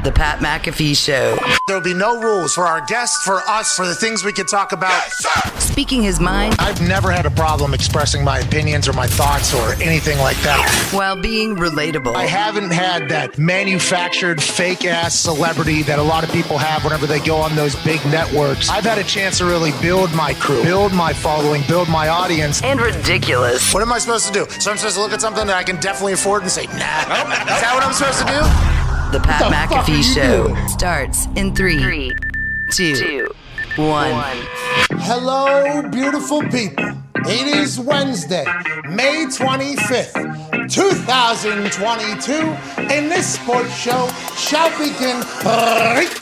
The Pat McAfee Show. There'll be no rules for our guests, for us, for the things we can talk about. Yes, speaking his mind. I've never had a problem expressing my opinions or my thoughts or anything like that. While being relatable. I haven't had that manufactured fake-ass celebrity that a lot of people have whenever they go on those big networks. I've had a chance to really build my crew, build my following, build my audience. And ridiculous. What am I supposed to do? So I'm supposed to look at something that I can definitely afford and say, nah. Is that what I'm supposed to do? The Pat McAfee Show starts in 3, 2, 1. Hello, beautiful people. It is Wednesday, May 25th, 2022, and this sports show shall begin right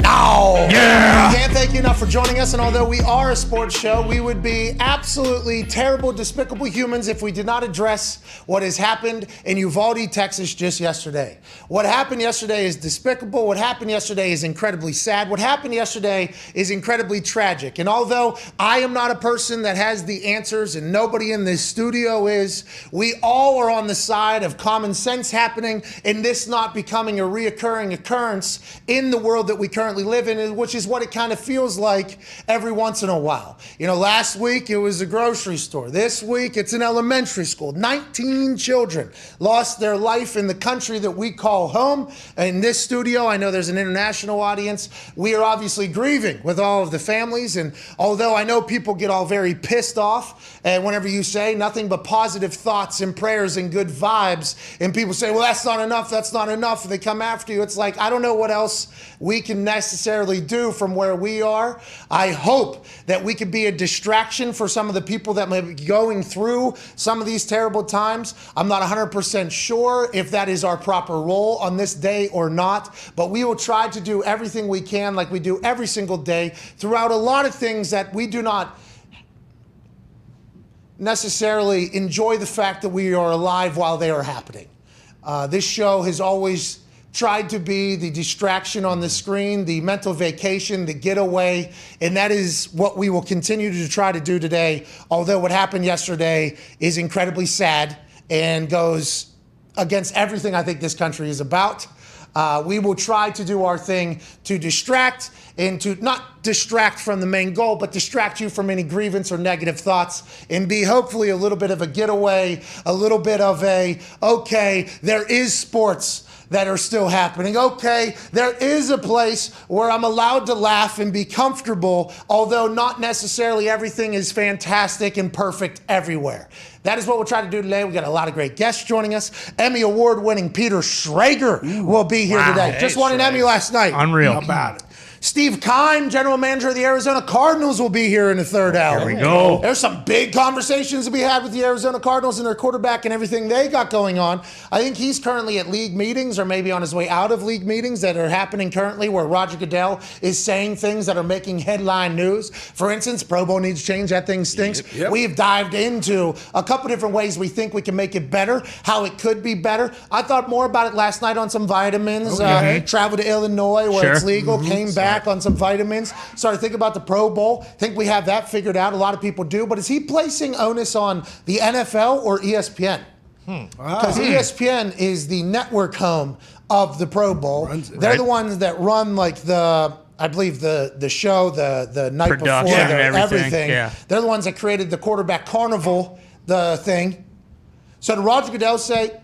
now. Yeah. Can't thank you enough for joining us, and although we are a sports show, we would be absolutely terrible, despicable humans if we did not address what has happened in Uvalde, Texas just yesterday. What happened yesterday is despicable. What happened yesterday is incredibly sad. What happened yesterday is incredibly tragic. And although I am not a person that has the answers and nobody in this studio is, we all are on the side of common sense happening and this not becoming a reoccurring occurrence in the world that we currently live in, which is what it kind of feels like every once in a while. You know, last week it was a grocery store. This week it's an elementary school. 19 children lost their life in the country that we call home. In this studio, I know there's an international audience. We are obviously grieving with all of the families. And although I know people get all very pissed off, and whenever you say nothing but positive thoughts and prayers and good vibes, and people say, well, that's not enough, and they come after you, it's like, I don't know what else we can necessarily do from where we are. I hope that we could be a distraction for some of the people that may be going through some of these terrible times. I'm not 100% sure if that is our proper role on this day or not, but we will try to do everything we can like we do every single day throughout a lot of things that we do not necessarily enjoy the fact that we are alive while they are happening. This show has always tried to be the distraction on the screen, the mental vacation, the getaway, and that is what we will continue to try to do today, although what happened yesterday is incredibly sad and goes against everything I think this country is about. We will try to do our thing to distract and to not distract from the main goal, but distract you from any grievance or negative thoughts and be hopefully a little bit of a getaway, a little bit of a, okay, there is sports that are still happening. Okay, there is a place where I'm allowed to laugh and be comfortable, although not necessarily everything is fantastic and perfect everywhere. That is what we'll try to do today. We got a lot of great guests joining us. Emmy Award-winning Peter Schrager will be here today. Just won an Emmy last night. Unreal. How about it? Steve Keim, general manager of the Arizona Cardinals, will be here in the third hour. There we go. There's some big conversations to be had with the Arizona Cardinals and their quarterback and everything they got going on. I think he's currently at league meetings or maybe on his way out of league meetings that are happening currently where Roger Goodell is saying things that are making headline news. For instance, Pro Bowl needs change. That thing stinks. Yep. We've dived into a couple different ways we think we can make it better, how it could be better. I thought more about it last night on some vitamins. Traveled to Illinois where it's legal, came back on some vitamins, started thinking about the Pro Bowl. Think we have that figured out. A lot of people do. But is he placing onus on the NFL or ESPN? Because ESPN is the network home of the Pro Bowl. They're the ones that run like I believe the show, the night production before, and everything. Yeah. They're the ones that created the quarterback carnival, the thing. So did Roger Goodell say,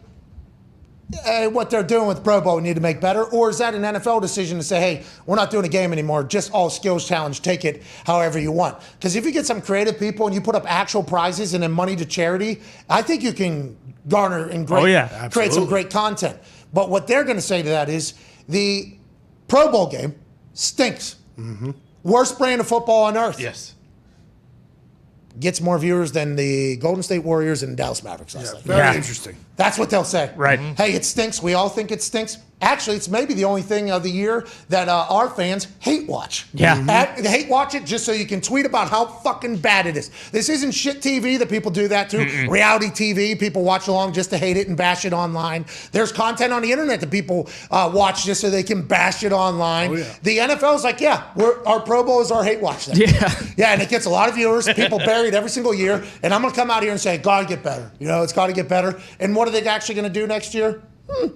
what they're doing with Pro Bowl we need to make better? Or is that an NFL decision to say, hey, we're not doing a game anymore, just all skills challenge, take it however you want? Because if you get some creative people and you put up actual prizes and then money to charity, I think you can garner and create some great content. But what they're going to say to that is the Pro Bowl game stinks. Worst brand of football on earth. Yes. Gets more viewers than the Golden State Warriors and Dallas Mavericks. Very interesting. That's what they'll say. Right. Hey, it stinks. We all think it stinks. Actually, it's maybe the only thing of the year that our fans hate watch. Yeah. They hate watch it just so you can tweet about how fucking bad it is. This isn't shit TV that people do that to. Reality TV, people watch along just to hate it and bash it online. There's content on the internet that people watch just so they can bash it online. The NFL's like, our Pro Bowl is our hate watch thing. Yeah, and it gets a lot of viewers. People bury it every single year. And I'm going to come out here and say, gotta get better. You know, it's got to get better. And what are they actually going to do next year?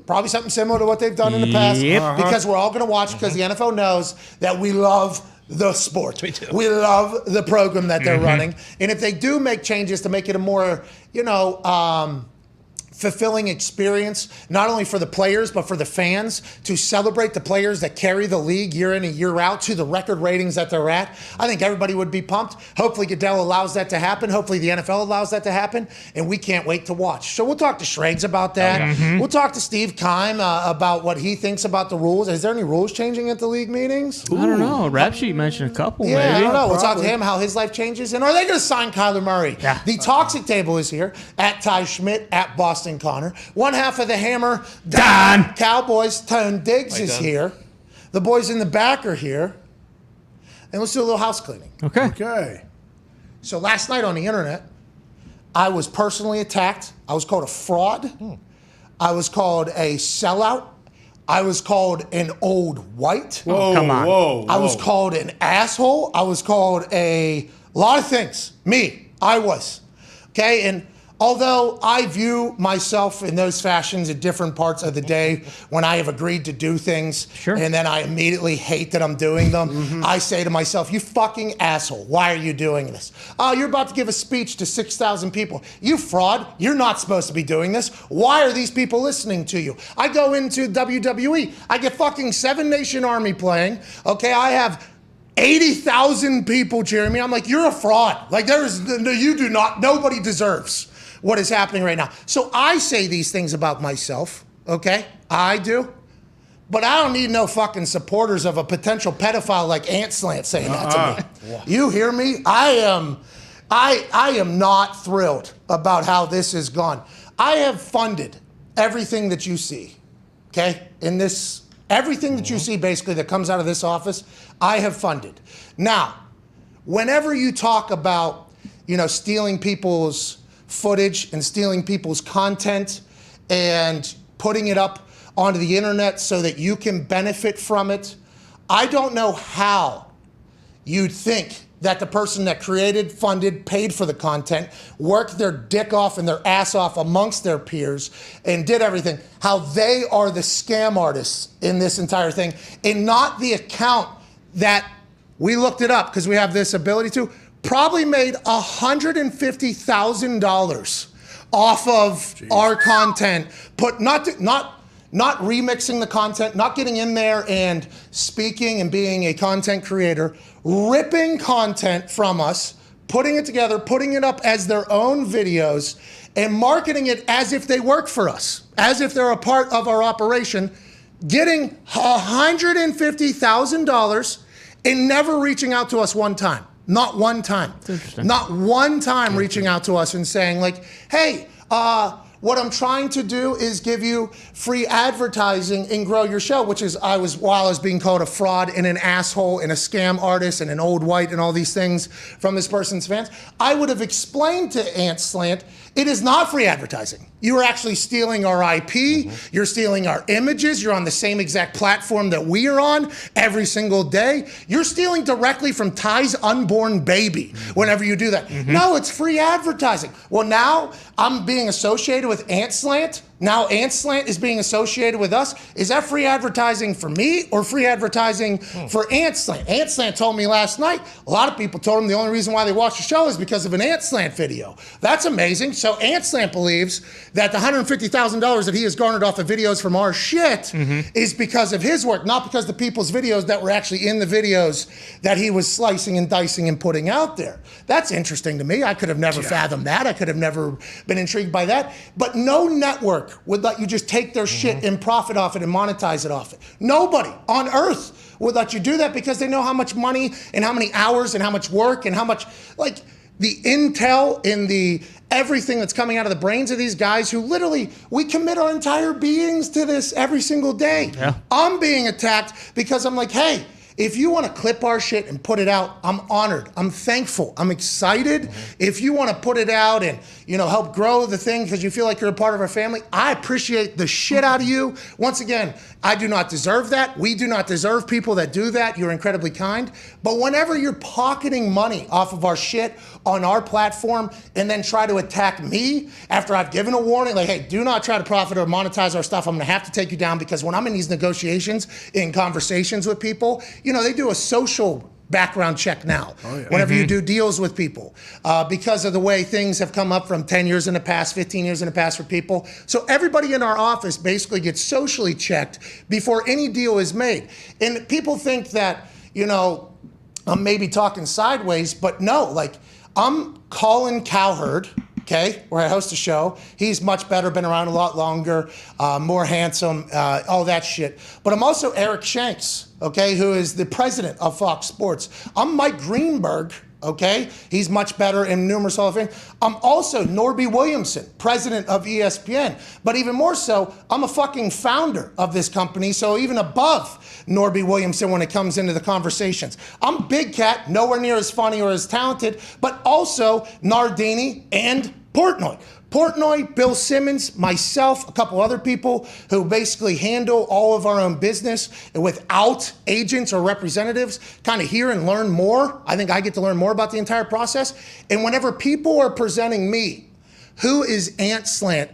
Probably something similar to what they've done in the past. Because we're all going to watch because the NFL knows that we love the sport. We love the program that they're running. And if they do make changes to make it a more, fulfilling experience, not only for the players, but for the fans, to celebrate the players that carry the league year in and year out to the record ratings that they're at, I think everybody would be pumped. Hopefully Goodell allows that to happen. Hopefully the NFL allows that to happen. And we can't wait to watch. So we'll talk to Schrags about that. We'll talk to Steve Keim about what he thinks about the rules. Is there any rules changing at the league meetings? I don't know. Rap Sheet mentioned a couple, maybe. I don't know. We'll talk to him how his life changes. And are they going to sign Kyler Murray? Yeah. The Toxic Table is here. At Ty Schmidt, at Boston Connor. One half of the Hammer, Dahn. Cowboys, Tone Diggs is here. The boys in the back are here. And let's do a little house cleaning. Okay. So last night on the internet, I was personally attacked. I was called a fraud. I was called a sellout. I was called an old white. Whoa, come on. Whoa. I was called an asshole. I was called a lot of things. I was. Okay, and although I view myself in those fashions at different parts of the day when I have agreed to do things and then I immediately hate that I'm doing them, I say to myself, you fucking asshole, why are you doing this? Oh, you're about to give a speech to 6,000 people. You fraud, you're not supposed to be doing this. Why are these people listening to you? I go into WWE, I get fucking 7 Nation Army playing, okay, I have 80,000 people cheering me. I'm like, you're a fraud. Like nobody deserves what is happening right now. So I say these things about myself, okay? I do. But I don't need no fucking supporters of a potential pedophile like Ant Slant saying that to me. You hear me? I am not thrilled about how this has gone. I have funded everything that you see, okay? Everything that you see basically that comes out of this office, I have funded. Now, whenever you talk about, stealing people's footage and stealing people's content and putting it up onto the internet so that you can benefit from it, I don't know how you'd think that the person that created, funded, paid for the content, worked their dick off and their ass off amongst their peers and did everything, how they are the scam artists in this entire thing and not the account that we looked it up because we have this ability to, probably made $150,000 off of our content, not remixing the content, not getting in there and speaking and being a content creator, ripping content from us, putting it together, putting it up as their own videos, and marketing it as if they work for us, as if they're a part of our operation, getting $150,000 and never reaching out to us one time. Not one time. Not one time reaching out to us and saying like, hey, what I'm trying to do is give you free advertising and grow your show, which is while I was being called a fraud and an asshole and a scam artist and an old white and all these things from this person's fans, I would have explained to Ant Slant, it is not free advertising. You are actually stealing our IP. You're stealing our images. You're on the same exact platform that we are on every single day. You're stealing directly from Ty's unborn baby whenever you do that. No, it's free advertising. Well, now I'm being associated with Ant Slant. Now Ant Slant is being associated with us. Is that free advertising for me or free advertising for Ant Slant? Ant Slant told me last night, a lot of people told him the only reason why they watch the show is because of an Ant Slant video. That's amazing. So Ant Slant believes that the $150,000 that he has garnered off of videos from our shit is because of his work, not because the people's videos that were actually in the videos that he was slicing and dicing and putting out there. That's interesting to me. I could have never fathomed that. I could have never been intrigued by that. But no network would let you just take their shit and profit off it and monetize it off it. Nobody on earth would let you do that because they know how much money and how many hours and how much work and how much, like, the intel and the everything that's coming out of the brains of these guys who literally, we commit our entire beings to this every single day. I'm being attacked because I'm like, hey, If you want to clip our shit and put it out, I'm honored. I'm thankful. I'm excited. If you want to put it out and, help grow the thing because you feel like you're a part of our family, I appreciate the shit out of you. Once again, I do not deserve that. We do not deserve people that do that. You're incredibly kind. But whenever you're pocketing money off of our shit on our platform and then try to attack me after I've given a warning, like, hey, do not try to profit or monetize our stuff. I'm going to have to take you down because when I'm in these negotiations, in conversations with people, they do a social background check now whenever you do deals with people because of the way things have come up from 10 years in the past, 15 years in the past for people. So everybody in our office basically gets socially checked before any deal is made. And people think that, I'm maybe talking sideways, but no, like I'm Colin Cowherd, okay, where I host a show. He's much better, been around a lot longer, more handsome, all that shit. But I'm also Eric Shanks, okay, who is the president of Fox Sports. I'm Mike Greenberg, okay? He's much better in numerous Hall of Fame. I'm also Norby Williamson, president of ESPN. But even more so, I'm a fucking founder of this company, so even above Norby Williamson when it comes into the conversations. I'm Big Cat, nowhere near as funny or as talented, but also Nardini and Portnoy. Portnoy, Bill Simmons, myself, a couple other people who basically handle all of our own business without agents or representatives, kind of hear and learn more. I think I get to learn more about the entire process. And whenever people are presenting me, who is Ant Slant,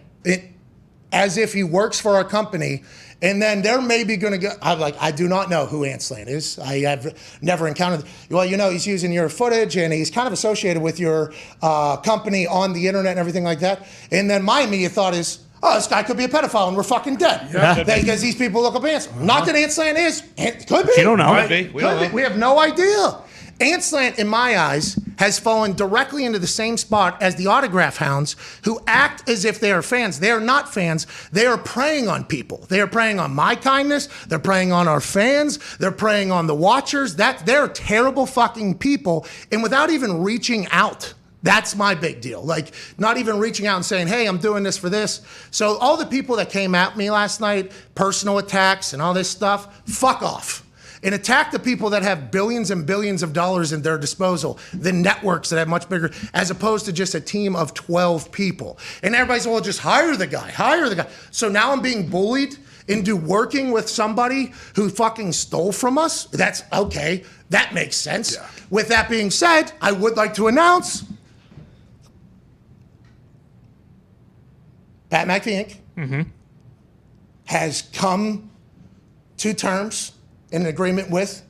as if he works for our company, and then they're maybe going to go, I'm like, I do not know who Ant Slant is. I have never encountered. Well, he's using your footage and he's kind of associated with your company on the internet and everything like that. And then my immediate thought is, oh, this guy could be a pedophile and we're fucking dead. Yeah. Because these people look up Ant Slant. Not that Ant Slant is. It could be. You don't know. Right? We don't know. We have no idea. Ant Slant, in my eyes, has fallen directly into the same spot as the autograph hounds who act as if they are fans. They are not fans. They are preying on people. They are preying on my kindness. They're preying on our fans. They're preying on the watchers. They're terrible fucking people. And without even reaching out, that's my big deal. Like, not even reaching out and saying, hey, I'm doing this for this. So all the people that came at me last night, personal attacks and all this stuff, fuck off. And attack the people that have billions and billions of dollars in their disposal, the networks that have much bigger, as opposed to just a team of 12 people. And everybody's, well, just hire the guy. So now I'm being bullied into working with somebody who fucking stole from us? That's okay. That makes sense. Yeah. With that being said, I would like to announce Pat McAfee Inc. Has come to terms in an agreement with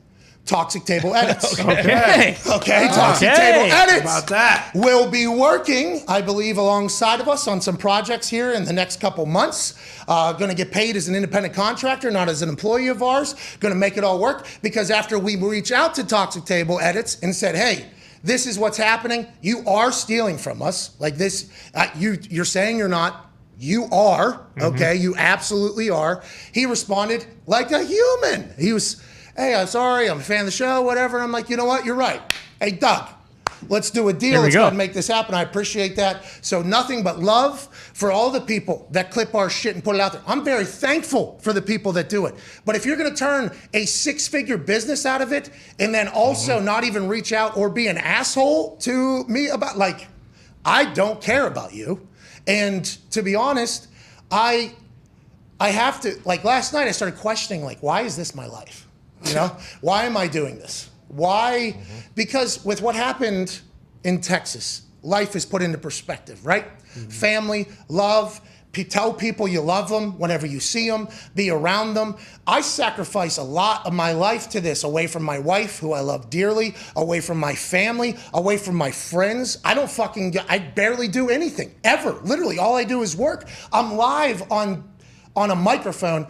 Toxic Table Edits. Okay. Toxic Table Edits. About that. Will be working, I believe, alongside of us on some projects here in the next couple months. Going to get paid as an independent contractor, not as an employee of ours. Going to make it all work because after we reach out to Toxic Table Edits and said, hey, this is what's happening. You are stealing from us. Like this, you're saying you're not. You are, okay? You absolutely are. He responded like a human. He was, hey, I'm sorry, I'm a fan of the show, whatever. And I'm like, you know what? You're right. Hey, Doug, let's do a deal. Let's go ahead and make this happen. I appreciate that. So nothing but love for all the people that clip our shit and put it out there. I'm very thankful for the people that do it. But if you're going to turn a 6-figure business out of it and then also not even reach out or be an asshole to me about, like, I don't care about you. And to be honest, I have to, like last night I started questioning, like, why is this my life? Why am I doing this? Why? Because with what happened in Texas, life is put into perspective, right? Family, love, tell people you love them whenever you see them, be around them. I sacrifice a lot of my life to this, away from my wife, who I love dearly, away from my family, away from my friends. I barely do anything, ever. Literally, all I do is work. I'm live on a microphone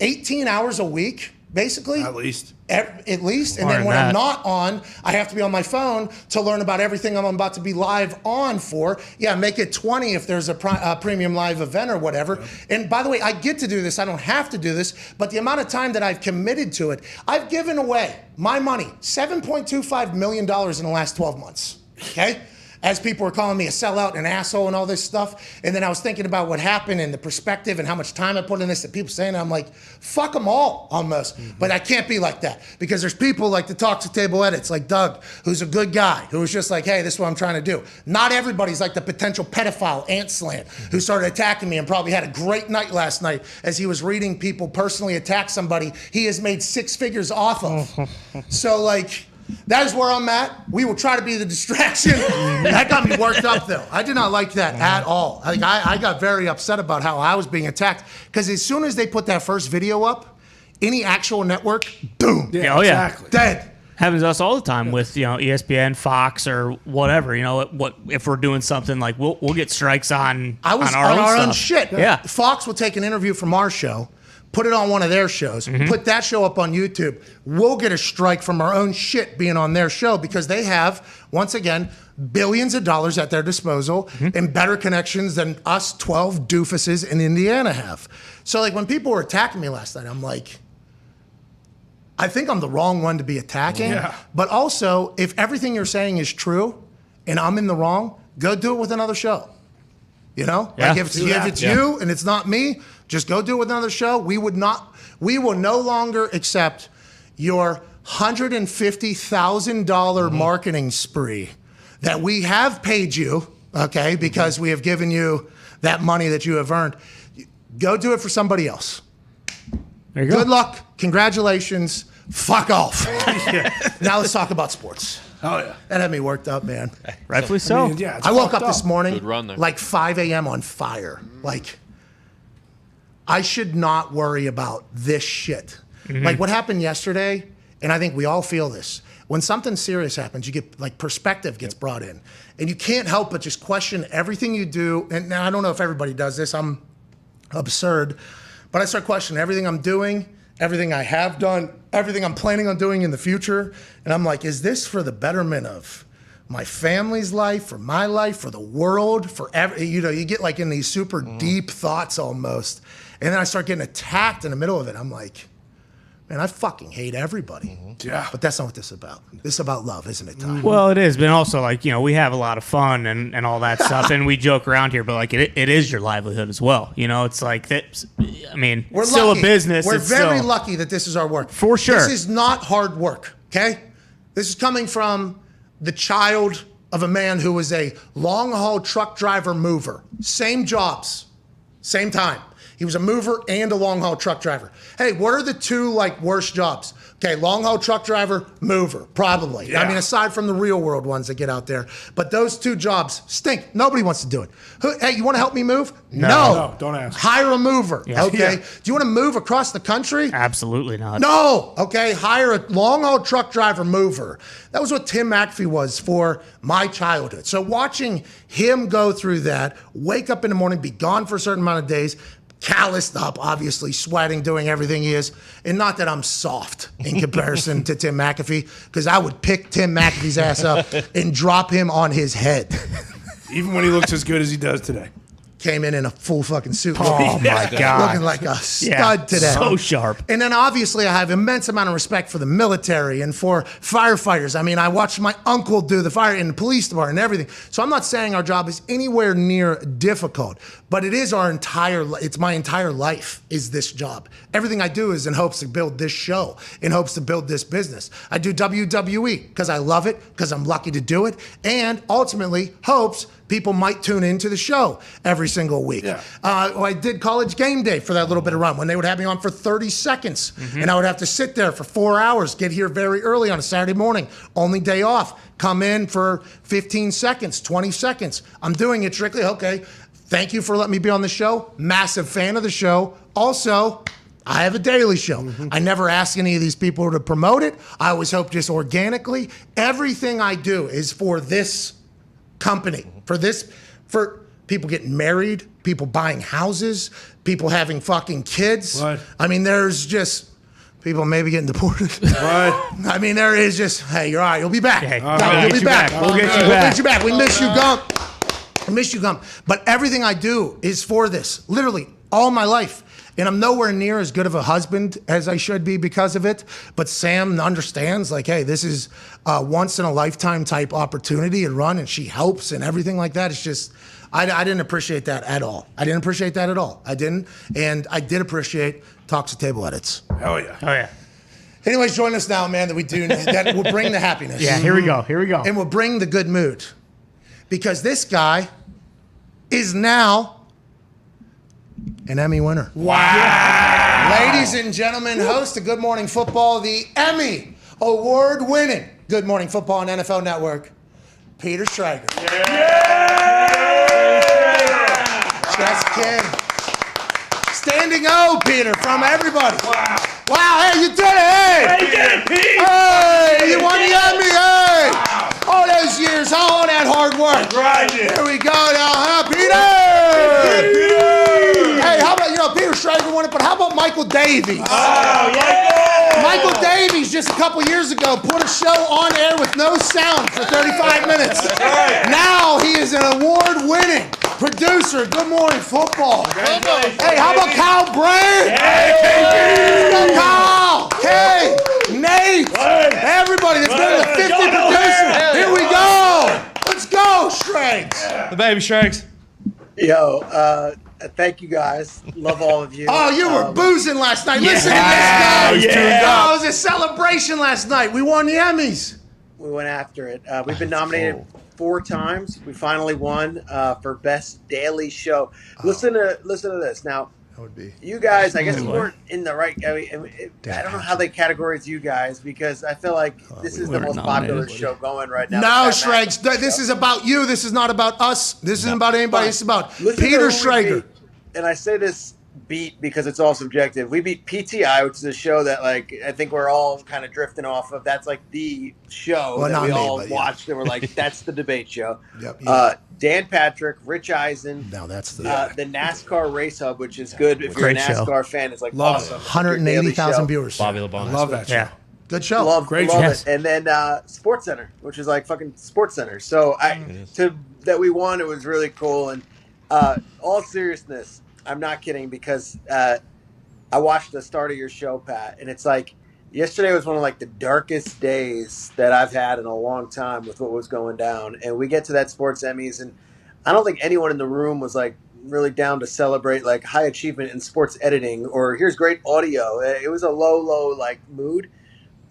18 hours a week, basically. At least. At least. And then when I'm not on, I have to be on my phone to learn about everything I'm about to be live on for. Yeah, make it 20 if there's a premium live event or whatever. Yep. And by the way, I get to do this. I don't have to do this. But the amount of time that I've committed to it, I've given away my money, $7.25 million in the last 12 months. Okay? as people were calling me a sellout and an asshole and all this stuff. And then I was thinking about what happened and the perspective and how much time I put in this, that people saying, I'm like, fuck them all almost. But I can't be like that because there's people like the Talk to Table Edits, like Doug, who's a good guy, who was just like, hey, this is what I'm trying to do. Not everybody's like the potential pedophile Antsland who started attacking me and probably had a great night last night as he was reading people personally attack somebody he has made 6 figures off of. So like, that is where I'm at. We will try to be the distraction. That got me worked up, though. I did not like that at all. I got very upset about how I was being attacked because as soon as they put that first video up, any actual network, boom, Exactly. dead. Happens to us all the time with ESPN, Fox, or whatever. What if we're doing something like we'll get strikes on I was on our own stuff. shit. Yeah. Fox will take an interview from our show, put it on one of their shows, put that show up on YouTube. We'll get a strike from our own shit being on their show because they have, once again, billions of dollars at their disposal and better connections than us 12 doofuses in Indiana have. So like when people were attacking me last night, I'm like, I think I'm the wrong one to be attacking. Yeah. But also, if everything you're saying is true and I'm in the wrong, go do it with another show. You know? Yeah. Like if it's you and it's not me, just go do it with another show. We will no longer accept your $150,000 marketing spree that we have paid you, okay, because we have given you that money that you have earned. Go do it for somebody else. There you go. Good luck. Congratulations. Fuck off. Now let's talk about sports. Oh yeah. That had me worked up, man. Rightfully so. I woke up this morning Good run there. like 5 a.m. on fire. Like, I should not worry about this shit. Like what happened yesterday, and I think we all feel this. When something serious happens, you get like perspective gets brought in. And you can't help but just question everything you do. And now I don't know if everybody does this. I'm absurd. But I start questioning everything I'm doing, everything I have done, everything I'm planning on doing in the future. And I'm like, is this for the betterment of my family's life, for my life, for the world, for you get like in these super deep thoughts almost. And then I start getting attacked in the middle of it. I'm like, man, I fucking hate everybody. Yeah. But that's not what this is about. This is about love, isn't it, Ty? Well, it is, but also like we have a lot of fun and all that stuff, and we joke around here, but like it is your livelihood as well. It's like that. I mean, We're it's still lucky. a business. We're It's very still, lucky that this is our work. For sure. This is not hard work, okay? This is coming from the child of a man who was a long-haul truck driver mover. Same jobs, same time. He was a mover and a long-haul truck driver. Hey, what are the two like worst jobs? Okay, long-haul truck driver, mover, probably. Yeah. I mean, aside from the real world ones that get out there. But those two jobs stink. Nobody wants to do it. Hey, you want to help me move? No, don't ask. Hire a mover, Yeah. okay? Yeah. Do you want to move across the country? Absolutely not. No, okay, hire a long-haul truck driver mover. That was what Tim McAfee was for my childhood. So watching him go through that, wake up in the morning, be gone for a certain amount of days, calloused up, obviously, sweating, doing everything he is. And not that I'm soft in comparison to Tim McAfee, because I would pick Tim McAfee's ass up and drop him on his head. Even when he looks as good as he does today. Came in a full fucking suit. Oh my God. Looking like a stud today. So sharp. And then obviously I have immense amount of respect for the military and for firefighters. I mean, I watched my uncle do the fire in the police department and everything. So I'm not saying our job is anywhere near difficult, but it is it's my entire life is this job. Everything I do is in hopes to build this show, in hopes to build this business. I do WWE because I love it, because I'm lucky to do it, and ultimately hopes people might tune into the show every single week. Yeah. I did College Game Day for that little bit of run when they would have me on for 30 seconds. And I would have to sit there for 4 hours, get here very early on a Saturday morning, only day off, come in for 15 seconds, 20 seconds. I'm doing it strictly, okay, thank you for letting me be on the show. Massive fan of the show. Also, I have a daily show. I never ask any of these people to promote it. I always hope just organically. Everything I do is for this company, for people getting married, people buying houses, people having fucking kids. Right. I mean, there's just people maybe getting deported. Right. I mean, there is just, hey, you're all right, you'll be back. Hey, You'll be back. We'll get you We'll back. get you back. We miss you, Gump. I miss you, Gump. But everything I do is for this, literally all my life. And I'm nowhere near as good of a husband as I should be because of it. But Sam understands, like, hey, this is a once in a lifetime type opportunity and run, and she helps and everything like that. It's just, I didn't appreciate that at all. I didn't. And I did appreciate Talks to Table Edits. Hell yeah. Oh yeah. Anyways, join us now, man, that will bring the happiness. Yeah. Here we go. And will bring the good mood. Because this guy is now an Emmy winner. Wow. Ladies and gentlemen, host of Good Morning Football, the Emmy award-winning Good Morning Football on NFL Network, Peter Schrager. Chess Kid. Standing O, Peter, from everybody. Wow, hey, you did it, hey! Hey, you did it, Pete! Hey, you won the Emmy, hey! All those years, all that hard work. That's right, yeah. Here we go now, huh, Peter? Hey, how about, Peter Schrager won it, but how about Michael Davies? Oh, yeah! Michael Davies just a couple years ago put a show on air with no sound for 35 minutes. That's right. Now he is an award-winning producer of Good Morning Football. Hey, how about Kyle Brand? Hey, Go Kyle! Hey, Nate! Everybody that's been in the 50 producer. Here we go! Let's go, Shregs! The baby Sharks. Yo, thank you guys. Love all of you. Oh, you were boozing last night. Listen to this Yeah. guy. Yeah. Oh, it was a celebration last night. We won the Emmys. We went after it. We've been nominated 4 times. We finally won for Best Daily Show. Listen to this. Now, That would be. you guys, I guess you weren't in the right. I don't know how they categorize you guys because I feel like this is the most popular show going right now. No, That Shregs. This is about you. This is not about us. This isn't about anybody. This is about Listen to Peter who we Schrager. beat. And I say this beat because it's all subjective. We beat PTI, which is a show that I think we're all kind of drifting off of. That's like the show Well, that we not me, all but yeah. watched and we're like, that's the debate show. Yep, yeah. Dan Patrick, Rich Eisen, Now that's the the NASCAR Race Hub, which is good if you're a Great show. NASCAR fan. It's like Love it. awesome. 180,000 viewers. Bobby LeBon. Love that show. Yeah. Good show. Love Great love show. it. And then Sports Center, which is like fucking Sports Center. So that we won, it was really cool. And all seriousness, I'm not kidding because I watched the start of your show, Pat, and it's like yesterday was one of like the darkest days that I've had in a long time with what was going down. And we get to that Sports Emmys, and I don't think anyone in the room was like really down to celebrate like high achievement in sports editing or here's great audio. It was a low like mood.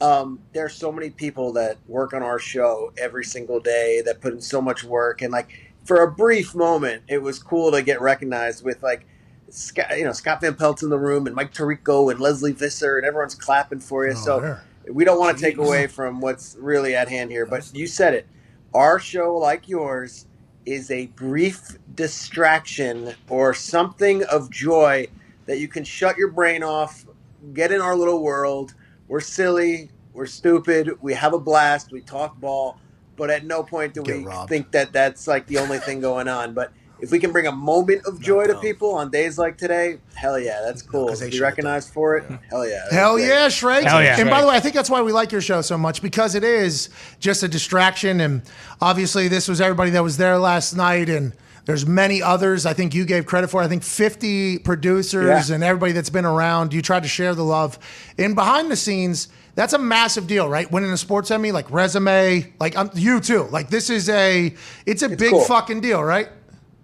There's so many people that work on our show every single day that put in so much work, and like for a brief moment, it was cool to get recognized with like Scott Van Pelt's in the room and Mike Tirico and Leslie Visser and everyone's clapping for you. So we don't want to take away from what's really at hand here, but you said it. Our show, like yours, is a brief distraction or something of joy that you can shut your brain off, get in our little world. We're silly, we're stupid, we have a blast, we talk ball, but at no point do we think that that's like the only thing going on. But if we can bring a moment of joy to people on days like today, hell yeah, that's cool. To be recognized for it, hell yeah. Hell yeah, Shrek. Hell yeah. And by the way, I think that's why we like your show so much, because it is just a distraction. And obviously, this was everybody that was there last night, and there's many others I think you gave credit for. I think 50 producers and everybody that's been around. You tried to share the love. And behind the scenes, that's a massive deal, right? Winning a sports Emmy, like resume, like you too. Like this is it's big cool. fucking deal, right?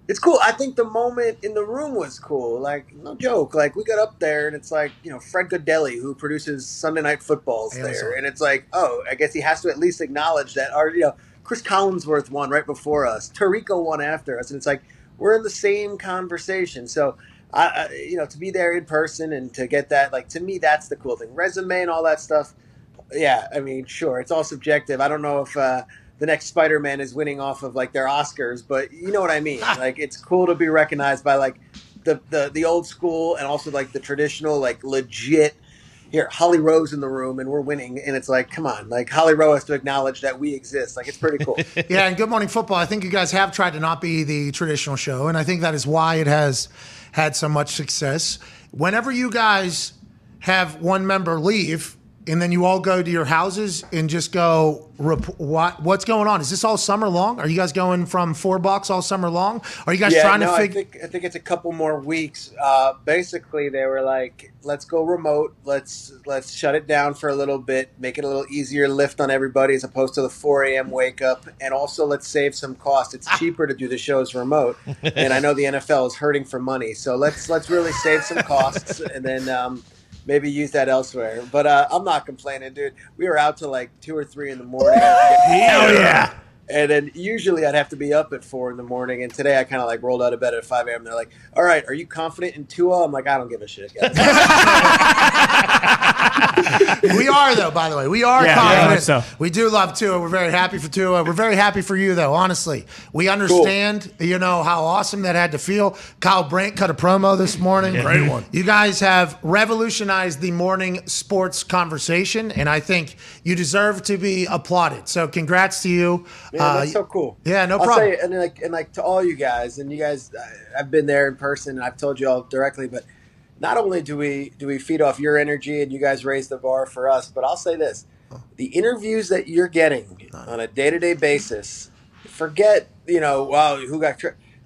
It's cool. I think the moment in the room was cool. Like, no joke. Like, we got up there, and it's like, Fred Godelli, who produces Sunday Night Football's there. And it's like, oh, I guess he has to at least acknowledge that. Or, Chris Collinsworth won right before us. Tirico won after us. And it's like, we're in the same conversation. So, to be there in person and to get that, like, to me, that's the cool thing. Resume and all that stuff. Yeah, I mean, sure. It's all subjective. I don't know if the next Spider-Man is winning off of like their Oscars, but you know what I mean. Like it's cool to be recognized by like the old school and also like the traditional, like legit. Here, Holly Rowe's in the room and we're winning, and it's like, come on, like Holly Rowe has to acknowledge that we exist. Like it's pretty cool. Yeah, and Good Morning Football, I think you guys have tried to not be the traditional show, and I think that is why it has had so much success. Whenever you guys have one member leave, and then you all go to your houses and just go, what's going on? Is this all summer long? Are you guys going from $4 all summer long? Are you guys trying to figure? I think it's a couple more weeks. Basically, they were like, let's go remote. Let's shut it down for a little bit, make it a little easier lift on everybody as opposed to the 4 a.m. wake up. And also, let's save some cost. It's cheaper to do the shows remote. And I know the NFL is hurting for money. So let's really save some costs and then maybe use that elsewhere. But I'm not complaining, dude. We were out till like 2 or 3 in the morning. Hell yeah. And then usually I'd have to be up at 4 in the morning. And today I kind of like rolled out of bed at 5 a.m. They're like, all right, are you confident in Tua? I'm like, I don't give a shit, guys. We are, though, by the way. We are Yeah, confident. so. We do love Tua. We're very happy for Tua. We're very happy for you, though, honestly. We understand, how awesome that had to feel. Kyle Brandt cut a promo this morning. Great one. You guys have revolutionized the morning sports conversation, and I think you deserve to be applauded. So congrats to you. Man, that's so cool. Yeah, no I'll problem. say, and like to all you guys, and you guys, I've been there in person, and I've told you all directly, but not only do we feed off your energy, and you guys raise the bar for us, but I'll say this: the interviews that you're getting on a day-to-day basis, forget wow, who got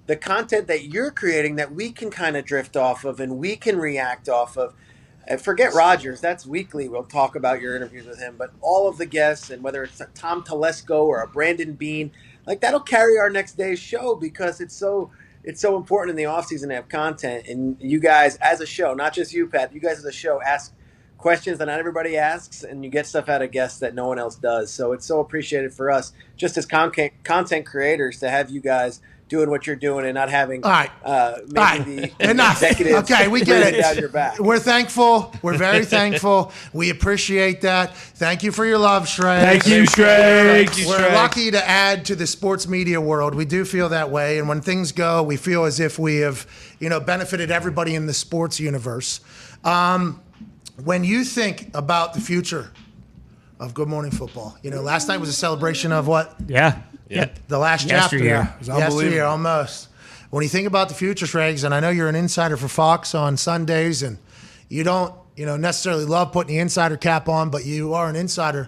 the content that you're creating that we can kind of drift off of and we can react off of. And forget Rogers, that's weekly. We'll talk about your interviews with him, but all of the guests, and whether it's a Tom Telesco or a Brandon Bean, like that'll carry our next day's show because it's so important in the offseason to have content. And you guys as a show, not just you, Pat, you guys as a show ask questions that not everybody asks, and you get stuff out of guests that no one else does. So it's so appreciated for us, just as content creators, to have you guys doing what you're doing and not having All right. the Enough. executives Okay, we get breathing it. down your back. We're thankful. We're very thankful. We appreciate that. Thank you for your love, Shrey. Thank you, Shrey. We're lucky to add to the sports media world. We do feel that way. And when things go, we feel as if we have, benefited everybody in the sports universe. When you think about the future of Good Morning Football, last night was a celebration of what? Yeah. The last Yesteryear. chapter. It was unbelievable. Yesteryear, almost. When you think about the future, Shregs, and I know you're an insider for Fox on Sundays, and you don't, necessarily love putting the insider cap on, but you are an insider.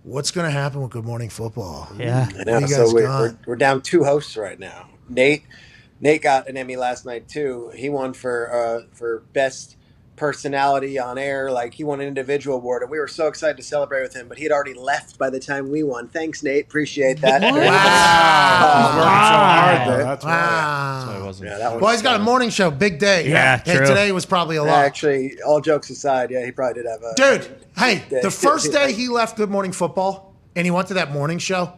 What's going to happen with Good Morning Football? Yeah. I know. You So guys we're down 2 hosts right now. Nate got an Emmy last night too. He won for best personality on air. Like, he won an individual award, and we were so excited to celebrate with him, but he had already left by the time we won. Thanks, Nate. Appreciate that. Working so hard, though. That's right. Wow. So I wasn't. Yeah, that one. Well, he's got a morning show, big day. Yeah, Hey, true. today was probably a lot. Actually, all jokes aside, yeah, he probably did have a Dude, hey, Yeah. the first day he left Good Morning Football and he went to that morning show,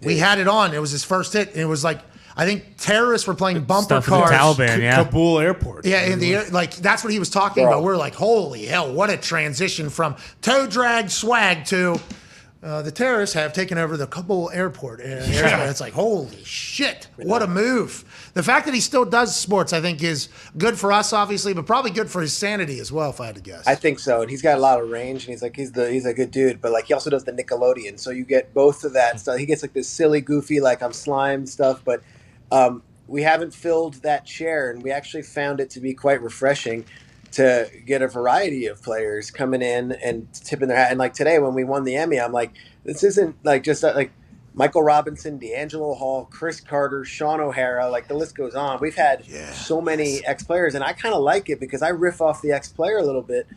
we had it on. It was his first hit. And it was like, I think terrorists were playing bumper Stuff with the cars. Taliban, yeah. Kabul Airport. Yeah, in the air, like that's what he was talking Bro. about. We're like, holy hell, what a transition from toe drag swag to the terrorists have taken over the Kabul airport. It's like, holy shit, what a move. The fact that he still does sports, I think, is good for us, obviously, but probably good for his sanity as well, if I had to guess. I think so, and he's got a lot of range, and he's a good dude. But like, he also does the Nickelodeon, so you get both of that stuff. He gets like this silly, goofy, like I'm slime stuff, but we haven't filled that chair, and we actually found it to be quite refreshing to get a variety of players coming in and tipping their hat. And like today, when we won the Emmy, I'm like, this isn't like just like Michael Robinson, D'Angelo Hall, Chris Carter, Sean O'Hara, like the list goes on. We've had so many ex-players, and I kind of like it because I riff off the ex-player a little bit,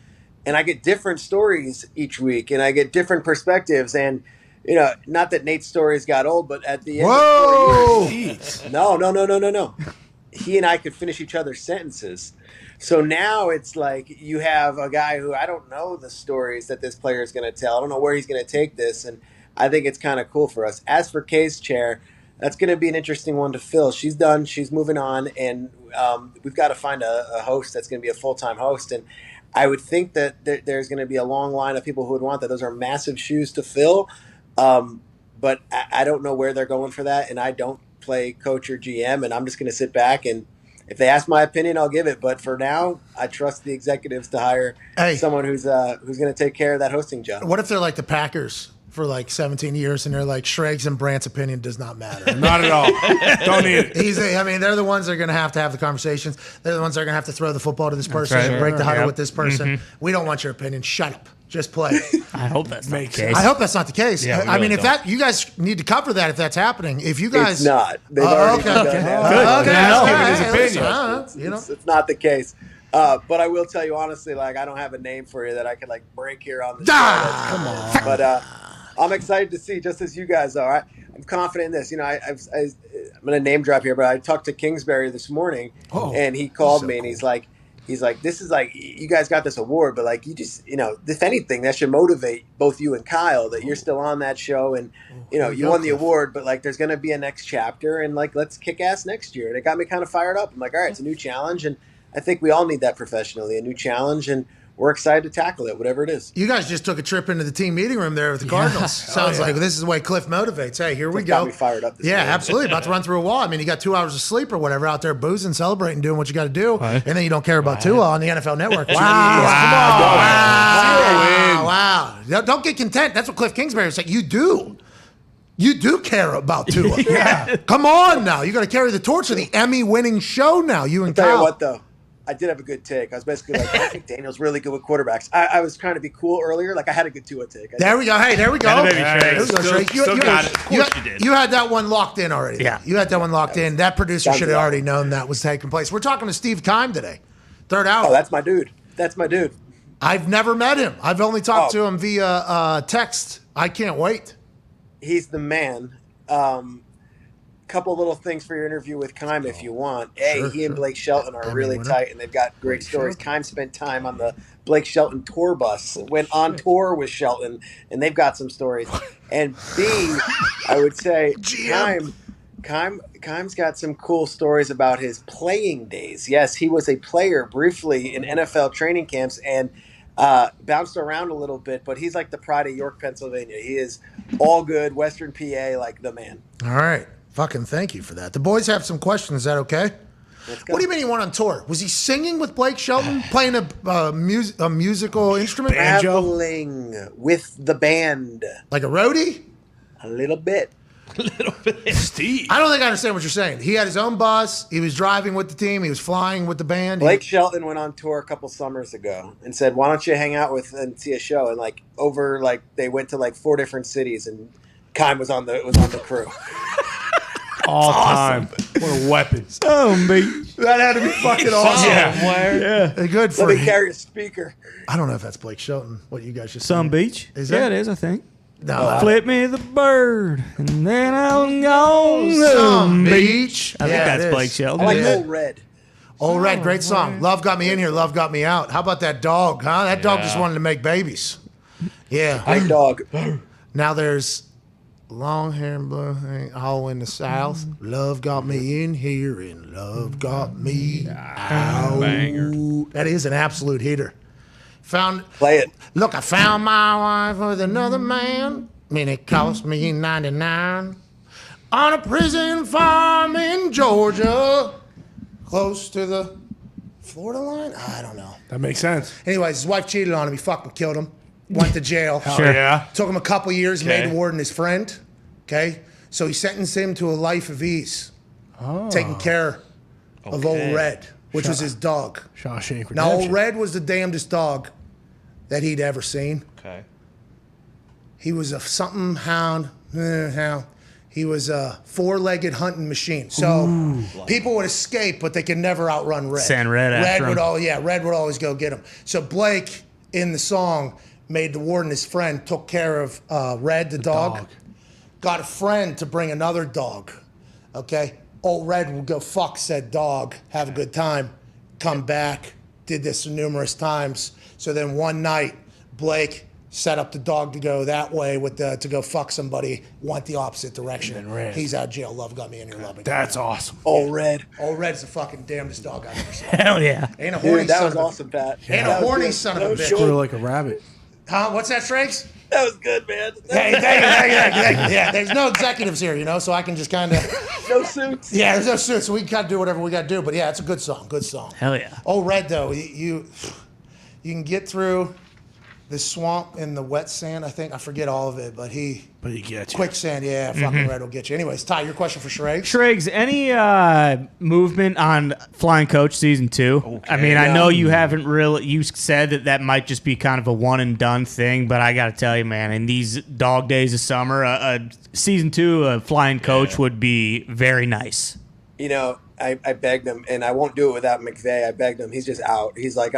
and I get different stories each week, and I get different perspectives. And not that Nate's stories got old, but at the end Whoa! of 4 years, no. He and I could finish each other's sentences. So now it's like you have a guy who I don't know the stories that this player is going to tell. I don't know where he's going to take this, and I think it's kind of cool for us. As for Kay's chair, that's going to be an interesting one to fill. She's done. She's moving on, and we've got to find a host that's going to be a full-time host. And I would think that there's going to be a long line of people who would want that. Those are massive shoes to fill. But I don't know where they're going for that, and I don't play coach or GM, and I'm just going to sit back, and if they ask my opinion, I'll give it. But for now, I trust the executives to hire someone who's going to take care of that hosting job. What if they're like the Packers for like 17 years and they're like, Shregs and Brandt's opinion does not matter? Not at all. Don't need it. They're the ones that are going to have the conversations. They're the ones that are going to have to throw the football to this person right. and break the huddle Yep. with this person. We don't want your opinion. Shut up. Just play. I hope that's not the case. I hope that's not the case. Yeah, we I mean, really if that, you guys need to cover that if that's happening. If you guys, It's not. They've already done that. Okay. Now, Okay. give his Hey, opinion. listen, you know. It's not the case. But I will tell you honestly, like I don't have a name for you that I could like break here on the show. Come on. But I'm excited to see, just as you guys are. I'm confident in this. You know, I'm going to name drop here, but I talked to Kingsbury this morning, and he called me, and he's like, this is like, you guys got this award, but like, you just, you know, if anything, that should motivate both you and Kyle that you're still on that show, and you know, you won the award, but like, there's going to be a next chapter, and like, let's kick ass next year. And it got me kind of fired up. I'm like, all right, it's a new challenge, and I think we all need that professionally, a new challenge, and we're excited to tackle it, whatever it is. You guys just took a trip into the team meeting room there with the Cardinals. Sounds like this is the way Cliff motivates. Hey, here we go. Got me fired up. Yeah, absolutely. About to run through a wall. I mean, you got 2 hours of sleep or whatever out there boozing, celebrating, doing what you got to do, and then you don't care about Tua on the NFL Network. Wow. Don't get content. That's what Cliff Kingsbury said. You do. You do care about Tua. Come on now. You got to carry the torch of the Emmy-winning show now. You and Tell Kyle. you what, though, I did have a good take. I was basically like, I think Daniel's really good with quarterbacks. I was trying to be cool earlier. Like, I had a good Tua take. There we go. Hey, there we go. Got a baby There Trey. we go, Trey. Still got it. Of course you did. You had that one locked in already. Yeah. You had that one locked in. That producer Sounds should have right. already known that was taking place. We're talking to Steve Keim today. Third hour. Oh, that's my dude. That's my dude. I've never met him. I've only talked Oh. to him via text. I can't wait. He's the man. Couple little things for your interview with Keim if you want. He and Blake Shelton are really tight, and they've got great stories. Keim spent time on the Blake Shelton tour bus, went on tour with Shelton, and they've got some stories. And B, I would say Keim's got some cool stories about his playing days. Yes, he was a player briefly in NFL training camps and bounced around a little bit, but he's like the pride of York, Pennsylvania. He is all good, Western PA, like the man. All right. Fucking thank you for that. The boys have some questions. Is that okay? Let's go. What do you mean he went on tour? Was he singing with Blake Shelton, playing a musical instrument? Traveling with the band Like a roadie? a little bit. Steve. I don't think I understand what you're saying. He had his own bus. He was driving with the team. He was flying with the band. Blake Shelton went on tour a couple summers ago and said, "Why don't you hang out with and see a show?" And they went to like 4 different cities, and Keim was on the crew. All time. What a weapon. That had to be fucking awesome. Yeah. Good for Let me him. carry a speaker. I don't know if that's Blake Shelton. What you guys just Some said. beach. Is Yeah, that? it is, I think. No. Flip me the bird, and then I'm gone. Some beach. I think Yeah, that's it is. Blake Shelton. I like Yeah. Old Red. Old Red, great song. Love got me in here. Love got me out. How about that dog? Huh? That dog just wanted to make babies. Yeah. Big dog. Now there's long hair and blue hair, all in the South. Love got me in here and love got me out. Banger. That is an absolute hitter. Play it. Look, I found my wife with another man. I mean, it cost me 99 on a prison farm in Georgia, close to the Florida line. I don't know. That makes sense. Anyways, his wife cheated on him. He fucking killed him. Went to jail. Sure. Yeah. Took him a couple years, Okay. made the warden his friend. Okay? So he sentenced him to a life of ease. Taking care of Old Red, which was his dog. Shawshank Redemption. Now, Old Red was the damnedest dog that he'd ever seen. Okay. He was a something hound. He was a 4-legged hunting machine. So people would escape, but they could never outrun Red. Send Red after him. Red would always go get him. So Blake, in the song, made the warden his friend, took care of Red, the dog. Got a friend to bring another dog. Okay? Old Red would go fuck said dog, have a good time, come back, did this numerous times. So then one night, Blake set up the dog to go that way to go fuck somebody, went the opposite direction. And then Red. He's out of jail. Love got me in here. Love me. That's awesome. Old Red. Old Red's the fucking damnedest dog I've ever seen. Hell yeah. Ain't a horny Dude, that son was of a- awesome, Pat. Ain't That a was horny good. son of No a bitch. shit. Sort of like a rabbit. Huh? What's that, Strakes? That was good, man. Hey, thank you. Yeah, there's no executives here, so I can just kind of. No suits. Yeah, there's no suits, so we got to do whatever we got to do. But yeah, it's a good song. Good song. Hell yeah. Old Red, though, you can get through the swamp and the wet sand. I think I forget all of it, but he gets you. Quicksand. Yeah, fucking red will get you. Anyways, Ty, your question for Shriggs. Shriggs, any movement on Flying Coach season 2? Okay. I mean, I know you haven't really. You said that might just be kind of a one and done thing, but I got to tell you, man, in these dog days of summer, a season 2 of Flying Coach would be very nice. You know, I begged him, and I won't do it without McVay. I begged him. He's just out. He's like,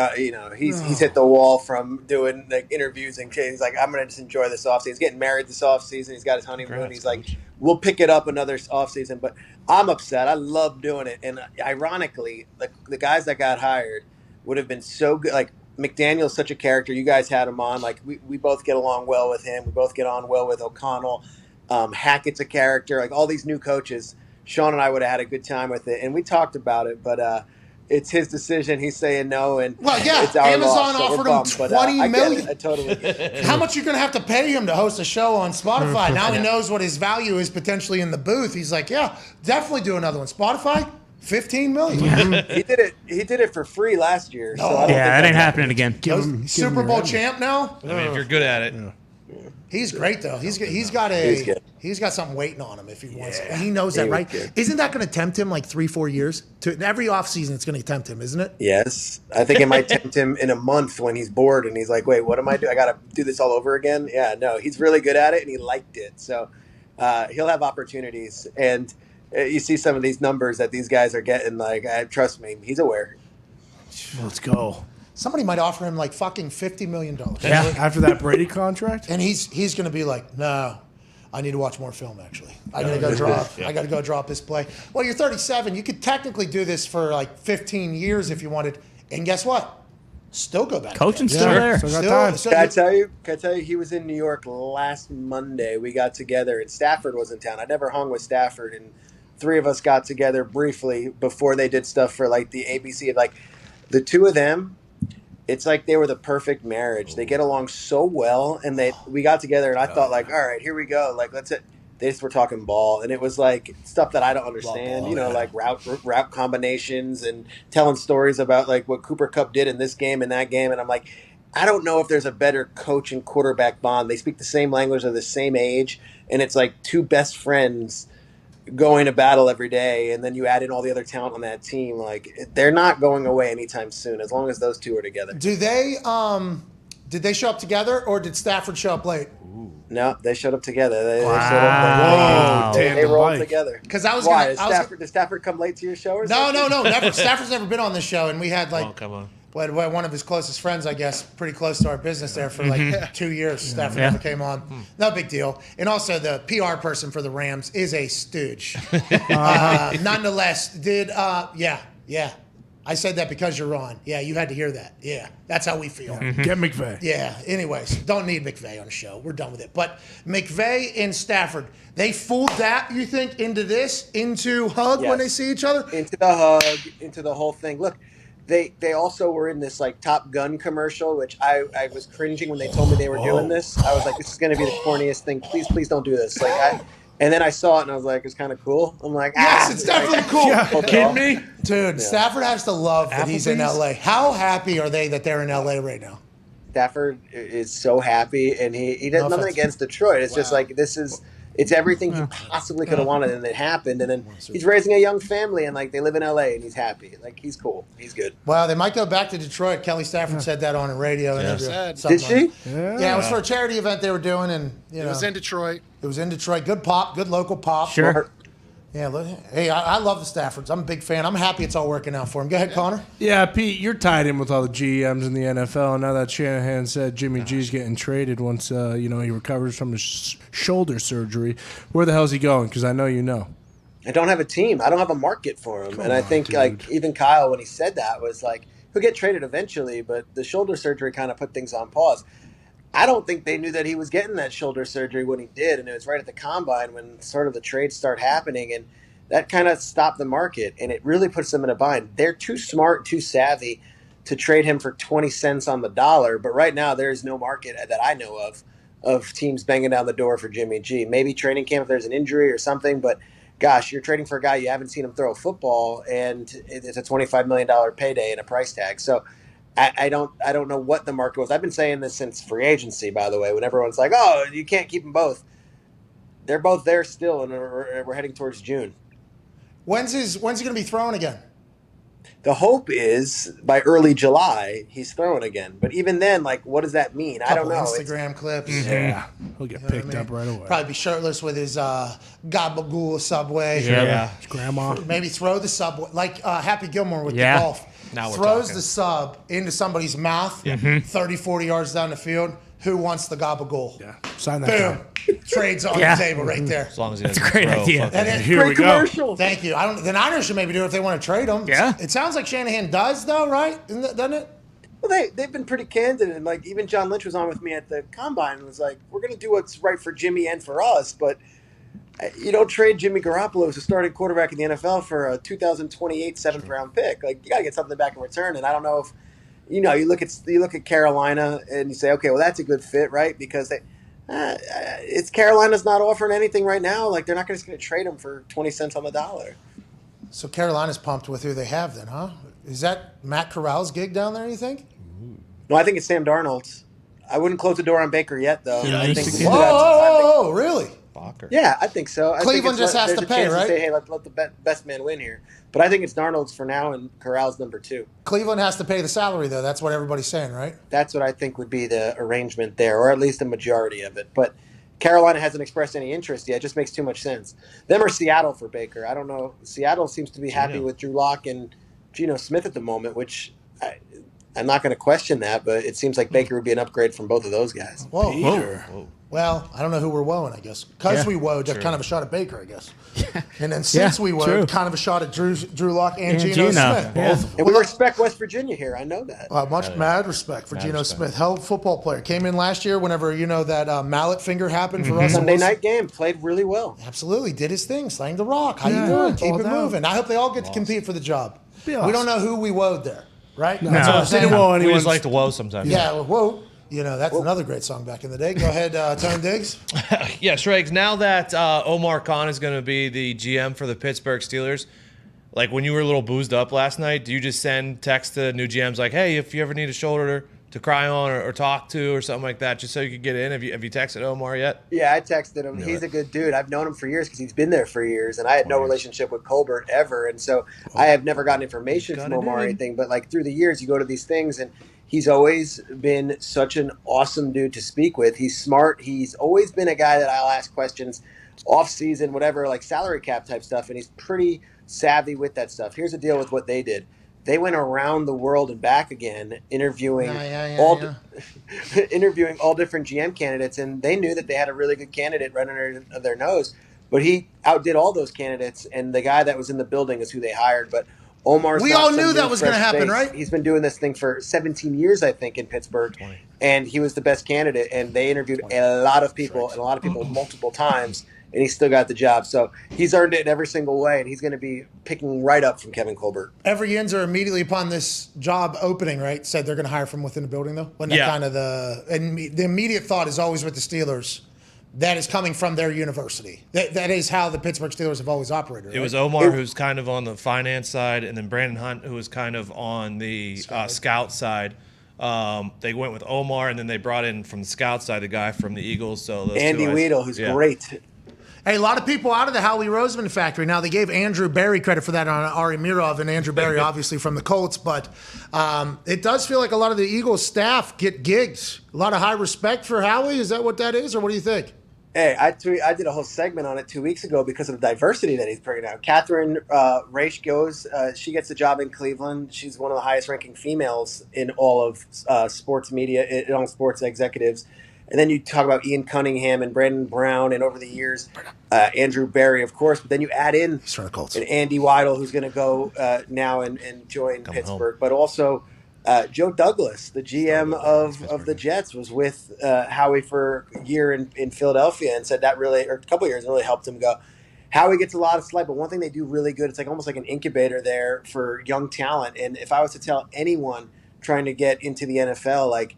he's hit the wall from doing like interviews and shit. He's like, I'm gonna just enjoy this offseason. He's getting married this offseason. He's got his honeymoon. He's like, we'll pick it up another offseason. But I'm upset. I love doing it, and ironically, like the guys that got hired would have been so good. Like McDaniel's such a character. You guys had him on. Like we both get along well with him. We both get on well with O'Connell. Hackett's a character. Like all these new coaches. Sean and I would have had a good time with it, and we talked about it, but it's his decision. He's saying no, and it's our Amazon loss, offered him $20 million. I totally get it. How much you going to have to pay him to host a show on Spotify? Now he knows what his value is potentially in the booth. He's like, yeah, definitely do another one. Spotify, $15 million. He did it for free last year. So I don't think that ain't happening again. Super Bowl champ now. I mean, if you're good at it. He's great though. He's got something waiting on him if he wants it. And he knows that, right? Good. Isn't that going to tempt him like 3-4 years? Every offseason it's going to tempt him, isn't it? Yes. I think it might tempt him in a month when he's bored and he's like, wait, what am I doing? I got to do this all over again? Yeah, no, he's really good at it and he liked it. So he'll have opportunities. And you see some of these numbers that these guys are getting, like, trust me, he's aware. Let's go. Somebody might offer him like fucking $50 million. Yeah. After that Brady contract? And he's going to be like, no, I need to watch more film, actually. I got to go drop this play. Well, you're 37. You could technically do this for like 15 years if you wanted. And guess what? Still go back. Coaching's still there. Still got time. Can I tell you, he was in New York last Monday. We got together, and Stafford was in town. I never hung with Stafford, and 3 of us got together briefly before they did stuff for like the ABC. Like the 2 of them, it's like they were the perfect marriage. They get along so well, and we got together, and I thought like, all right, here we go. Like let's it. They just were talking ball, and it was like stuff that I don't understand. Like route combinations and telling stories about like what Cooper Kupp did in this game and that game. And I'm like, I don't know if there's a better coach and quarterback bond. They speak the same language, they're the same age, and it's like 2 best friends going to battle every day, and then you add in all the other talent on that team. Like they're not going away anytime soon as long as those 2 are together. Do they did they show up together or did Stafford show up late? No, they showed up together. They rolled together. Because I was Why? Does Stafford come late to your show or something? No, never. Stafford's never been on this show, and we had like come on. one of his closest friends, I guess, pretty close to our business there for like 2 years. Stafford never came on. No big deal. And also the PR person for the Rams is a stooge. Nonetheless, I said that because you're on. Yeah, you had to hear that. Yeah, that's how we feel. Get McVay. Yeah, anyways, don't need McVay on the show. We're done with it. But McVay and Stafford, they fooled that, you think, into hug when they see each other? Into the hug, into the whole thing. Look, they also were in this like Top Gun commercial, which I was cringing when they told me they were doing this. I was like, this is going to be the corniest thing. Please don't do this. And then I saw it and I was like, it's kind of cool. I'm like, yes, it's definitely cool. Yeah, kidding me? Dude, Stafford has to love that he's in LA. How happy are they that they're in LA right now? Stafford is so happy, and he does nothing against Detroit. It's just like it's everything he possibly could have wanted, and it happened. And then he's raising a young family, and like they live in LA, and he's happy. Like he's cool. He's good. Well, they might go back to Detroit. Kelly Stafford said that on a radio interview. Did she? Yeah, it was for a charity event they were doing, and it was in Detroit. It was in Detroit. Good pop, good local pop. Sure. Yeah, hey, I love the Staffords. I'm a big fan. I'm happy it's all working out for him. Go ahead, Connor. Yeah, Pete, you're tied in with all the GMs in the NFL. And now that Shanahan said Jimmy G's getting traded once he recovers from his shoulder surgery, where the hell's he going? Because I know you know. I don't have a team. I don't have a market for him. I think like even Kyle, when he said that, was like he'll get traded eventually, but the shoulder surgery kind of put things on pause. I don't think they knew that he was getting that shoulder surgery when he did, and it was right at the combine when sort of the trades start happening, and that kind of stopped the market, and it really puts them in a bind. They're too smart, too savvy to trade him for 20 cents on the dollar, but right now there is no market that I know of teams banging down the door for Jimmy G. Maybe training camp if there's an injury or something, but gosh, you're trading for a guy you haven't seen him throw a football, and it's a $25 million payday and a price tag. So I don't know what the market was. I've been saying this since free agency, by the way, when everyone's like, oh, you can't keep them both. They're both there still, and we're heading towards June. When's he going to be throwing again? The hope is by early July he's throwing again. But even then, like, what does that mean? I don't know. Instagram clips. Yeah, he'll get picked up right away. Probably be shirtless with his gabagool Subway. Yeah. His grandma. Maybe throw the Subway like Happy Gilmore with Yeah. the golf. Now we're Throws talking. the sub into somebody's mouth 30, 40 yards down the field. Who wants the gabagool? Yeah, sign that Boom. down. Trades on Yeah. the table right there. As long as he doesn't a great throw idea. fucking- And then, Here we go. commercial. thank you. The Niners should maybe do it if they want to trade them. Yeah. It sounds like Shanahan does, though, right? Doesn't it? Well, they've been pretty candid, and like even John Lynch was on with me at the combine and was like, "We're going to do what's right for Jimmy and for us, but you don't trade Jimmy Garoppolo as a starting quarterback in the NFL for a 2028 seventh round pick. Like you got to get something back in return." And I don't know if you look at Carolina and you say, "Okay, well that's a good fit, right?" Because it's Carolina's not offering anything right now. Like they're not just going to trade him for 20 cents on the dollar. So Carolina's pumped with who they have then, huh? Is that Matt Corral's gig down there, you think? No, I think it's Sam Darnold's. I wouldn't close the door on Baker yet, though. I think we Whoa, do have some time to- whoa, really? Fucker. Yeah, I think so. I think Cleveland it's just has there's to a pay, chance right? To say, hey, let the best man win here. But I think it's Darnold's for now, and Corral's number 2. Cleveland has to pay the salary, though. That's what everybody's saying, right? That's what I think would be the arrangement there, or at least a majority of it. But Carolina hasn't expressed any interest yet. It just makes too much sense. Them or Seattle for Baker. I don't know. Seattle seems to be happy with Drew Lock and Geno Smith at the moment, which I'm not going to question that, but it seems like Baker would be an upgrade from both of those guys. Whoa. Peter. Well, I don't know who we're woeing, I guess. Because we woed, just kind of a shot at Baker, I guess. And then since we woed, true. kind of a shot at Drew Lock and And Geno Geno. Smith. Yeah. Both of them. And we respect West Virginia here. I know that. Much mad respect for Geno Smith. Hell of a football player. Came in last year whenever, that mallet finger happened for Russell Sunday Wilson. night game. Played really well. Absolutely. Did his thing. Slang the rock. How Yeah, you doing? it's Keep all it down. moving. I hope they all get to compete for the job. Be We awesome. don't know who we woed there, right? No, That's what I'm didn't saying. woe We anyone. just like to woe sometimes. Yeah, well, whoa. That's another great song back in the day. Go ahead, Tone Diggs. Yeah, Schrags, now that Omar Khan is going to be the GM for the Pittsburgh Steelers, like when you were a little boozed up last night, do you just send text to new GMs like, hey, if you ever need a shoulder to cry on or talk to or something like that, just so you could get in? Have you texted Omar yet? Yeah, I texted him. He's a good dude. I've known him for years because he's been there for years, and I had no relationship with Colbert ever, and so I have never gotten information from Omar or anything. But like through the years, you go to these things, and he's always been such an awesome dude to speak with. He's smart. He's always been a guy that I'll ask questions off season, whatever, like salary cap type stuff, and he's pretty savvy with that stuff. Here's the deal with what they did. They went around the world and back again, interviewing interviewing all different GM candidates, and they knew that they had a really good candidate right under their nose. But he outdid all those candidates, and the guy that was in the building is who they hired. But Omar's We not all some knew new, that was gonna fresh happen, face. right? He's been doing this thing for 17 years, I think, in Pittsburgh, and he was the best candidate. And they interviewed a lot of people, multiple times, and he still got the job. So he's earned it in every single way, and he's going to be picking right up from Kevin Colbert. Every Yinzer immediately upon this job opening, right, said they're going to hire from within the building, though? Wasn't that kind of the immediate thought is always with the Steelers. That is coming from their university. That is how the Pittsburgh Steelers have always operated. Right? It was Omar, who's kind of on the finance side, and then Brandon Hunt, who was kind of on the scout side. They went with Omar, and then they brought in from the scout side the guy from the Eagles. So those Andy two guys- Weedle, who's great. Hey, a lot of people out of the Howie Roseman factory. Now, they gave Andrew Berry credit for that on Ari Mirov, and Andrew Berry, obviously, from the Colts. But it does feel like a lot of the Eagles staff get gigs. A lot of high respect for Howie. Is that what that is, or what do you think? Hey, I did a whole segment on it 2 weeks ago because of the diversity that he's bringing out. Catherine Raish goes. She gets a job in Cleveland. She's one of the highest-ranking females in all of sports media, in all sports executives. And then you talk about Ian Cunningham and Brandon Brown, and over the years, Andrew Berry, of course. But then you add in an Andy Weidel, who's going to go now and join Pittsburgh. But also Joe Douglas, the GM of the Jets, was with Howie for a year in Philadelphia and said that really, or a couple of years, really helped him go. Howie gets a lot of slack, but one thing they do really good, it's like almost like an incubator there for young talent. And if I was to tell anyone trying to get into the NFL, like,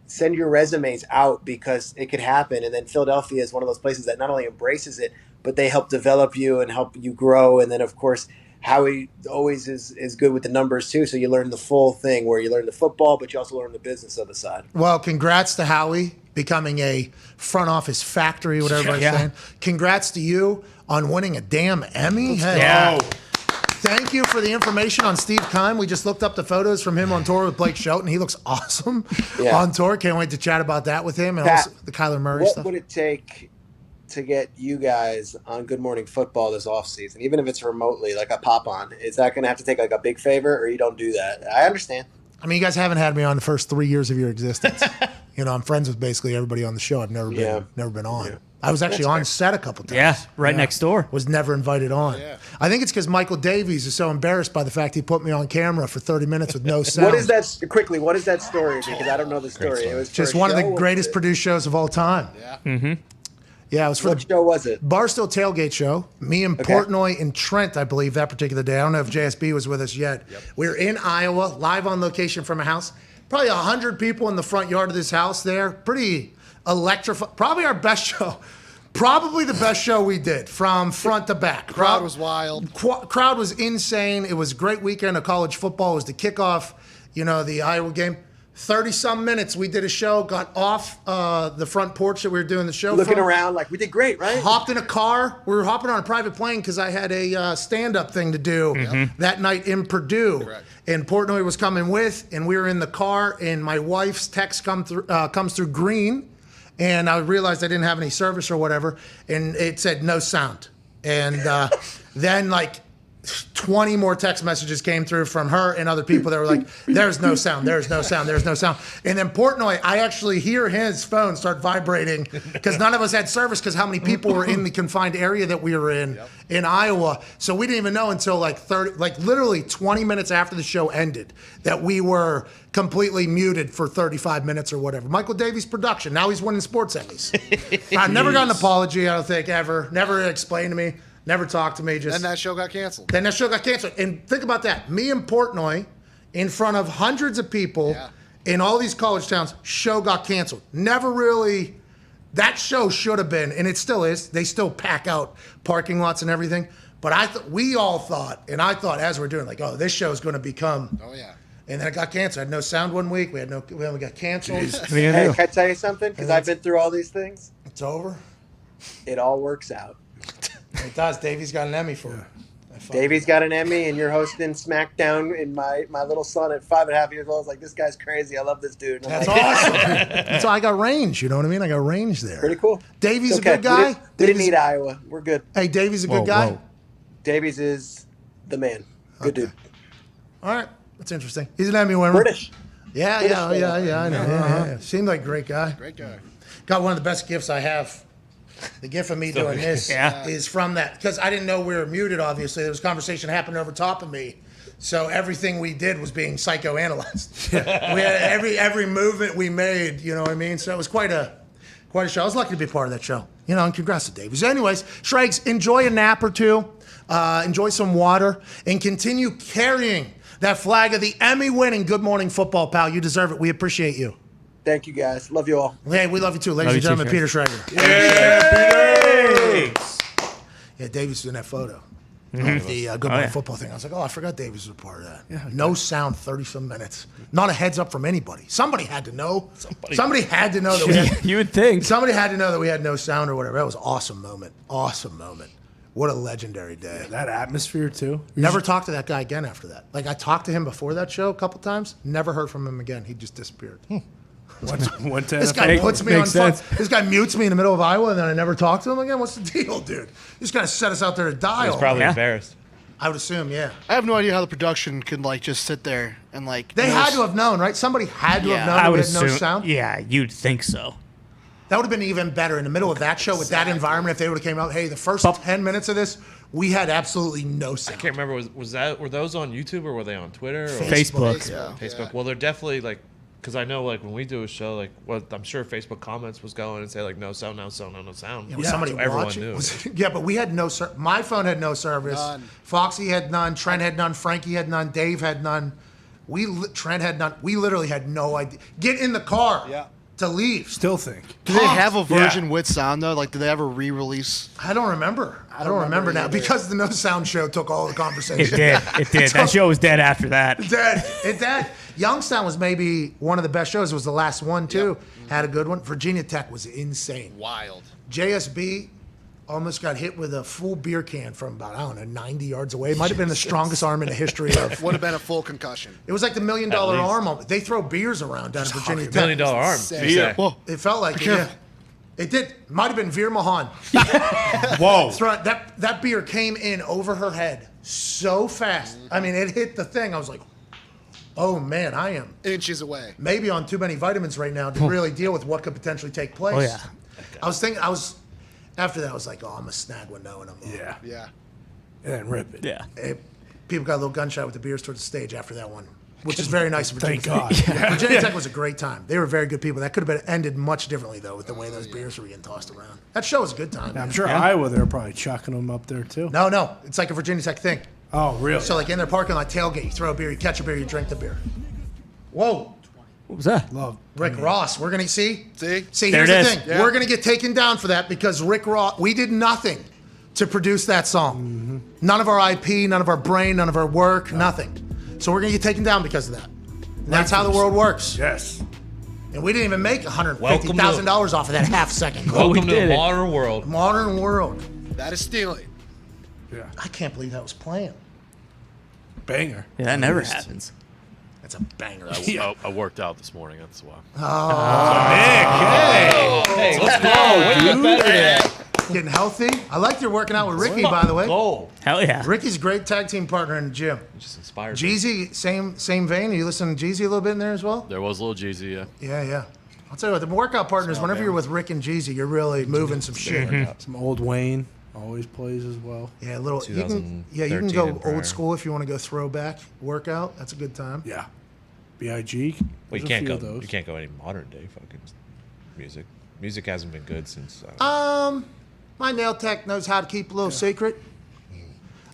send your resumes out because it could happen. And then Philadelphia is one of those places that not only embraces it, but they help develop you and help you grow. And then, of course, Howie always is good with the numbers too. So you learn the full thing where you learn the football, but you also learn the business of the side. Well, congrats to Howie becoming a front office factory, whatever everybody's saying. Congrats to you on winning a damn Emmy. Hey, thank you for the information on Steve Keim. We just looked up the photos from him on tour with Blake Shelton. He looks awesome on tour. Can't wait to chat about that with him and Pat, also the Kyler Murray what stuff. would it take to get you guys on Good Morning Football this offseason, even if it's remotely, like a pop-on? Is that going to have to take like a big favor, or you don't do that? I understand. I mean, you guys haven't had me on the first 3 years of your existence. I'm friends with basically everybody on the show. I've never been on. Yeah. I was actually on set a couple times. Yeah, right next door. Was never invited on. Yeah. I think it's because Michael Davies is so embarrassed by the fact he put me on camera for 30 minutes with no sound. What is that story? Because I don't know the story. It was just one of the greatest produced shows of all time. Yeah. Mm-hmm. Yeah, it was for what show was it? Barstool Tailgate Show. Me and Portnoy and Trent, I believe, that particular day. I don't know if JSB was with us yet. Yep. We were in Iowa, live on location from a house. Probably 100 people in the front yard of this house there. Pretty electrifying. Probably our best show. Probably the best show we did from front to back. Crowd was wild. Crowd was insane. It was a great weekend of college football. It was the kickoff, the Iowa game. 30-some minutes, we did a show, got off the front porch that we were doing the show Looking from. around like, we did great, right? Hopped in a car. We were hopping on a private plane because I had a stand-up thing to do that night in Purdue. Correct. And Portnoy was coming with, and we were in the car, and my wife's text comes through green, and I realized I didn't have any service or whatever, and it said no sound. And then, 20 more text messages came through from her and other people that were like, there's no sound, there's no sound, there's no sound. And then Portnoy, I actually hear his phone start vibrating because none of us had service because how many people were in the confined area that we were in Iowa. So we didn't even know until literally 20 minutes after the show ended that we were completely muted for 35 minutes or whatever. Michael Davies production. Now he's winning sports Emmys. I've never got an apology, I don't think, ever. Never explained to me. Never talked to me. Then that show got canceled. And think about that. Me and Portnoy in front of hundreds of people in all these college towns, show got canceled. Never really, that show should have been, and it still is. They still pack out parking lots and everything. But we all thought, and I thought as we're doing, this show is going to become. Oh, yeah. And then it got canceled. I had no sound one week. We got canceled. Hey, can I tell you something? Because I've been through all these things. It's over. It all works out. It does. Davey's got an Emmy for it. Davey's got an Emmy, and you're hosting SmackDown. And my little son at 5.5 years old was like, "This guy's crazy. I love this dude." That's awesome. So I got range. You know what I mean? I got range there. Pretty cool. Davey's a good guy. We didn't need Iowa. We're good. Hey, Davey's a good guy. Davies is the man. Good dude. All right. That's interesting. He's an Emmy winner. British. Yeah, I know. Yeah. Seemed like a great guy. Great guy. Got one of the best gifts I have. The gift of me doing this is from that. Because I didn't know we were muted, obviously. There was conversation happening over top of me. So everything we did was being psychoanalyzed. We had every movement we made, you know what I mean? So it was quite a show. I was lucky to be part of that show. And congrats to Davies. Anyways, Shregs, enjoy a nap or two. Enjoy some water. And continue carrying that flag of the Emmy-winning Good Morning Football, pal. You deserve it. We appreciate you. Thank you, guys. Love you all. Hey, we love you too, ladies and gentlemen. Peter Schrager. Yeah, Yeah, Davies was in that photo. The Good Morning Football thing. I was like, I forgot Davies was a part of that. Yeah, no sound, 30-some minutes. Not a heads up from anybody. Somebody had to know. Somebody had to know that we had. You would think. Somebody had to know that we had no sound or whatever. That was an awesome moment. Awesome moment. What a legendary day. That atmosphere, too. Never talked to that guy again after that. I talked to him before that show a couple times. Never heard from him again. He just disappeared. This guy puts me on fun. This guy mutes me in the middle of Iowa, and then I never talk to him again. What's the deal, dude? This guy set us out there to die. He's probably embarrassed. I would assume, yeah. I have no idea how the production can just sit there and They had to have known, right? Somebody had to have known that we had no sound. Yeah, you'd think so. That would have been even better in the middle of that show with that environment if they would have came out. Hey, the first 10 minutes of this, we had absolutely no sound. I can't remember. Were those on YouTube or were they on Twitter? Or Facebook. Facebook. Yeah. Well, they're definitely because I know when we do a show, I'm sure Facebook comments was going and say no sound, no sound, no sound. Yeah, somebody everyone knew. Yeah, but we had no service. My phone had no service. None. Foxy had none. Trent had none. Frankie had none. Dave had none. Trent had none. We literally had no idea. Get in the car. Yeah. to leave. Still think. Do they have a version Yeah. with sound though? Like, do they ever re-release? I don't remember. I don't remember now either. because the No Sound Show took all the conversation. It did. It did. That show was dead after that. Dead. Youngstown was maybe one of the best shows. It was the last one too. Had a good one. Virginia Tech was insane. Wild. JSB almost got hit with a full beer can from about, 90 yards away. It might have been the strongest arm in the history of. Would have been a full concussion. It was like the $1 million arm. They throw beers around down in Virginia Tech. $1 million arm. Yeah. Whoa. It felt like it. Yeah. It did. Might have been Veer Mahan. Whoa. That beer came in over her head so fast. I mean, it hit the thing. I was like, oh man, I am Inches away. maybe on too many vitamins right now to really deal with what could potentially take place. Oh, yeah. After that, I was like, oh, I'm going to snag one now and I'm over. Yeah. Yeah. And then rip it. Yeah. People got a little gunshot with the beers towards the stage after that one, which is very nice of Virginia Thank Tech. God. Virginia Tech was a great time. They were very good people. That could have been ended much differently, though, with the way those beers were getting tossed around. That show was a good time. I'm man. sure Iowa, they're probably chucking them up there too. No. It's like a Virginia Tech thing. Oh, really? So, like in their parking lot tailgate, you throw a beer, you catch a beer, you drink the beer. Whoa. What was that? Love. Rick Ross. We're going to see. See? There Here's it the is. thing. Yeah. We're going to get taken down for that because Rick Ross, we did nothing to produce that song. None of our IP, none of our brain, none of our work, nothing. So we're going to get taken down because of that. And that's how the world works. Yes. And we didn't even make $150,000 off of that half second. Welcome to did the it. modern world. Modern world. That is stealing. I can't believe that was playing. Banger. Yeah, that never happens. That's a banger. I worked out this morning. That's why. Hey, let's go. Way to get better at that. Getting healthy. I like you're working out with Ricky, by the way. Go. Hell yeah. Ricky's a great tag team partner in the gym. Just inspired. me. Jeezy, same vein. Are you listening to Jeezy a little bit in there as well? There was a little Jeezy, yeah. Yeah. I'll tell you what, the workout partners, whenever you're with Rick and Jeezy, you're really moving some shit. Some old Wayne always plays as well. Yeah, a little. You can 2013 go and prior. old school if you want to go throwback workout. That's a good time. Yeah. B.I.G. Well, you There's a can't few go. of those. You can't go any modern day fucking music. Music hasn't been good since. My nail tech knows how to keep a little secret.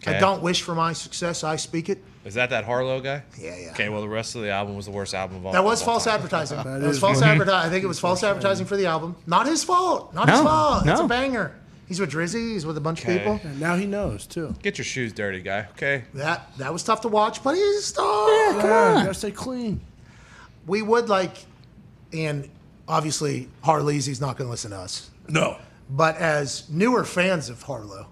I Okay. don't wish for my success. I speak it. Is that Harlow guy? Yeah. Okay. Well, the rest of the album was the worst album of all. That was of all false time. advertising. That That was is false weird. advertising. I think it was false advertising for the album. Not his fault. Not his No, fault. It's no. a banger. He's with Drizzy. He's with a bunch of Okay. people. And now he knows too. Get your shoes dirty, guy. Okay. That was tough to watch, but he's a star. Come on. Gotta stay clean. We would like, and obviously Harley's, he's not going to listen to us. No. But as newer fans of Harlow,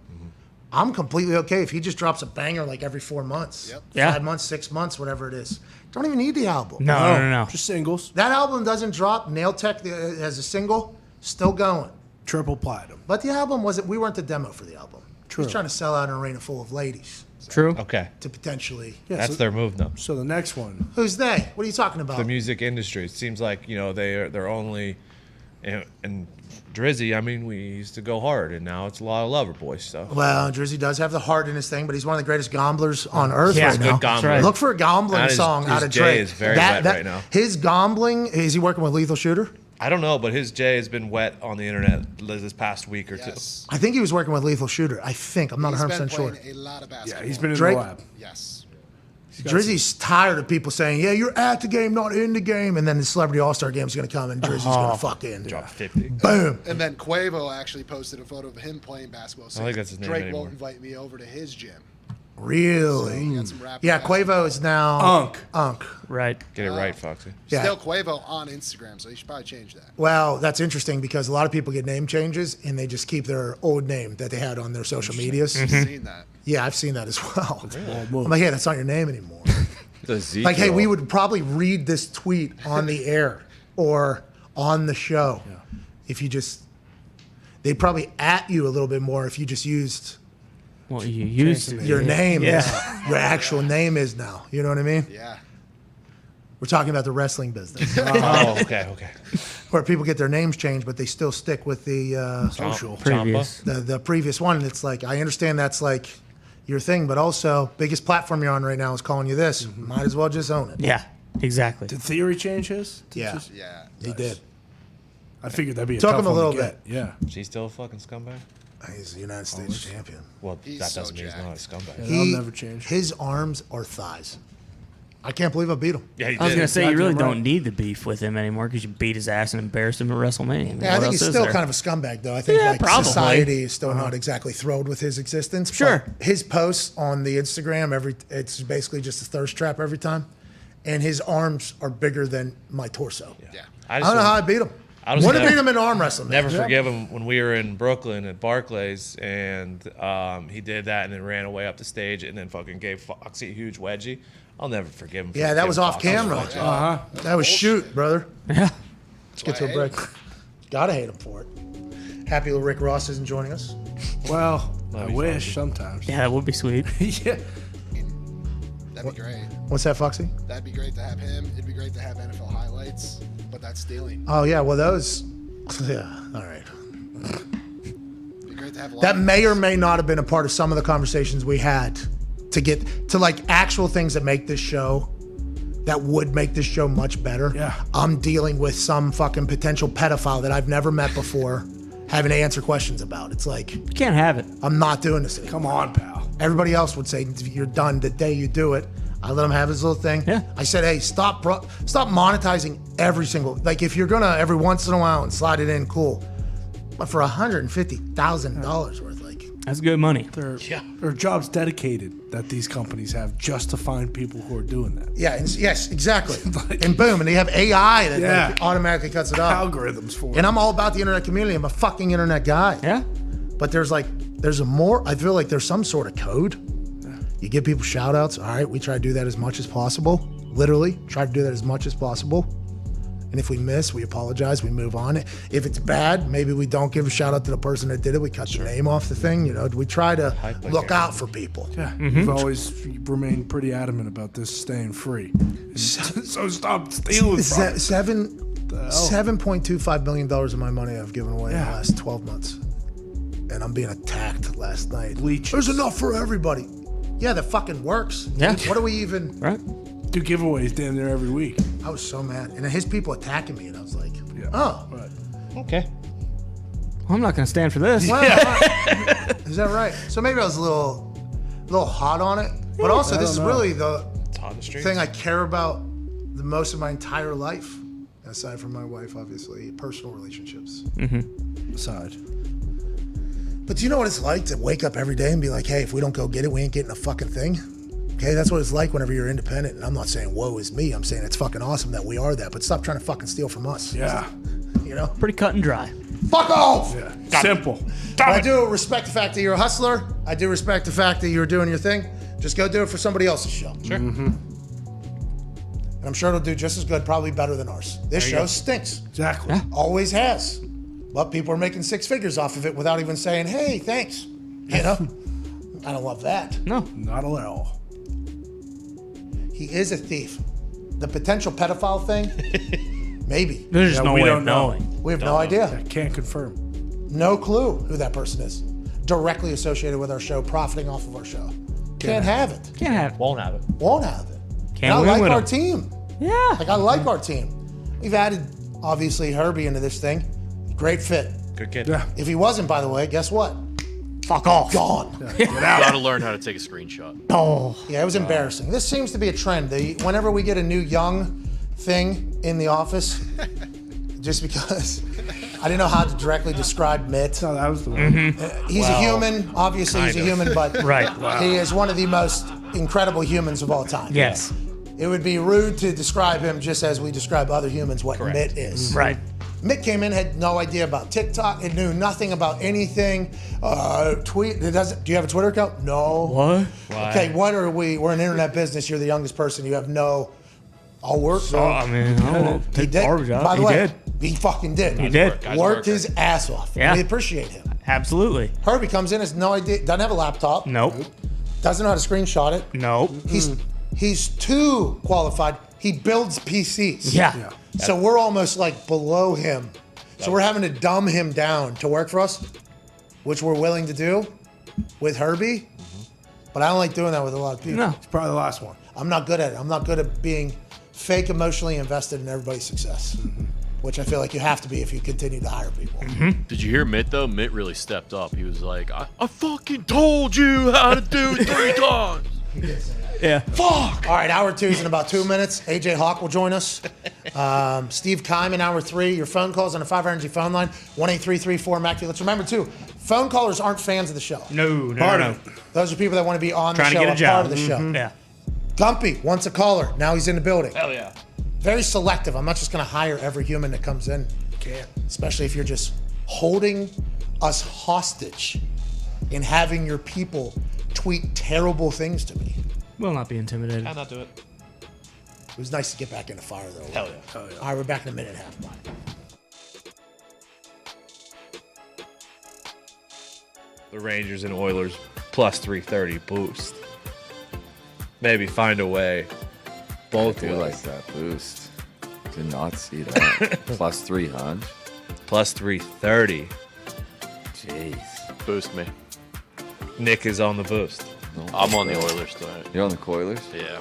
I'm completely okay if he just drops a banger like every 4 months. Yep. Yeah. 5 months, 6 months, whatever it is. Don't even need the album. No. Just singles. That album doesn't drop. Nail Tech as a single, still going. Triple platinum. But the album wasn't, we weren't the demo for the album. True. He's trying to sell out an arena full of ladies True. Okay. to potentially. Yeah, That's so, their move, though. so the next one. Who's they? What are you talking about? The music industry. It seems like they're only, and Drizzy. I mean, we used to go hard, and now it's a lot of lover boy stuff. Well, Drizzy does have the heart in his thing, but he's one of the greatest gomblers on earth Yeah, right he's a now. good gombler. Right. Look for a gombling And his- song out his of J Drake. is very wet right now. His gombling, is he working with Lethal Shooter? I don't know, but his J has been wet on the internet this past week or Yes. I think he was working with Lethal Shooter. I think. I'm not He's been 100% sure. playing a lot of basketball. Yeah, he's been in Drake? the lab. Yes. Drizzy's tired of people saying, yeah, you're at the game, not in the game. And then the Celebrity All-Star game is going to come and Drizzy's going to fuck in. two. Drop 50. Boom. And then Quavo actually posted a photo of him playing basketball. saying, think that's his name Drake anymore. won't invite me over to his gym. Really? He got some rap Yeah, basketball. Quavo is now Unk. Right. Get it right, Foxy. Yeah. Still Quavo on Instagram, so you should probably change that. Well, that's interesting because a lot of people get name changes and they just keep their old name that they had on their social medias. I've seen that. Yeah, I've seen that as well. Bold move. I'm like, hey, that's not your name anymore. Ezekiel. Like, hey, we would probably read this tweet on the air or on the show if you just, they'd probably at you a little bit more if you just used Well, you used to. your name. Yeah. Is, your actual name is now. You know what I mean? Yeah. We're talking about the wrestling business Oh, okay. where people get their names changed, but they still stick with the Social. Previous. the previous one. And it's like, I understand that's like your thing, but also biggest platform you're on right now is calling you this. Might as well just own it. Yeah. Exactly. Did Theory change his? Yeah. Yeah. He did. I figured that'd be a Took tough him a one to little get. Yeah. She's still a fucking scumbag? He's a United States champion. Well, He's that so doesn't mean he's not a jacked. scumbag. That'll never change. His arms are thighs. I can't believe I beat him. Yeah, he I was did. gonna say you really Right. don't need the beef with him anymore because you beat his ass and embarrassed him at WrestleMania. Yeah, I think he's still kind of a scumbag, though. I think Yeah, like probably. society is still not exactly thrilled with his existence. Sure. But his posts on the Instagram, it's basically just a thirst trap every time, and his arms are bigger than my torso. Yeah. I don't know how I beat him. I was Would have never- beat him in arm wrestling. Never man. forgive him when we were in Brooklyn at Barclays, and he did that and then ran away up the stage and then fucking gave Foxy a huge wedgie. I'll never forgive him. For Yeah, that was giving off Foxy a camera. wedgie. That was shoot, brother. Yeah. Let's get to a break. Gotta hate him for it. Happy little Rick Ross isn't joining us. Well, I be wish sometimes. Yeah, that would be sweet. Yeah. That'd be great. What's that, Foxy? That'd be great to have him. It'd be great to have NFL highlights, but that's stealing. Oh yeah, well those. Yeah, all right. It'd be great to have live. That may or may not have been a part of some of the conversations we had to get to like actual things that make this show, that would make this show much better. Yeah. I'm dealing with some fucking potential pedophile that I've never met before, having to answer questions about. It's like, You can't have it. I'm not doing this anymore. Come on, pal. Everybody else would say, you're done the day you do it. I let him have his little thing. Yeah. I said, hey, stop monetizing every single, like if you're gonna every once in a while and slide it in, cool. But for $150,000 worth, like, That's good money. There are jobs dedicated that these companies have just to find people who are doing that. yeah, and, yes, exactly. And boom, and they have AI that Yeah. like, automatically cuts it off. Algorithms for it. And I'm all about the internet community. I'm a fucking internet guy. Yeah. But there's I feel like there's some sort of code. You give people shout outs. All right, we try to do that as much as possible. Literally, try to do that as much as possible. And if we miss, we apologize. We move on. If it's bad, maybe we don't give a shout out to the person that did it. We cut the name off the thing. You know, we try to look out for people. Yeah, you've always remained pretty adamant about this staying free. So stop stealing from it. $7.25 million of my money I've given away in the Yeah. last 12 months. And I'm being attacked last night. Leeches. There's enough for everybody. Yeah, that fucking works. Yeah. What do we even... Right. Do giveaways damn near every week. I was so mad. And then his people attacking me, and I was like, Yeah. oh. Right. Okay. Well, I'm not going to stand for this. Well, is that right? So maybe I was a little hot on it. But also, this is really the It's on the streets. thing I care about the most of my entire life. Aside from my wife, obviously, personal relationships. Aside. But do you know what it's like to wake up every day and be like, hey, if we don't go get it, we ain't getting a fucking thing? Okay, that's what it's like whenever you're independent. And I'm not saying woe is me. I'm saying it's fucking awesome that we are that. But stop trying to fucking steal from us. Yeah. You know? Pretty cut and dry. Fuck off! Yeah. Simple. But I do respect the fact that you're a hustler. I do respect the fact that you're doing your thing. Just go do it for somebody else's show. Sure. And I'm sure it'll do just as good, probably better than ours. This show stinks. Exactly. Always has. But people are making six figures off of it without even saying, hey, thanks. You know? I don't love that. No. Not at all. He is a thief. The potential pedophile thing, maybe. There's just Yeah, no we way of don't know. knowing. We have no idea. I can't confirm. No clue who that person is. Directly associated with our show, profiting off of our show. Can't have it. Can't have it. Won't have it. Won't have it. Can't And I win like with our him. team. Yeah. Like, I like our team. We've added, obviously, Herbie into this thing. Great fit. Good kid. Yeah. If he wasn't, by the way, guess what? Fuck off. Gone. Gotta learn how to take a screenshot. Oh. Yeah, it was embarrassing. This seems to be a trend. Whenever we get a new young thing in the office, just because I didn't know how to directly describe Mitt. No, that was the one. He's a human. Obviously, he's a human, but Right. he is one of the most incredible humans of all time. Yes. It would be rude to describe him just as we describe other humans what Mitt is. Right. Mitt came in, had no idea about TikTok, and knew nothing about anything. Tweet. Do you have a Twitter account? No. What? Okay, what are we? We're an internet business. You're the youngest person. You have no. I'll work. Oh, I mean, I don't know. He Take did. garbage out. By the He way, did. he fucking did. He did. Guy's Worked worker. his ass off. Yeah. We appreciate him. Absolutely. Herbie comes in, has no idea, doesn't have a laptop. Nope. Doesn't know how to screenshot it. Nope. He's too qualified. He builds PCs. Yeah. So we're almost like below him. So we're having to dumb him down to work for us, which we're willing to do with Herbie. But I don't like doing that with a lot of people. No. It's probably the last one. I'm not good at it. I'm not good at being fake emotionally invested in everybody's success, which I feel like you have to be if you continue to hire people. Did you hear Mitt though? Mitt really stepped up. He was like, I fucking told you how to do it 3 times. Yeah. Fuck. All right, hour 2 is in about 2 minutes. AJ Hawk will join us. Steve Keim in hour 3. Your phone calls on the 5 Energy phone line, 1-833-4-MACD. Let's remember, too, phone callers aren't fans of the show. No. Those are people that want to be on Trying the to show, get a job. part of the show. Yeah. Gumpy wants a caller. Now he's in the building. Hell yeah. Very selective. I'm not just going to hire every human that comes in. Can't. Especially if you're just holding us hostage and having your people tweet terrible things to me. Will not be intimidated. I'll not do it. It was nice to get back in the fire, though. Hell yeah. All right, we're back in a minute and a half. Bye. The Rangers and Oilers plus 330 boost. Maybe find a way. Both I do ways. like that boost. Did not see that. Plus 300. Plus 330. Jeez. Boost me. Nick is on the boost. I'm on the Oilers tonight. You're on the Coilers? Yeah.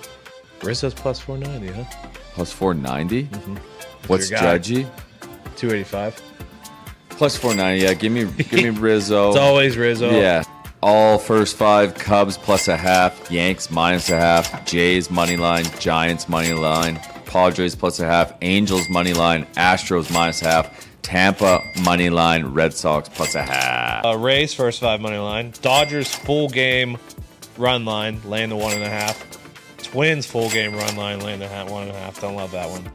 Rizzo's plus 490, huh? Plus 490? What's your guy. Judgy? 285. Plus 490. Yeah, give me Rizzo. It's always Rizzo. Yeah. All first 5, Cubs plus a half, Yanks minus a half, Jays money line, Giants money line, Padres plus a half, Angels money line, Astros minus half, Tampa money line, Red Sox plus a half. Rays first 5 money line. Dodgers full game run line, laying the 1.5. Twins full game run line, laying the 1.5. Don't love that one.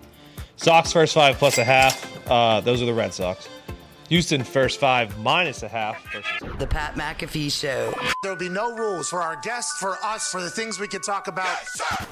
Sox first 5 plus a half. Those are the Red Sox. Houston first 5 minus a half. The Pat McAfee Show. There'll be no rules for our guests, for us, for the things we can talk about.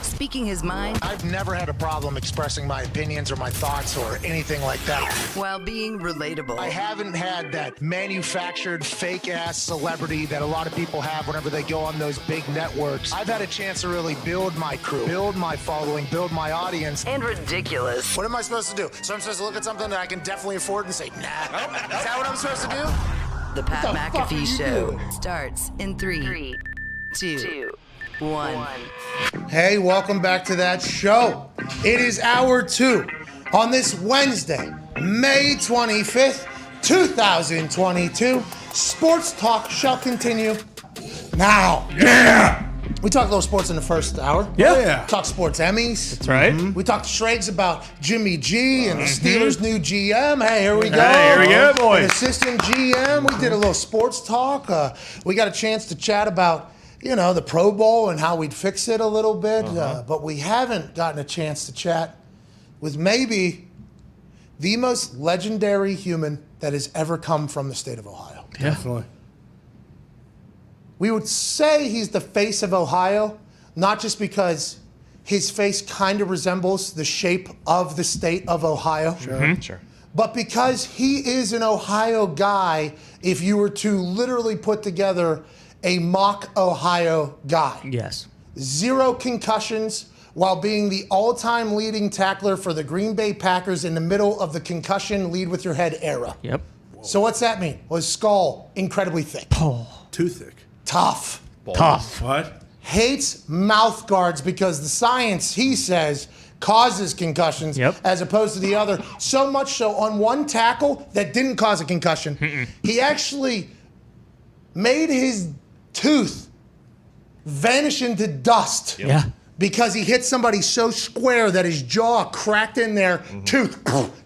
Speaking his mind I've never had a problem expressing my opinions or my thoughts or anything like that. while being relatable. I haven't had that manufactured fake-ass celebrity that a lot of people have whenever they go on those big networks. I've had a chance to really build my crew, build my following, build my audience. And ridiculous. What am I supposed to do? So I'm supposed to look at something that I can definitely afford and say, nah. Is that what I'm supposed to do? The Pat What the fuck are McAfee you Show doing? starts in 3, 2, 1. Hey, welcome back to that show. It is hour 2 on this Wednesday, May 25th, 2022. Sports talk shall continue now. Yeah! We talked a little sports in the first hour. Yeah. Talked sports Emmys. That's right. We talked Schrags about Jimmy G and the Steelers' new GM. Hey, here we go. Hey, here we go, boys. An assistant GM. We did a little sports talk. We got a chance to chat about, the Pro Bowl and how we'd fix it a little bit. But we haven't gotten a chance to chat with maybe the most legendary human that has ever come from the state of Ohio. Definitely. We would say he's the face of Ohio, not just because his face kind of resembles the shape of the state of Ohio, Sure. but because he is an Ohio guy, if you were to literally put together a mock Ohio guy. Yes. 0 concussions while being the all-time leading tackler for the Green Bay Packers in the middle of the concussion lead with your head era. Yep. So what's that mean? Well, his skull, incredibly thick. Too thick. Tough. Tough. What? Hates mouth guards because the science, he says, causes concussions as opposed to the other. So much so on one tackle that didn't cause a concussion, he actually made his tooth vanish into dust. Yeah. Because he hit somebody so square that his jaw cracked in there, tooth,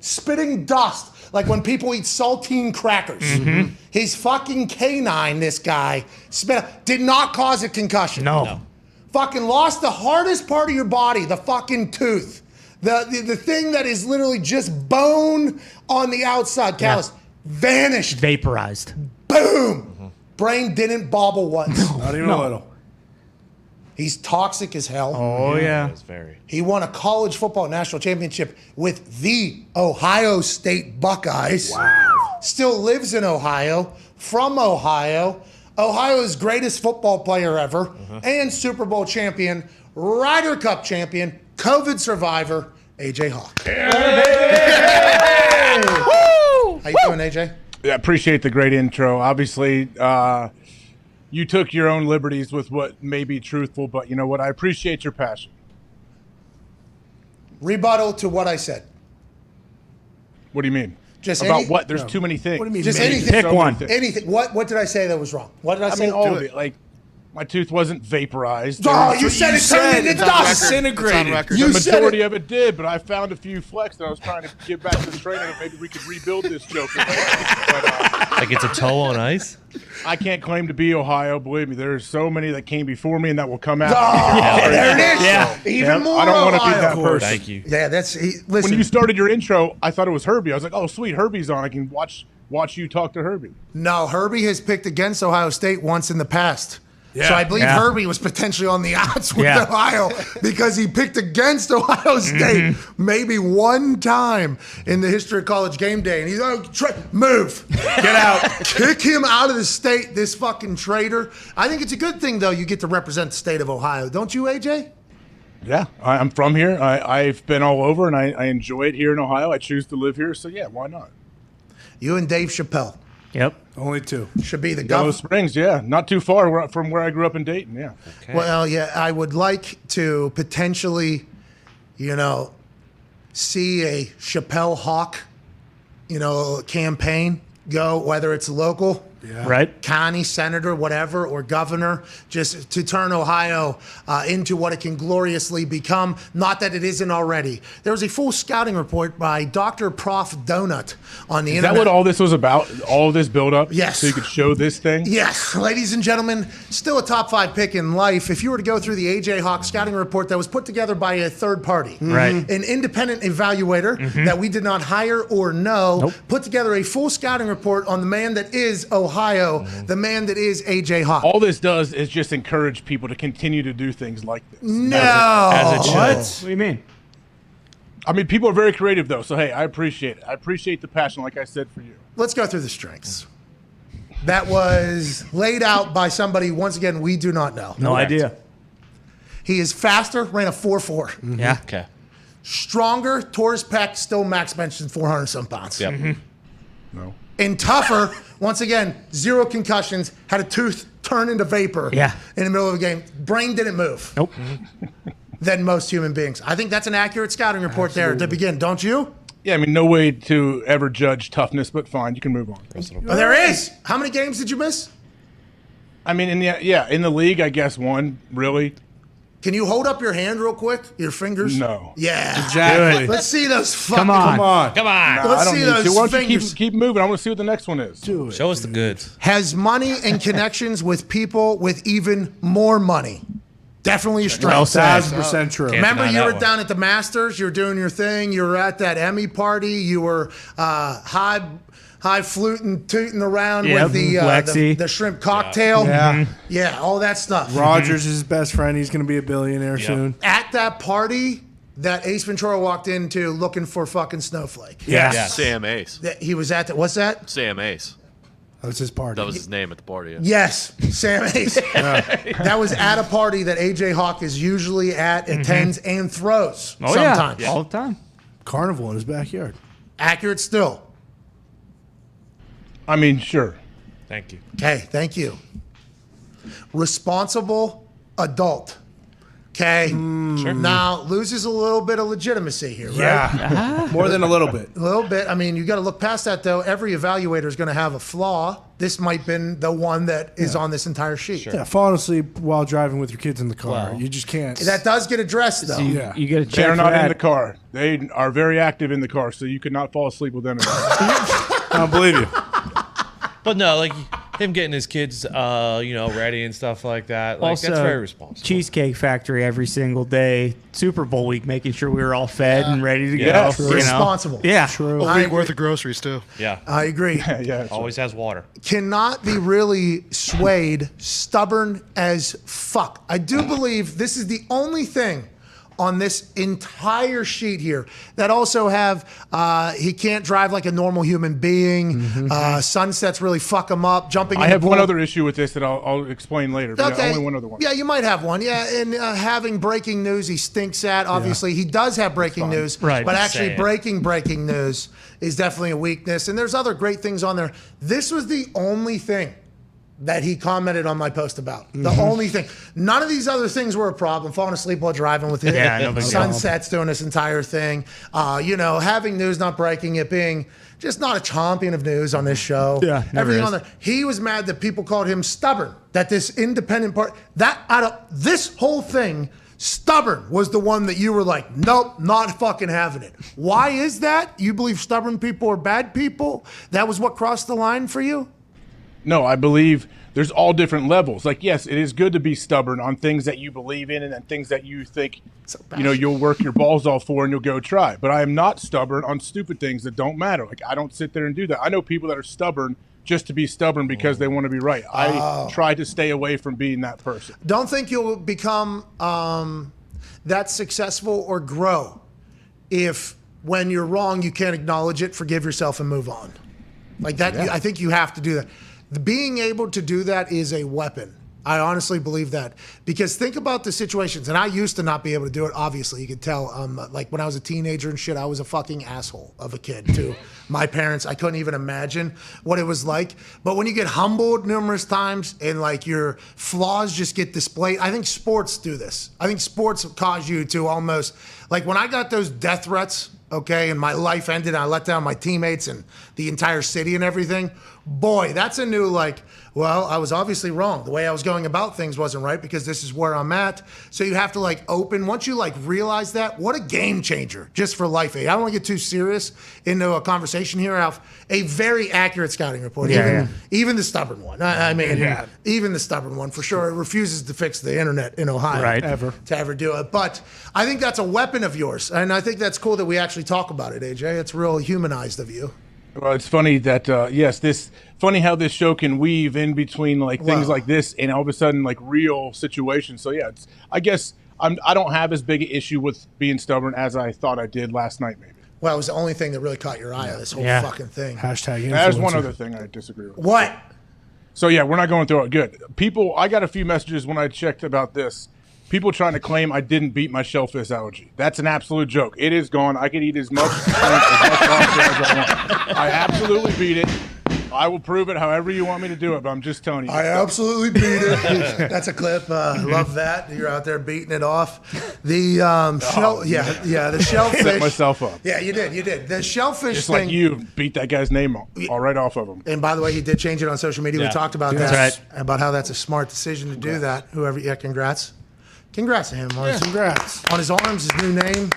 spitting dust. Like when people eat saltine crackers. His fucking canine, this guy, did not cause a concussion. No. Fucking lost the hardest part of your body, the fucking tooth. The thing that is literally just bone on the outside, callus, vanished. Vaporized. Boom! Brain didn't bobble once. Not even a little. He's toxic as hell. Oh, yeah. That's very. He won a college football national championship with the Ohio State Buckeyes. Wow. Still lives in Ohio, from Ohio. Ohio's greatest football player ever, and Super Bowl champion, Ryder Cup champion, COVID survivor, AJ Hawk. How you doing, AJ? I appreciate the great intro. Obviously, you took your own liberties with what may be truthful, but you know what? I appreciate your passion. Rebuttal to what I said. What do you mean? Just about any- what? There's no. too many things. What do you mean? Just maybe? anything. Pick one. Anything. What did I say that was wrong? What did I I say? mean, all Do of it. it. Like, My tooth wasn't vaporized. Oh, you said it turned into dust. Disintegrated. The majority of it did, but I found a few flecks that I was trying to get back to the trainer that maybe we could rebuild this joke. Like it's a toe on ice? I can't claim to be Ohio. Believe me, there's so many that came before me and that will come after me. There it is. Yeah. Even more I don't want to be Ohio. that person. Thank you. Yeah, listen. When you started your intro, I thought it was Herbie. I was like, oh, sweet, Herbie's on. I can watch you talk to Herbie. No, Herbie has picked against Ohio State once in the past. Yeah. So I believe Herbie was potentially on the odds with Ohio because he picked against Ohio State maybe one time in the history of college game day. And he's like, move, get out, kick him out of the state, this fucking traitor. I think it's a good thing, though, you get to represent the state of Ohio. Don't you, AJ? Yeah, I'm from here. I've been all over, and I enjoy it here in Ohio. I choose to live here, so yeah, why not? You and Dave Chappelle. Yep. Only 2. Should be the Yellow governor. Springs, yeah. Not too far from where I grew up in Dayton, yeah. Okay. Well, yeah, I would like to potentially, see a Chappelle Hawk, campaign go, whether it's local, Right. county, senator, whatever, or governor, just to turn Ohio into what it can gloriously become. Not that it isn't already. There was a full scouting report by Dr. Prof. Donut on the Is internet. that what all this was about? All of this build-up? Yes. So you could show this thing? Yes, ladies and gentlemen, still a top 5 pick in life. If you were to go through the AJ Hawk scouting report that was put together by a third party, Right. an independent evaluator that we did not hire or know, put together a full scouting report on the man that is Ohio, the man that is AJ Hawk. All this does is just encourage people to continue to do things like this. No. As it should. What do you mean? I mean, people are very creative, though, so hey, I appreciate it. I appreciate the passion, like I said, for you. Let's go through the strengths. That was laid out by somebody, once again, we do not know. No idea. He is faster, ran a 4.4. Yeah. Okay. Stronger, tore his pec, still max bench than 400 some pounds. Yep. No. And tougher, once again, 0 concussions, had a tooth turn into vapor in the middle of a game. Brain didn't move. Nope. Than most human beings. I think that's an accurate scouting report there to begin, don't you? Yeah, I mean, no way to ever judge toughness, but fine, you can move on. Oh, there is. How many games did you miss? I mean, in the league, I guess 1, really. Can you hold up your hand real quick? Your fingers? No. Yeah. Exactly. Let's see those fucking. Come on. Come on. Come on. I Let's don't see need those to. Why don't you fingers. keep moving? I want to see what the next one is. Do it. Show us the goods. Has money and connections with people with even more money. Definitely a strength. Well said. 1,000% true. Can't Remember, deny you that were one. down at the Masters. You were doing your thing. You were at that Emmy party. You were high fluting, tooting around Yep. with the Lexi. shrimp cocktail. Yeah. Yeah, all that stuff. Rogers is his best friend. He's going to be a billionaire soon. At that party that Ace Ventura walked into looking for fucking Snowflake. Yes. Yes. Sam Ace. That he was at that. What's that? Sam Ace. That was his party. That was his name at the party. Yeah. Yes, Sam Ace. That was at a party that AJ Hawk is usually at, attends, and throws Oh, sometimes. yeah. All the time. Carnival in his backyard. Accurate still. I mean, sure. Thank you. Okay, thank you. Responsible adult. Okay. Now loses a little bit of legitimacy here, right? Yeah. More than a little bit. A little bit. I mean, you got to look past that, though. Every evaluator is going to have a flaw. This might have been the one that is on this entire sheet. Yeah, falling asleep while driving with your kids in the car. You just can't. That does get addressed, though. Yeah. You get a check They're for not that. in the car. They are very active in the car, so you could not fall asleep with them. I don't believe you. But no, like him getting his kids, ready and stuff like that. Like Also, that's very responsible. Cheesecake Factory every single day. Super Bowl week, making sure we were all fed and ready to Yeah. go. you know? Responsible. Yeah. True. A week worth of groceries too. Yeah. I agree. Yeah, it's Always has water. Cannot be really swayed, stubborn as fuck. I do believe this is the only thing on this entire sheet here that also have he can't drive like a normal human being. Sunsets really fuck him up. Jumping. I in have the one pool. other issue with this that I'll explain later. But Okay. only one other one. Yeah, you might have one. Yeah, and having breaking news, he stinks at. Obviously, he does have breaking news. Right. But actually, Say it. breaking news is definitely a weakness. And there's other great things on there. This was the only thing that he commented on my post about. The only thing. None of these other things were a problem. Falling asleep while driving with it. Sunsets doing this entire thing. Having news not breaking, it being just not a champion of news on this show. Yeah, everything on there. He was mad that people called him stubborn. That this independent part, that out of this whole thing, stubborn was the one that you were like, nope, not fucking having it. Why is that? You believe stubborn people are bad people? That was what crossed the line for you? No, I believe there's all different levels. Like, yes, it is good to be stubborn on things that you believe in and things that you think, you'll work your balls off for and you'll go try. But I am not stubborn on stupid things that don't matter. Like, I don't sit there and do that. I know people that are stubborn just to be stubborn because they want to be right. I try to stay away from being that person. Don't think you'll become that successful or grow if when you're wrong, you can't acknowledge it, forgive yourself, and move on. Like that, I think you have to do that. Being able to do that is a weapon. I honestly believe that. Because think about the situations, and I used to not be able to do it, obviously. You could tell, like when I was a teenager and shit, I was a fucking asshole of a kid to my parents. I couldn't even imagine what it was like. But when you get humbled numerous times and like your flaws just get displayed, I think sports do this. I think sports cause you to almost, like when I got those death threats, okay, and my life ended and I let down my teammates and the entire city and everything, boy, that's a new well, I was obviously wrong. The way I was going about things wasn't right because this is where I'm at. So you have to open. Once you realize that, what a game changer just for life. I don't want to get too serious into a conversation here. Alf, a very accurate scouting report. Even the stubborn one. Even the stubborn one for sure. It refuses to fix the internet in Ohio to ever do it. But I think that's a weapon of yours. And I think that's cool that we actually talk about it, AJ. It's real humanized of you. Well, it's funny that funny how this show can weave in between things like this and all of a sudden real situations. So yeah, I guess I don't have as big an issue with being stubborn as I thought I did last night. Maybe. Well, it was the only thing that really caught your eye on this whole fucking thing. Hashtag influencer. There's one other thing I disagree with. What? So yeah, we're not going through it. Good. I got a few messages when I checked about this. People trying to claim I didn't beat my shellfish allergy. That's an absolute joke. It is gone. I can eat as much as much lobster as I want. I absolutely beat it. I will prove it however you want me to do it, but I'm just telling you. I absolutely beat it. That's a clip. Love that. You're out there beating it off. The the shellfish. Set myself up. Yeah, you did. The shellfish just thing. Like you beat that guy's name all right off of him. And by the way, he did change it on social media. We talked about that. About how that's a smart decision to do that. Congrats. Congrats to him on his arms, his new name.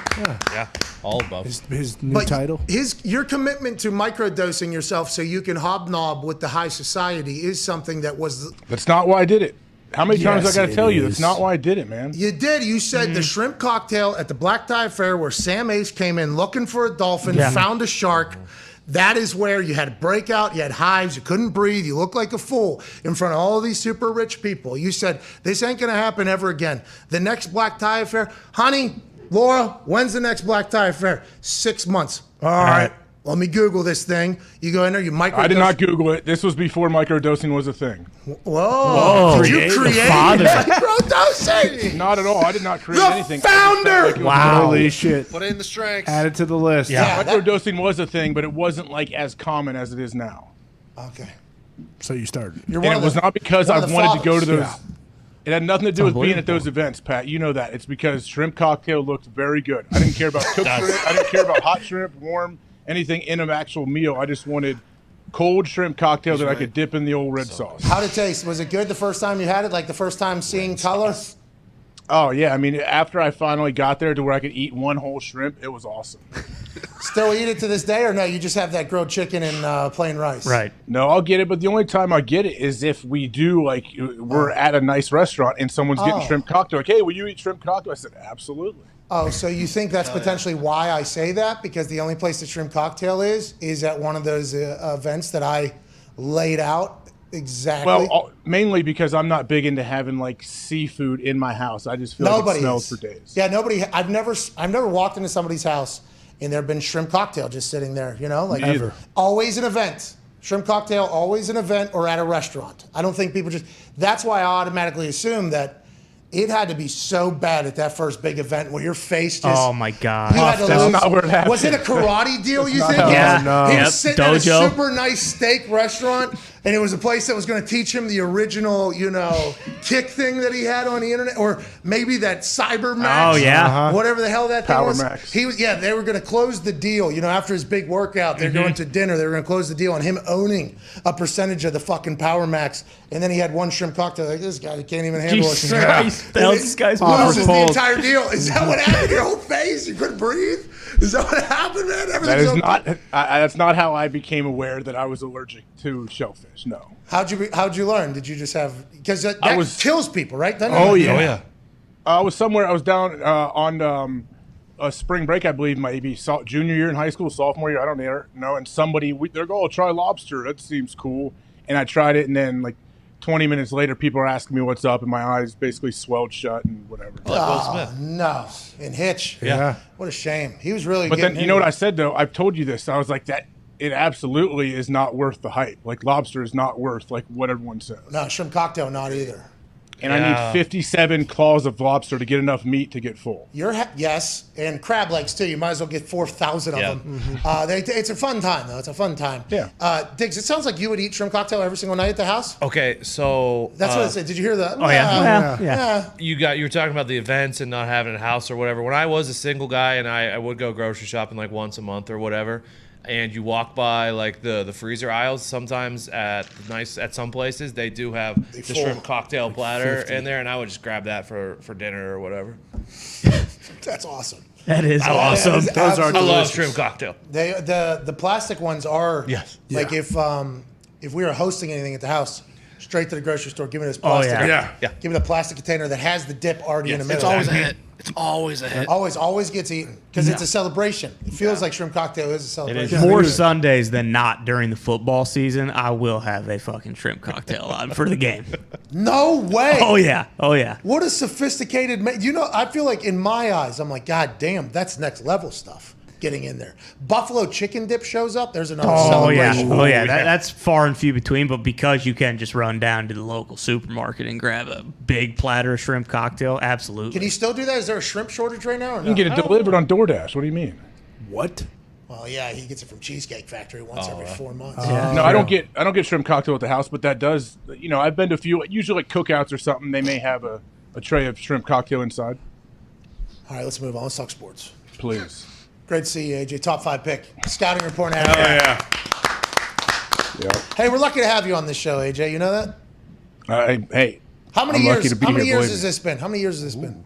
Yeah, all above. His new title. Your commitment to microdosing yourself so you can hobnob with the high society is something that was. That's not why I did it. How many times I got to tell you? That's not why I did it, man. You did. You said the shrimp cocktail at the Black Tie Fair where Sam Ace came in looking for a dolphin, found a shark. That is where you had a breakout, you had hives, you couldn't breathe, you looked like a fool in front of all of these super rich people. You said, this ain't gonna happen ever again. The next Black Tie Affair, honey, Laura, when's the next Black Tie Affair? 6 months. All right. Let me Google this thing. You go in there, you microdose. I did not Google it. This was before microdosing was a thing. Whoa. Did you create microdosing? Not at all. I did not create anything. The founder! Wow. Holy shit. Put in the strengths. Add it to the list. Yeah, microdosing was a thing, but it wasn't as common as it is now. Okay. So you started. And it was not because I wanted to go to those. Yeah. It had nothing to do with being at those events, Pat. You know that. It's because shrimp cocktail looked very good. I didn't care about cooked shrimp. I didn't care about hot shrimp, warm, anything in an actual meal. I just wanted cold shrimp cocktail that I could dip in the old red sauce. How'd it taste? Was it good the first time you had it? Like the first time seeing color? Oh, yeah. I mean, after I finally got there to where I could eat one whole shrimp, it was awesome. Still eat it to this day, or no? You just have that grilled chicken and plain rice? Right. No, I'll get it, but the only time I get it is if we do, we're at a nice restaurant and someone's getting shrimp cocktail. Like, hey, will you eat shrimp cocktail? I said, absolutely. Oh, so you think that's potentially why I say that? Because the only place the shrimp cocktail is at one of those events that I laid out exactly. Well, mainly because I'm not big into having seafood in my house. I just feel like it smells for days. Yeah, nobody. I've never walked into somebody's house and there have been shrimp cocktail just sitting there. Ever. Always an event. Shrimp cocktail, always an event or at a restaurant. I don't think people just. That's why I automatically assume that. It had to be so bad at that first big event where your face just. Oh my God! You had to That's lose. not where it happened. Was it a karate deal? You think? Yeah. No. He was sitting at a super nice steak restaurant, And it was a place that was going to teach him the original, kick thing that he had on the internet, or maybe that Cyber Max. Oh, yeah. Whatever the hell that thing Power was. Max. They were going to close the deal. After his big workout, they're going to dinner. They were going to close the deal on him owning a percentage of the fucking Power Max. And then he had one shrimp cocktail. Like, this guy can't even handle Jesus it. Christ. This guy's loses the entire deal. Is that what happened? Your whole face? You couldn't breathe? Is that what happened, man? That is not. That's not how I became aware that I was allergic to shellfish. No. How'd you learn? Did you just have because that was- kills people, right? Doesn't Oh it? yeah. I was somewhere. I was down on a spring break, I believe, maybe junior year in high school, sophomore year. I don't know. And they're going, try lobster. That seems cool. And I tried it, and then like 20 minutes later, people are asking me what's up, and my eyes basically swelled shut and whatever. Oh, no. And Hitch. Yeah. What a shame. He was really But then, getting you know what into I said, though? I've told you this. I was like, that it absolutely is not worth the hype. Like, lobster is not worth, like, what everyone says. No, shrimp cocktail, not either. And I need 57 claws of lobster to get enough meat to get full. Yes, and crab legs, too. You might as well get 4,000 of them. It's a fun time, though. It's a fun time. Yeah. Diggs, it sounds like you would eat shrimp cocktail every single night at the house. Okay, so That's what I said. Did you hear that? Oh, yeah. you were talking about the events and not having a house or whatever. When I was a single guy and I would go grocery shopping like once a month or whatever, and you walk by like the freezer aisles, sometimes at some places they do have the shrimp cocktail platter in there, and I would just grab that for dinner or whatever. That's awesome. That is awesome. Those are I love shrimp cocktail. The plastic ones are like if we were hosting anything at the house, straight to the grocery store, give me this plastic. Give me the plastic container that has the dip already in the middle. It's always a hit. It's always a hit. Always gets eaten because it's a celebration. It feels like shrimp cocktail is a celebration. More Sundays than not during the football season, I will have a fucking shrimp cocktail on for the game. No way. Oh, yeah. What a sophisticated I feel like in my eyes, I'm like, God damn, that's next level stuff. Getting in there. Buffalo chicken dip shows up. There's another celebration. Oh, yeah. That's far and few between, but because you can just run down to the local supermarket and grab a big platter of shrimp cocktail, absolutely. Can you still do that? Is there a shrimp shortage right now? Or no? You can get it delivered on DoorDash. What do you mean? What? Well, yeah, he gets it from Cheesecake Factory once every 4 months. No, I don't get shrimp cocktail at the house, but that does. I've been to a few, usually like cookouts or something. They may have a tray of shrimp cocktail inside. All right, let's move on. Let's talk sports. Please. Great to see you, AJ. Top 5 pick. Scouting report. Yeah. Hey, we're lucky to have you on this show, AJ. You know that? Hey. How many I'm years? lucky to be How many here, years believe has me. this been? How many years has this been?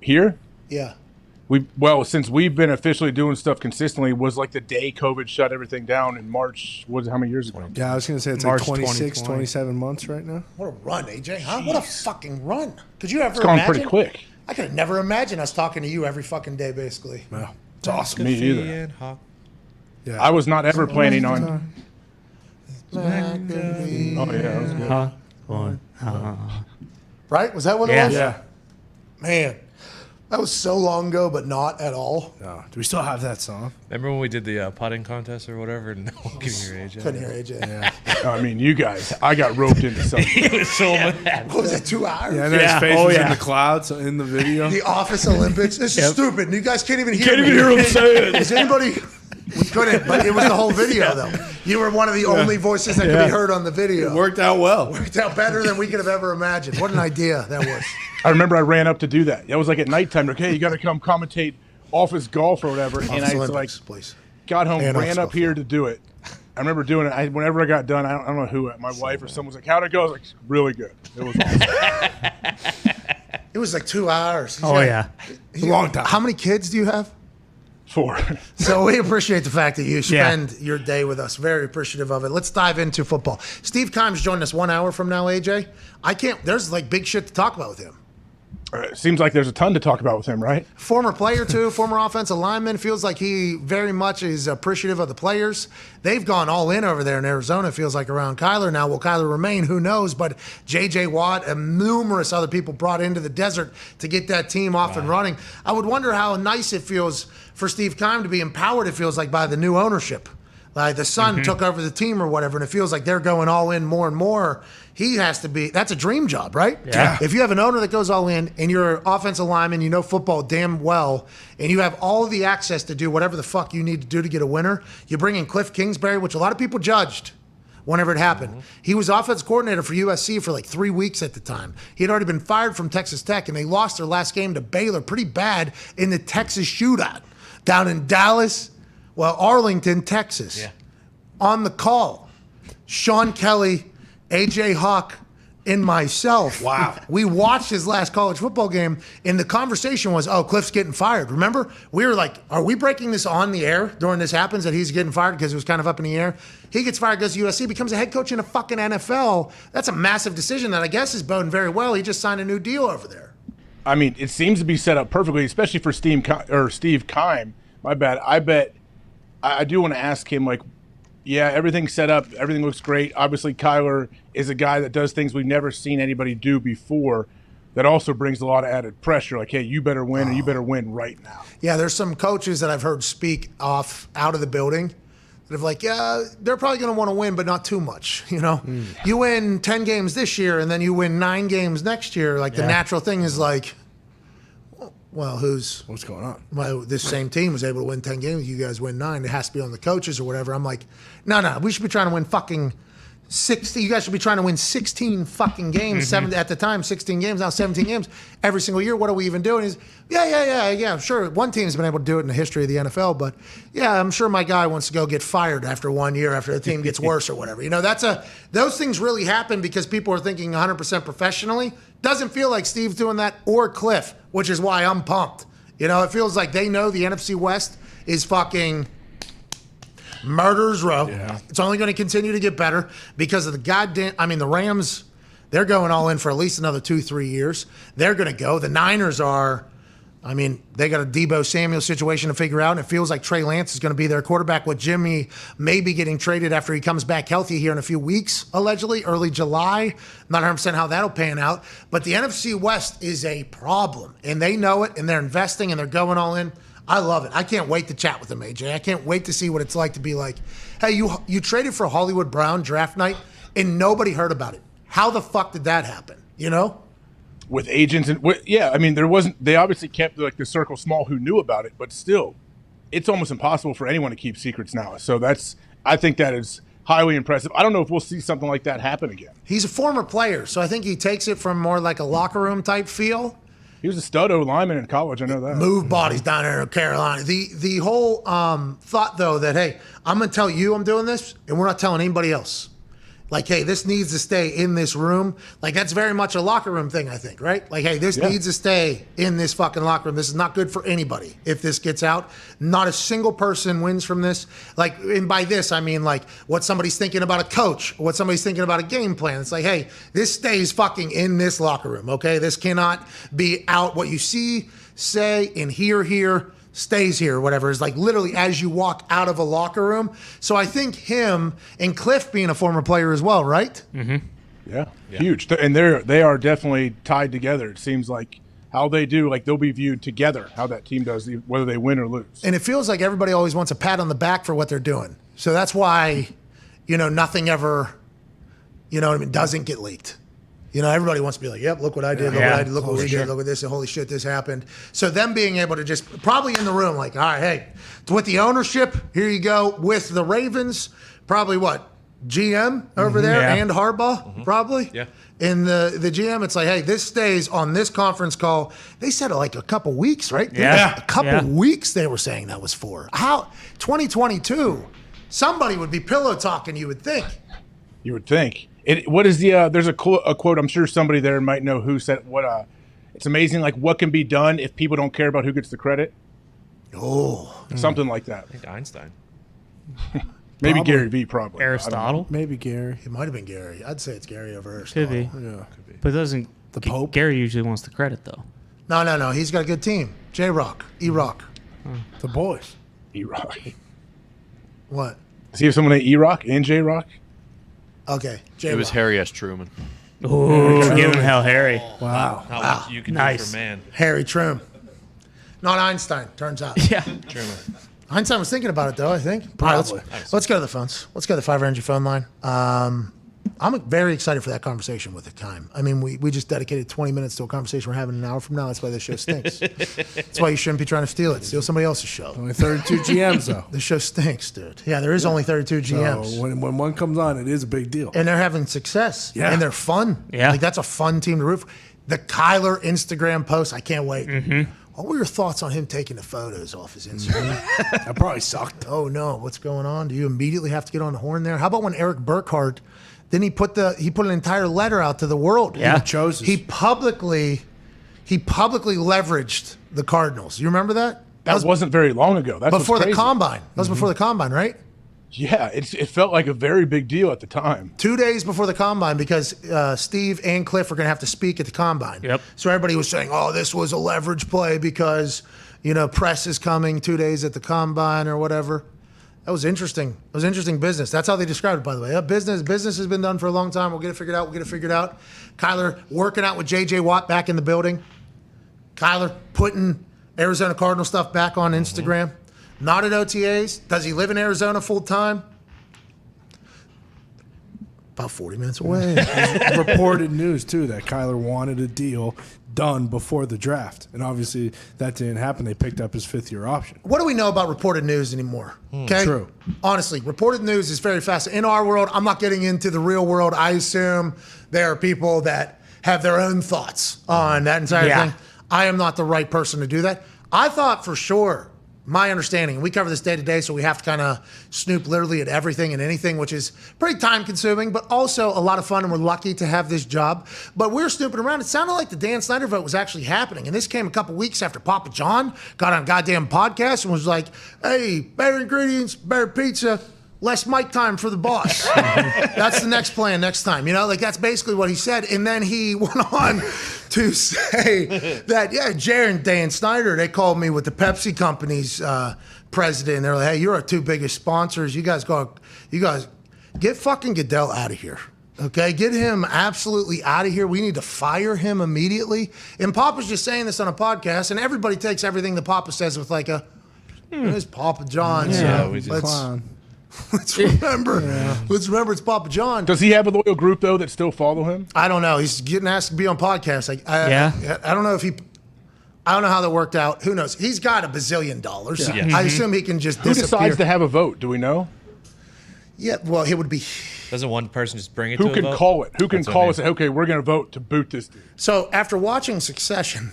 Here? Yeah. Since we've been officially doing stuff consistently, was like the day COVID shut everything down in March. How many years ago? Yeah, I was going to say it's March like 26, 2020. 27 months right now. What a run, AJ. Huh? What a fucking run. Could you ever It's gone imagine? pretty quick. I could have never imagined us talking to you every fucking day, basically. Yeah, it's awesome. Me either. Yeah. I was not ever planning on. McAfee. Oh yeah, that was good. Right? Was that what it Yeah. was? Yeah. Man, that was so long ago, but not at all. No. Do we still have that song? Remember when we did the putting contest or whatever? No one can hear AJ. Couldn't hear AJ. Yeah. I mean, you guys, I got roped into something. He was so mad. What was that, 2 hours? Yeah, and then his face was in the clouds in the video. The Office Olympics. This is stupid. And you guys can't even hear me. what I'm saying. Is anybody... We couldn't, but it was the whole video, though. You were one of the only voices that could be heard on the video. It worked out well. Worked out better than we could have ever imagined. What an idea that was. I remember I ran up to do that. That was like at nighttime. Like, hey, you got to come commentate Office golf or whatever. And I Olympics, please. got home, And ran Office up here to do it. I remember doing it. Whenever I got done, I don't know who, my wife or someone was like, how'd it go? I was like, really good. It was awesome. It was like 2 hours. Oh, yeah. It's a long time. How many kids do you have? 4. So we appreciate the fact that you spend your day with us. Very appreciative of it. Let's dive into football. Steve Keim's joining us 1 hour from now, AJ. There's like big shit to talk about with him. Seems like there's a ton to talk about with him, right? Former player, too, former offensive lineman. Feels like he very much is appreciative of the players. They've gone all in over there in Arizona, feels like, around Kyler. Now, will Kyler remain? Who knows? But J.J. Watt and numerous other people brought into the desert to get that team off and running. I would wonder how nice it feels for Steve Keim to be empowered, it feels like, by the new ownership. Like the son took over the team or whatever, and it feels like they're going all in more and more. He has to be, that's a dream job, right? Yeah. If you have an owner that goes all in and you're an offensive lineman, you know football damn well, and you have all of the access to do whatever the fuck you need to do to get a winner, you bring in Cliff Kingsbury, which a lot of people judged whenever it happened. He was offensive coordinator for USC for like 3 weeks at the time. He had already been fired from Texas Tech, and they lost their last game to Baylor pretty bad in the Texas shootout down in Arlington, Texas. Yeah. On the call, Sean Kelly, AJ Hawk, and myself. Wow. We watched his last college football game, and the conversation was, Cliff's getting fired. Remember? We were like, are we breaking this on the air during this happens that he's getting fired because it was kind of up in the air? He gets fired, goes to USC, becomes a head coach in the fucking NFL. That's a massive decision that I guess is boding very well. He just signed a new deal over there. I mean, it seems to be set up perfectly, especially for Steve Keim. My bad. I do want to ask him, like, yeah, everything's set up. Everything looks great. Obviously, Kyler is a guy that does things we've never seen anybody do before. That also brings a lot of added pressure. Like, hey, you better win, and you better win right now. Yeah, there's some coaches that I've heard speak out of the building that have like, yeah, they're probably going to want to win, but not too much. You know, you win 10 games this year, and then you win 9 games next year. Like the natural thing is like, well, what's going on? Well, this same team was able to win 10 games. You guys win 9. It has to be on the coaches or whatever. I'm like, no. We should be trying to win fucking 60. You guys should be trying to win 16 fucking games. 7 at the time, 16 games. Now 17 games every single year. What are we even doing? He's, yeah. Sure, one team's been able to do it in the history of the NFL, but yeah, I'm sure my guy wants to go get fired after 1 year after the team gets worse or whatever. You know, those things really happen because people are thinking 100% professionally. Doesn't feel like Steve's doing that or Cliff, which is why I'm pumped. You know, it feels like they know the NFC West is fucking murder's row. Yeah. It's only going to continue to get better because of the Rams, they're going all in for at least another 2-3 years. They're going to go. The Niners are, they got a Deebo Samuel situation to figure out, and it feels like Trey Lance is going to be their quarterback with Jimmy maybe getting traded after he comes back healthy here in a few weeks, allegedly, early July. Not 100% how that'll pan out. But the NFC West is a problem, and they know it, and they're investing, and they're going all in. I love it. I can't wait to chat with them, AJ. I can't wait to see what it's like to be like, hey, you traded for Hollywood Brown draft night, and nobody heard about it. How the fuck did that happen, you know? With agents they obviously kept like the circle small who knew about it, but still, it's almost impossible for anyone to keep secrets now. So I think that is highly impressive. I don't know if we'll see something like that happen again. He's a former player, so I think he takes it from more like a locker room type feel. He was a stud lineman in college. I know that. Move bodies down there in Carolina. The whole thought though that, hey, I'm going to tell you I'm doing this, and we're not telling anybody else. Like, hey, this needs to stay in this room. Like, that's very much a locker room thing, I think, right? Like, hey, this needs to stay in this fucking locker room. This is not good for anybody if this gets out. Not a single person wins from this. Like, and by this, I mean, like, what somebody's thinking about a coach, or what somebody's thinking about a game plan. It's like, hey, this stays fucking in this locker room, okay? This cannot be out. What you see, say, and hear stays here, or whatever, is like literally as you walk out of a locker room. So I think him and Cliff being a former player as well, right? Mm-hmm. Yeah, huge. And they are definitely tied together. It seems like how they do, like they'll be viewed together, how that team does, whether they win or lose. And it feels like everybody always wants a pat on the back for what they're doing. So that's why, nothing ever, doesn't get leaked. Everybody wants to be like, yep, look what I did, look what I did, look what we did, look at this, and holy shit, this happened. So them being able to just probably in the room, like, all right, hey, with the ownership, here you go. With the Ravens, probably what? GM over there and Harbaugh, probably. Yeah. In the GM, it's like, hey, this stays on this conference call. They said like a couple weeks, right? Yeah. A couple weeks they were saying that was for. How? 2022, somebody would be pillow talking, you would think. You would think. What is the? There's a quote. I'm sure somebody there might know who said what. It's amazing, like what can be done if people don't care about who gets the credit. Oh, something like that. I think Einstein. Maybe probably. Gary V. Probably Aristotle. Maybe Gary. It might have been Gary. I'd say it's Gary over Aristotle. Could be. Yeah. Could be. But doesn't the Pope? Gary usually wants the credit though. No. He's got a good team. J-Rock, E-Rock, the boys. E-Rock. What? Does he have someone named E-Rock and J-Rock? Okay, J-Rock. It was Harry S. Truman. Ooh, give him hell, Harry. Wow. Not what you can do for man. Harry Trum. Not Einstein, turns out. Yeah. Truman. Einstein was thinking about it, though, I think. Probably. Let's go to the phones. Let's go to the 5 Energy phone line. I'm very excited for that conversation with the time. I mean, we just dedicated 20 minutes to a conversation we're having an hour from now. That's why this show stinks. That's why you shouldn't be trying to steal it. Steal somebody else's show. Only 32 GMs, though. The show stinks, dude. Yeah, there is only 32 GMs. So when one comes on, it is a big deal. And they're having success. Yeah. And they're fun. Yeah. Like, that's a fun team to root for. The Kyler Instagram post, I can't wait. Mm-hmm. What were your thoughts on him taking the photos off his Instagram? That probably sucked. Oh, no. What's going on? Do you immediately have to get on the horn there? How about when Eric Burkhart, then he put an entire letter out to the world. Yeah. He publicly leveraged the Cardinals. You remember that? That wasn't very long ago. That's before what's the crazy. combine. That was before the combine, right? Yeah, it felt like a very big deal at the time. 2 days before the combine, because Steve and Cliff are going to have to speak at the combine. Yep. So everybody was saying, "Oh, this was a leverage play because press is coming 2 days at the combine or whatever." That was interesting. It was interesting business. That's how they described it, by the way. Business has been done for a long time. We'll get it figured out. Kyler working out with J.J. Watt back in the building. Kyler putting Arizona Cardinal stuff back on Instagram. Not at OTAs. Does he live in Arizona full time? About 40 minutes away. Reported news, too, that Kyler wanted a deal done before the draft. And obviously that didn't happen. They picked up his fifth-year option. What do we know about reported news anymore? Okay? True. Honestly, reported news is very fast. In our world, I'm not getting into the real world. I assume there are people that have their own thoughts on that entire thing. I am not the right person to do that. I thought for sure, my understanding, and we cover this day to day, so we have to kind of snoop literally at everything and anything, which is pretty time consuming, but also a lot of fun, and we're lucky to have this job. But we're snooping around. It sounded like the Dan Snyder vote was actually happening, and this came a couple weeks after Papa John got on a goddamn podcast and was like, "Hey, better ingredients, better pizza, less mic time for the boss." That's the next plan next time. That's basically what he said. And then he went on to say that, Jerry and Dan Snyder, they called me with the Pepsi company's president. They're like, "Hey, you're our two biggest sponsors. You guys get fucking Goodell out of here. Okay, get him absolutely out of here. We need to fire him immediately." And Papa's just saying this on a podcast, and everybody takes everything that Papa says with like it's Papa John. Let's remember it's Papa John. Does he have a loyal group, though, that still follow him? I don't know. He's getting asked to be on podcasts. I don't know I don't know how that worked out. Who knows? He's got $1 bazillion. Yeah. I assume he can just Who disappear. decides to have a vote? Do we know? Yeah, well, he would be. Doesn't one person just bring it Who to a can vote? call it? Who can That's what I call mean. and say, okay, we're going to vote to boot this dude? So after watching Succession,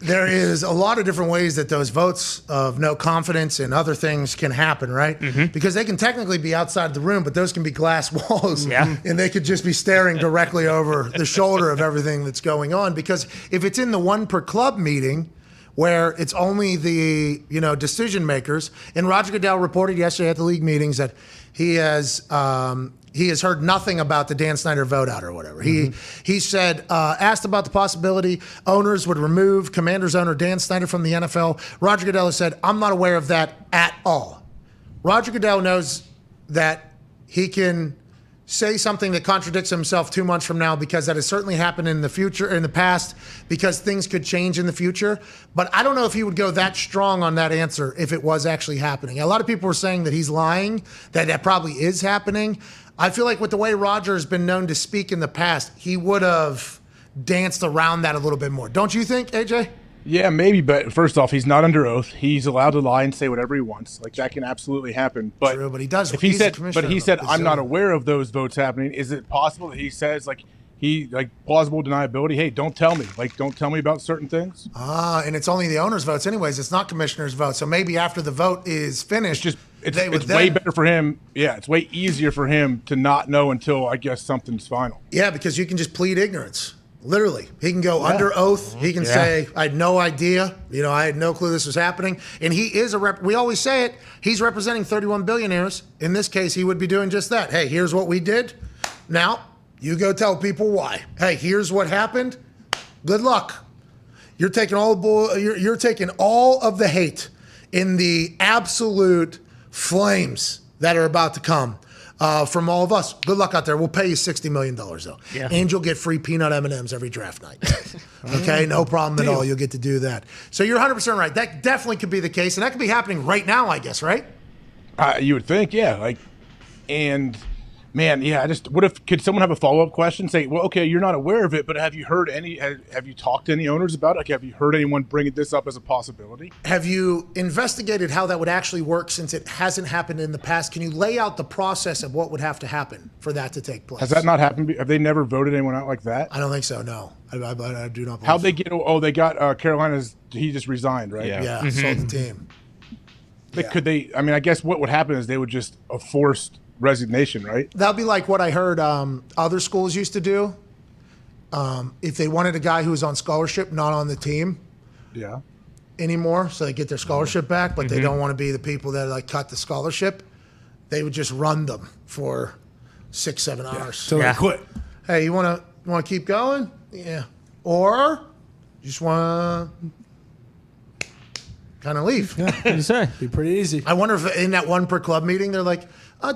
there is a lot of different ways that those votes of no confidence and other things can happen, right? Because they can technically be outside the room, but those can be glass walls. Yeah. And they could just be staring directly over the shoulder of everything that's going on. Because if it's in the one per club meeting, where it's only the decision makers, and Roger Goodell reported yesterday at the league meetings that he has heard nothing about the Dan Snyder vote out or whatever. He said, asked about the possibility owners would remove Commanders owner Dan Snyder from the NFL. Roger Goodell has said, "I'm not aware of that at all." Roger Goodell knows that he can say something that contradicts himself 2 months from now, because that has certainly happened in the past, because things could change in the future. But I don't know if he would go that strong on that answer if it was actually happening. A lot of people were saying that he's lying, that probably is happening. I feel like with the way Roger has been known to speak in the past, he would have danced around that a little bit more. Don't you think, AJ? Yeah, maybe, but first off, he's not under oath. He's allowed to lie and say whatever he wants. Like, that can absolutely happen. But True, but he does. If he He's a said, commissioner, but he said, though. "I'm not aware of those votes happening." Is it possible that he says, plausible deniability? Hey, don't tell me. Don't tell me about certain things. And it's only the owner's votes anyways. It's not commissioner's votes. So maybe after the vote is finished, It's way better for him. Yeah, it's way easier for him to not know until, I guess, something's final. Yeah, because you can just plead ignorance. Literally. He can go under oath. He can say, "I had no idea. I had no clue this was happening." And he is we always say it, he's representing 31 billionaires. In this case, he would be doing just that. "Hey, here's what we did. Now, you go tell people why. Hey, here's what happened. Good luck. You're taking you're taking all of the hate in the absolute flames that are about to come from all of us. Good luck out there. We'll pay you $60 million, though. Yeah. And you'll get free peanut M&Ms every draft night. Okay? No problem at all. You'll get to do that. So you're 100% right. That definitely could be the case. And that could be happening right now, I guess, right? You would think, yeah. And Man, yeah. Could someone have a follow-up question? Say, well, okay, you're not aware of it, but have you heard have you talked to any owners about it? Like, have you heard anyone bringing this up as a possibility? Have you investigated how that would actually work since it hasn't happened in the past? Can you lay out the process of what would have to happen for that to take place? Has that not happened? Have they never voted anyone out like that? I don't think so, no. I do not believe How'd they get, they got Carolina's, he just resigned, right? Yeah, sold the team. Could they, I guess what would happen is they would just a forced resignation, right? That'll be like what I heard other schools used to do. If they wanted a guy who was on scholarship, not on the team anymore, so they get their scholarship back, but they don't want to be the people that like cut the scholarship, they would just run them for 6-7 hours. So they quit. Hey, you want to keep going? Yeah. Or you just want to kind of leave. Yeah, what do you say? Be pretty easy. I wonder if in that one per club meeting, they're like,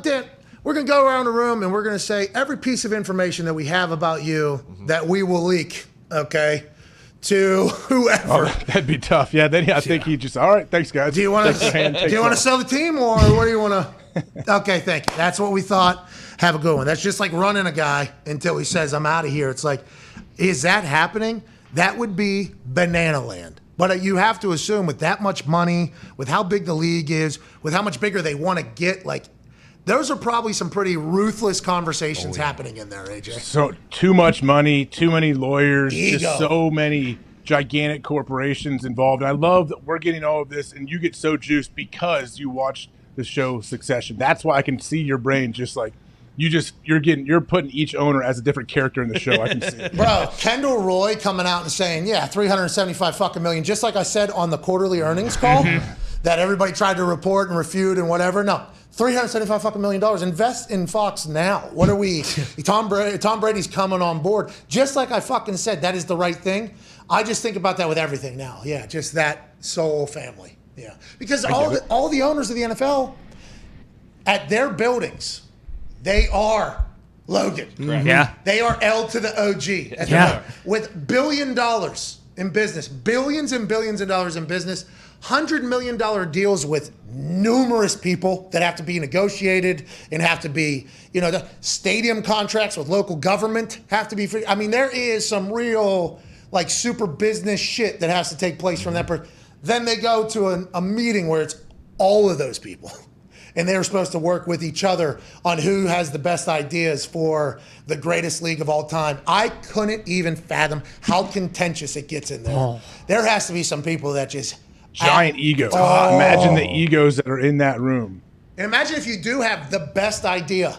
Dan, we're going to go around the room and we're going to say every piece of information that we have about you that we will leak, okay, to whoever. Oh, that'd be tough. Yeah, then I think he just, all right, thanks, guys. Do you want to sell the team or what do you want to? Okay, thank you. That's what we thought. Have a good one. That's just like running a guy until he says, I'm out of here. It's like, is that happening? That would be banana land. But you have to assume with that much money, with how big the league is, with how much bigger they want to get, like, those are probably some pretty ruthless conversations happening in there, AJ. So too much money, too many lawyers, Ego. just so many gigantic corporations involved. And I love that we're getting all of this, and you get so juiced because you watch the show Succession. That's why I can see your brain just like you're putting each owner as a different character in the show. I can see it. Bro, Kendall Roy coming out and saying, yeah, 375 fucking million, just like I said on the quarterly earnings call that everybody tried to report and refute and whatever. No. $375 fucking million. Invest in Fox now. What are we? Tom Brady's coming on board. Just like I fucking said, that is the right thing. I just think about that with everything now. Yeah, just that soul family. Yeah, because all the owners of the NFL at their buildings, they are Logan. Yeah, they are L to the OG. With $1 billion in business, billions and billions of dollars in business. $100 million deals with numerous people that have to be negotiated and have to be, the stadium contracts with local government have to be free. I mean, there is some real, like, super business shit that has to take place from that. Then they go to a meeting where it's all of those people. And they're supposed to work with each other on who has the best ideas for the greatest league of all time. I couldn't even fathom how contentious it gets in there. Oh. There has to be some people that just... Giant egos. Oh. Imagine the egos that are in that room. And imagine if you do have the best idea.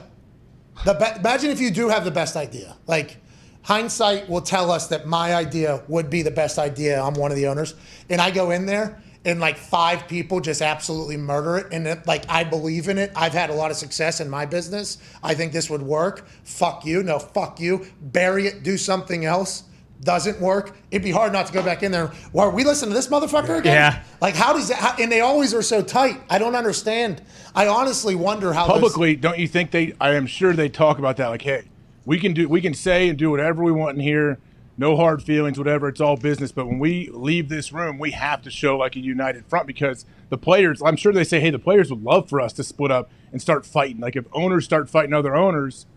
Imagine if you do have the best idea. Like, hindsight will tell us that my idea would be the best idea. I'm one of the owners. And I go in there and like 5 people just absolutely murder it. And I believe in it. I've had a lot of success in my business. I think this would work. Fuck you. No, fuck you. Bury it. Do something else. Doesn't work. It'd be hard not to go back in there. Well, we listen to this motherfucker again? Yeah. Like, how does that? And they always are so tight. I don't understand. I honestly wonder how. Publicly, don't you think I am sure they talk about that. Like, hey, we can say and do whatever we want in here. No hard feelings, whatever. It's all business. But when we leave this room, we have to show like a united front because the players. I'm sure they say, hey, the players would love for us to split up and start fighting. Like if owners start fighting other owners,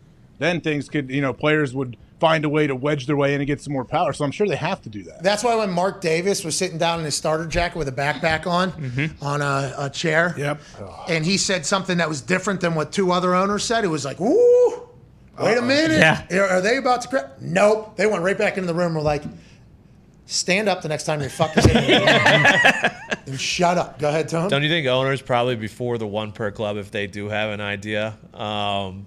then things could, players would find a way to wedge their way in and get some more power. So I'm sure they have to do that. That's why when Mark Davis was sitting down in his starter jacket with a backpack on a chair, and he said something that was different than what 2 other owners said, it was like, ooh, wait a minute. Yeah. Are they about to crap? Nope. They went right back into the room and were like, stand up the next time you're fucking in here and shut up. Go ahead, Tone. Don't you think owners probably before the one per club, if they do have an idea,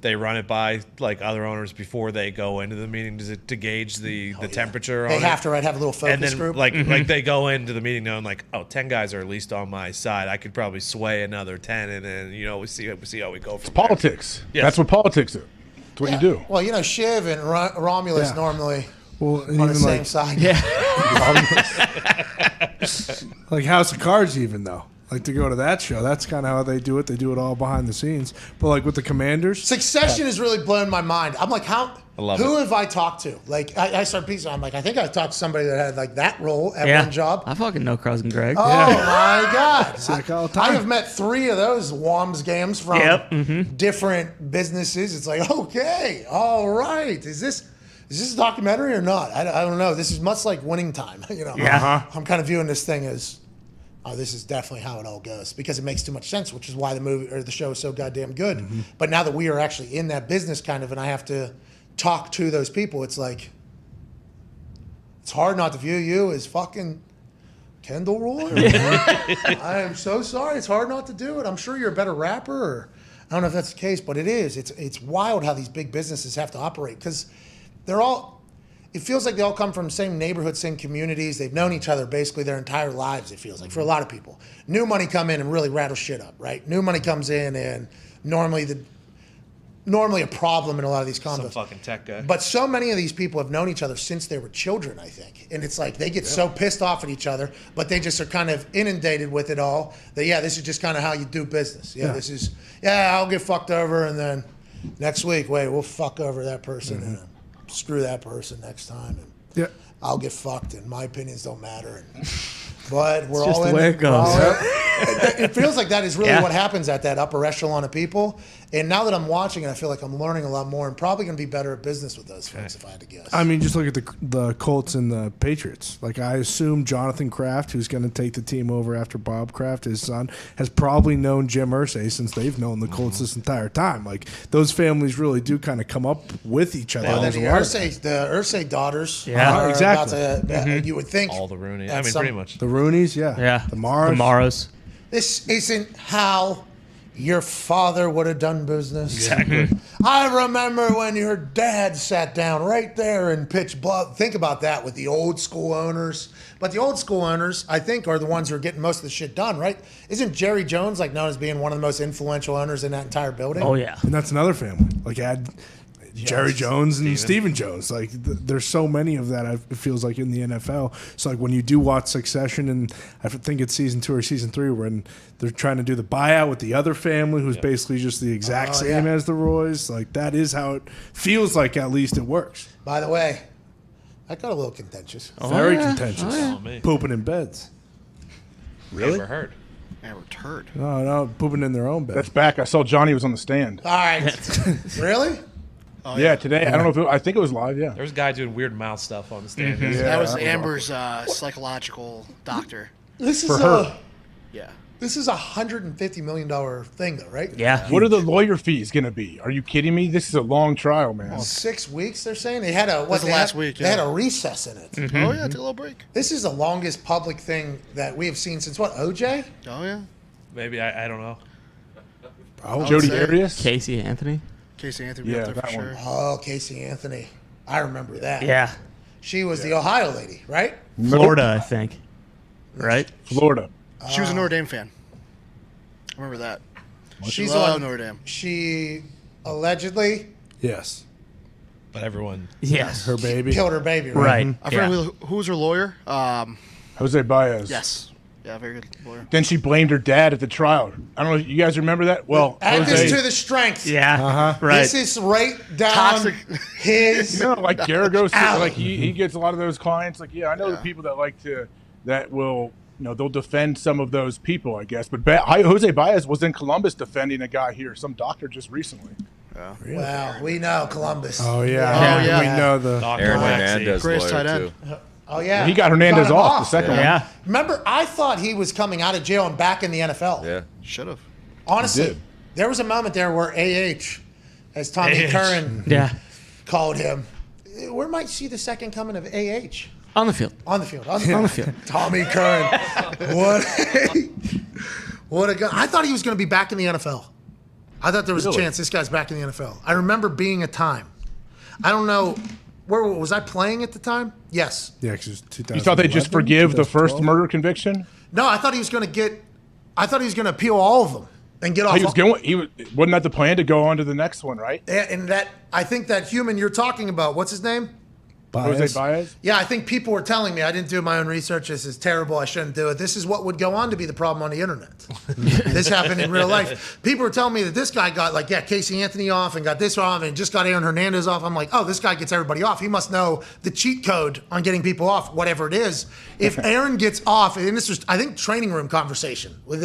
they run it by like other owners before they go into the meeting to gauge the temperature? They on have it? to have a little focus and then, group. Like they go into the meeting knowing like, 10 guys are at least on my side. I could probably sway another 10, and then we see how we go. From it's politics. Yes. That's what politics is. That's what you do. Well, Shiv and Romulus normally. Well, and on the even same side. Yeah. Like House of Cards, even though. Like to go to that show, that's kind of how they do it. They do it all behind the scenes. But like with the Commanders, Succession has really blown my mind. I'm like, how I love Who it. have I talked to? Like, I started piecing. I'm like, I think I've talked to somebody that had like that role at Yeah. one job. I fucking know Cousin Greg. Oh my God! It's like all the I time. have met 3 of those Wams games from Yep. Mm-hmm. different businesses. It's like, okay, all right. Is this a documentary or not? I don't know. This is much like Winning Time. You know, Yeah. I'm kind of viewing this thing as, oh, this is definitely how it all goes because it makes too much sense, which is why the movie or the show is so goddamn good. Mm-hmm. But now that we are actually in that business kind of, and I have to talk to those people, it's like, it's hard not to view you as fucking Kendall Roy. I am so sorry. It's hard not to do it. I'm sure you're a better rapper. Or, I don't know if that's the case, but it is. It's wild how these big businesses have to operate because they're all. It feels like they all come from the same neighborhood, same communities. They've known each other basically their entire lives. It feels like for a lot of people, new money come in and really rattle shit up. Right? New money comes in and normally a problem in a lot of these combos. Some fucking tech guy. But so many of these people have known each other since they were children, I think. And it's like they get so pissed off at each other, but they just are kind of inundated with it all that, yeah, this is just kind of how you do business. Yeah, this is, I'll get fucked over and then next week, we'll fuck over that person and screw that person next time. And I'll get fucked and my opinions don't matter. But we're just all the in way it goes. It feels like that is really what happens at that upper echelon of people. And now that I'm watching it, I feel like I'm learning a lot more and probably going to be better at business with those folks if I had to guess. I mean, just look at the Colts and the Patriots. Like, I assume Jonathan Kraft, who's going to take the team over after Bob Kraft, his son, has probably known Jim Irsay since they've known the Colts this entire time. Like, those families really do kind of come up with each other. The Irsay daughters. Yeah. are Exactly. about to, you would think. All the Rooney. I at mean, some- pretty much. The Rooneys, Yeah. The Maras. The Maras. This isn't how your father would have done business. Exactly. I remember when your dad sat down right there and pitched blood. Think about that with the old school owners. But the old school owners, I think, are the ones who are getting most of the shit done, right? Isn't Jerry Jones like known as being one of the most influential owners in that entire building? Oh, yeah. And that's another family. Like, add Jerry Jones and Steven Jones. Like, there's so many of that, it feels like, in the NFL. So, like, when you do watch Succession, and I think it's season 2 or season 3, when they're trying to do the buyout with the other family, who's basically just the exact same as the Roys, like, that is how it feels like, at least it works. By the way, that got a little contentious. Very contentious. Oh, man. Pooping in beds. Really? Never heard. Never turd. No, pooping in their own bed. That's back. I saw Johnny was on the stand. All right. Really? Oh, Yeah, today. I don't know if I think it was live. Yeah. There was a guy doing weird mouth stuff on the stand. Yeah, That was that was Amber's psychological doctor. This is For her. Yeah. This is $150 million thing, though, right? Yeah. What are the lawyer fees going to be? Are you kidding me? This is a long trial, man. 6 weeks, they're saying they had was the last week, They had a recess in it. Oh, yeah, take a little break. This is the longest public thing that we have seen since what? OJ? Oh, yeah. Maybe I don't know. Oh, Jody say- Arias? Casey Anthony. Casey Anthony Yeah, up there for that one. sure. Oh, Casey Anthony. I remember that. Yeah. She was the Ohio lady, right? Florida, I think. Right? Florida. She was a Notre Dame fan. I remember that. She's Love on Notre Dame. She allegedly yes. But everyone. Yes. Her baby. killed her baby, right? Right. I forget who was her lawyer. Jose Baez. Yes. Yeah, very good lawyer. Then she blamed her dad at the trial. I don't know. You guys remember that? Well, Add this Jose. to the strength. Yeah. Right. This is right down Toxic. his. You know, like Garagos, Alley. like he gets a lot of those clients. Like, yeah, I know the people that will, they'll defend some of those people, I guess. But Jose Baez was in Columbus defending a guy here, some doctor just recently. Well, we know Columbus. Oh, yeah. Yeah. We know the. Aaron Waxy. Hernandez Greatest lawyer, tight end. too. Oh, yeah. He got Hernandez him off the second one. Yeah. Remember, I thought he was coming out of jail and back in the NFL. Yeah. Should have. Honestly, did. there was a moment there where AH, as Tommy Curran Yeah. called him, where might see the second coming of AH? On the field. On the field. On the field. Tommy Curran. What a guy. I thought he was going to be back in the NFL. I thought there was a chance this guy's back in the NFL. I remember being a time. I don't know. Where was I playing at the time? Yes. Yeah, because 2011. You thought they'd just forgive the first 2012? murder conviction? No, I thought he was going to appeal all of them and get off. Wasn't that the plan to go on to the next one, right? And that I think that human you're talking about, what's his name? Jose Baez? Yeah, I think people were telling me, I didn't do my own research. This is terrible. I shouldn't do it. This is what would go on to be the problem on the internet. This happened in real life. People were telling me that this guy got Casey Anthony off and got this off and just got Aaron Hernandez off. I'm like, oh, this guy gets everybody off. He must know the cheat code on getting people off, whatever it is. If Aaron gets off, and this was, I think, training room conversation. I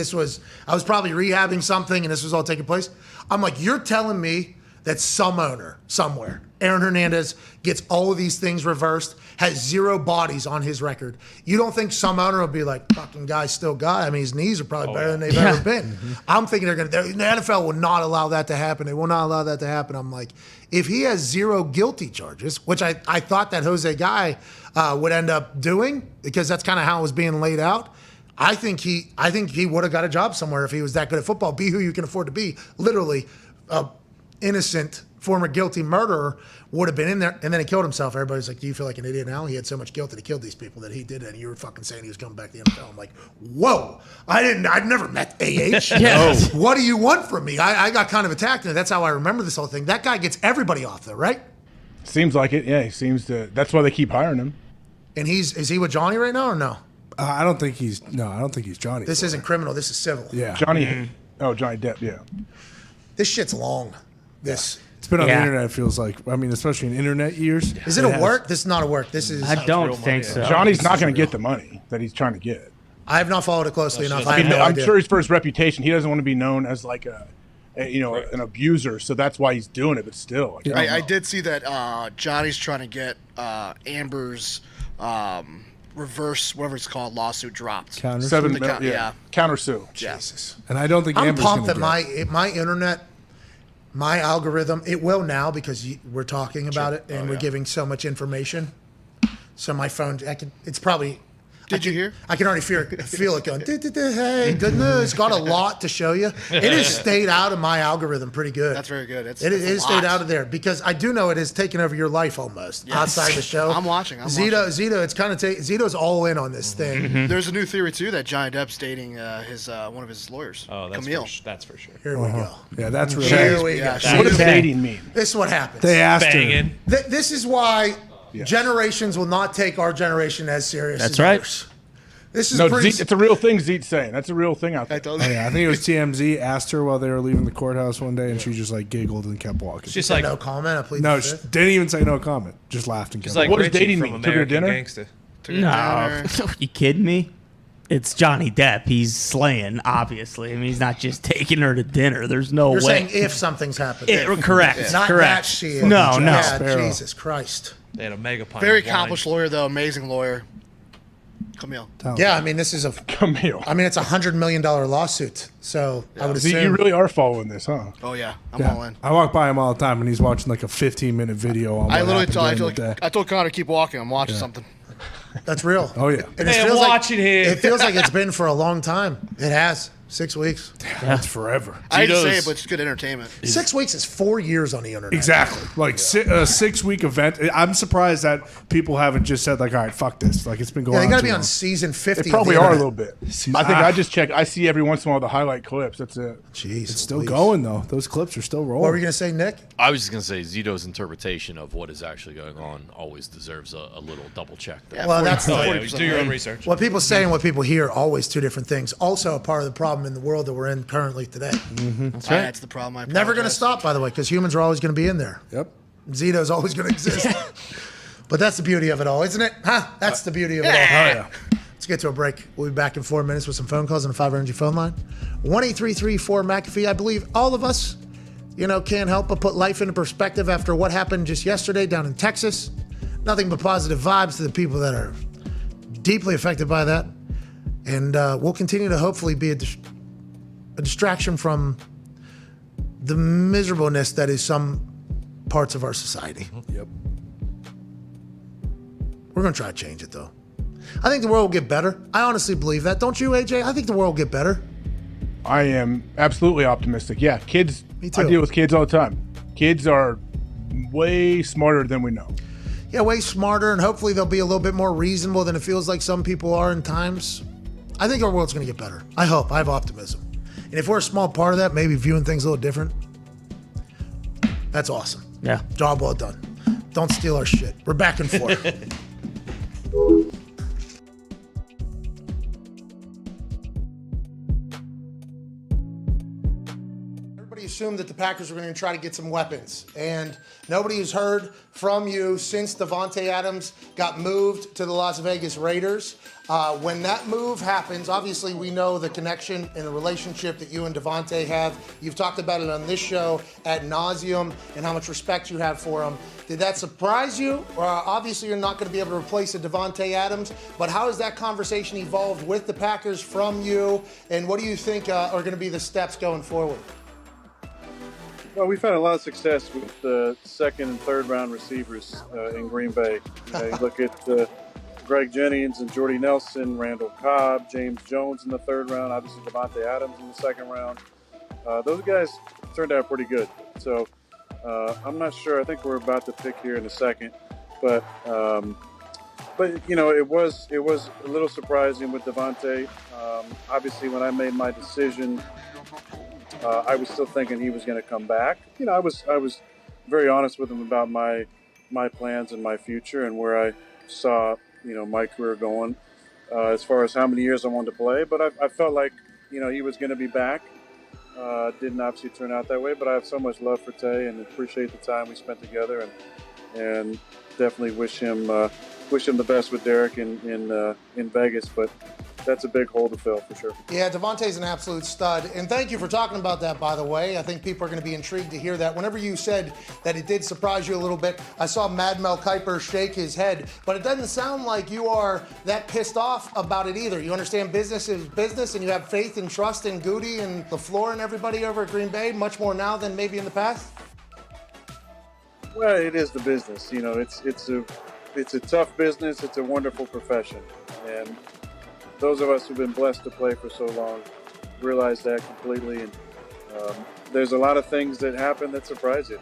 was probably rehabbing something and this was all taking place. I'm like, you're telling me that some owner somewhere, Aaron Hernandez, gets all of these things reversed, has 0 bodies on his record. You don't think some owner will be like, fucking guy's still guy? I mean, his knees are probably better than they've ever been. I'm thinking the NFL will not allow that to happen. They will not allow that to happen. I'm like, if he has 0 guilty charges, which I thought that Jose guy would end up doing, because that's kind of how it was being laid out. I think he would have got a job somewhere if he was that good at football. Be who you can afford to be. Literally, innocent former guilty murderer would have been in there, and then he killed himself. Everybody's like, do you feel like an idiot now? He had so much guilt that he killed these people that he did it, and you were fucking saying he was coming back to the NFL. I'm like, whoa, I've never met AH. Yes. What do you want from me? I got kind of attacked, and that's how I remember this whole thing. That guy gets everybody off though, right? Seems like it. Yeah, he seems to. That's why they keep hiring him. And is he with Johnny right now or no? I don't think he's Johnny. This isn't criminal. This is civil. Yeah. Johnny. Oh, Johnny Depp. Yeah. This shit's long. It's been on the internet, it feels like. I mean, especially in internet years. Is it a work? This is not a work. This is. I don't think so. Johnny's not going to get the money that he's trying to get. I have not followed it closely enough. I'm sure he's for his reputation. He doesn't want to be known as like an abuser, so that's why he's doing it. But still, I did see that Johnny's trying to get Amber's reverse, whatever it's called, lawsuit dropped. Countersue. Jesus. And I don't think I'm Amber's pumped that gonna my internet, my algorithm, it will now because we're talking about it and we're giving so much information. So my phone, it's probably. Did you hear? I can already feel it going, hey, good news. It's got a lot to show you. It has stayed out of my algorithm pretty good. That's very good. It has stayed out of there because I do know it has taken over your life almost outside the show. I'm watching. Zito, it's kind of Zito's all in on this thing. Mm-hmm. There's a new theory too that Johnny Depp's dating one of his lawyers. Oh, that's Camille. That's for sure. Here we go. Yeah, that's really. Here we go. What does dating mean? This is what happens. They asked Banging. her. This is why generations will not take our generation as serious. That's as right. yours. This is it's a real thing. Zeet's saying that's a real thing out there. Oh, yeah, I think it was TMZ asked her while they were leaving the courthouse one day, and she just like giggled and kept walking. She's Said like, no comment. I plead No, the she fifth. didn't even say no comment. Just laughed and kept like walking. What does Richie dating from mean? Took her to American dinner? Gangsta. No, you kidding me? It's Johnny Depp. He's slaying, obviously. I mean, he's not just taking her to dinner. There's no You're way. saying if something's happened. Correct. Not correct. that she is. No. Yeah, Jesus Christ. They had a mega pint. Very of wine. accomplished lawyer though, amazing lawyer. Camille. Yeah, I mean, this is Camille. I mean, it's $100 million lawsuit. So I would assume. Zeke, you really are following this, huh? Oh yeah, I'm all in. I walk by him all the time, and he's watching like a 15-minute video on. I literally told I told Connor to keep walking. I'm watching something. That's real. Oh yeah, And Man, watch it here. It feels like it's been for a long time. It has. 6 weeks. that's forever. I hate to say it, but it's good entertainment. 6 weeks is 4 years on the internet. Exactly. Like a 6-week event. I'm surprised that people haven't just said like, all right, fuck this. Like it's been going Yeah, on. they got to too be on long. season 50. They probably of the are a internet. little bit. I think I just check. I see every once in a while the highlight clips. That's it. Jeez, It's still going though. Those clips are still rolling. What were you gonna say, Nick? I was just going to say Zito's interpretation of what is actually going on always deserves a little double check. There. Well, that's Oh, the yeah, do your own research. what people say and what people hear are always two different things. Also, a part of the problem in the world that we're in currently today. That's right. That's the problem. I Never going to apologize. stop, by the way, because humans are always going to be in there. Yep. Zito's always going to exist. But that's the beauty of it all, isn't it? Huh? That's the beauty of it all. yeah. Let's get to a break. We'll be back in 4 minutes with some phone calls on the 5 Energy phone line. 1-833-4-McAfee. I believe all of us, can't help but put life into perspective after what happened just yesterday down in Texas. Nothing but positive vibes to the people that are deeply affected by that. And we'll continue to hopefully be a distraction from the miserableness that is some parts of our society. Yep. We're going to try to change it, though. I think the world will get better. I honestly believe that. Don't you, AJ? I think the world will get better. I am absolutely optimistic. Yeah, kids. Me too. I deal with kids all the time. Kids are way smarter than we know. Yeah, way smarter, and hopefully they'll be a little bit more reasonable than it feels like some people are in times. I think our world's going to get better. I hope. I have optimism. And if we're a small part of that, maybe viewing things a little different, that's awesome. Yeah. Job well done. Don't steal our shit. We're back and forth. Everybody assumed that the Packers were going to try to get some weapons, and nobody has heard from you since Davante Adams got moved to the Las Vegas Raiders. When that move happens, obviously we know the connection and the relationship that you and Davante have. You've talked about it on this show ad nauseum and how much respect you have for him. Did that surprise you? Obviously you're not going to be able to replace a Davante Adams, but how has that conversation evolved with the Packers from you, and what do you think are going to be the steps going forward? Well, we've had a lot of success with the second and third round receivers in Green Bay. You look at Greg Jennings and Jordy Nelson, Randall Cobb, James Jones in the third round, obviously Davante Adams in the second round. Those guys turned out pretty good. So I'm not sure. I think we're about to pick here in a second, but you know, it was a little surprising with Davante. Obviously, when I made my decision, I was still thinking he was going to come back. You know, I was very honest with him about my plans and my future and where I saw, you know, my career going as far as how many years I wanted to play. But I felt like, you know, he was going to be back. Didn't obviously turn out that way, but I have so much love for Tay and appreciate the time we spent together, and definitely wish him the best with Derek in Vegas. But that's a big hole to fill for sure. Yeah, Davante's an absolute stud. And thank you for talking about that, by the way. I think people are going to be intrigued to hear that. Whenever you said that it did surprise you a little bit, I saw Mad Mel Kiper shake his head. But it doesn't sound like you are that pissed off about it either. You understand business is business, and you have faith and trust in Goody and LaFleur and everybody over at Green Bay, much more now than maybe in the past? Well, it is the business. You know, it's a tough business. It's a wonderful profession. And those of us who've been blessed to play for so long realize that completely. And there's a lot of things that happen that surprise you,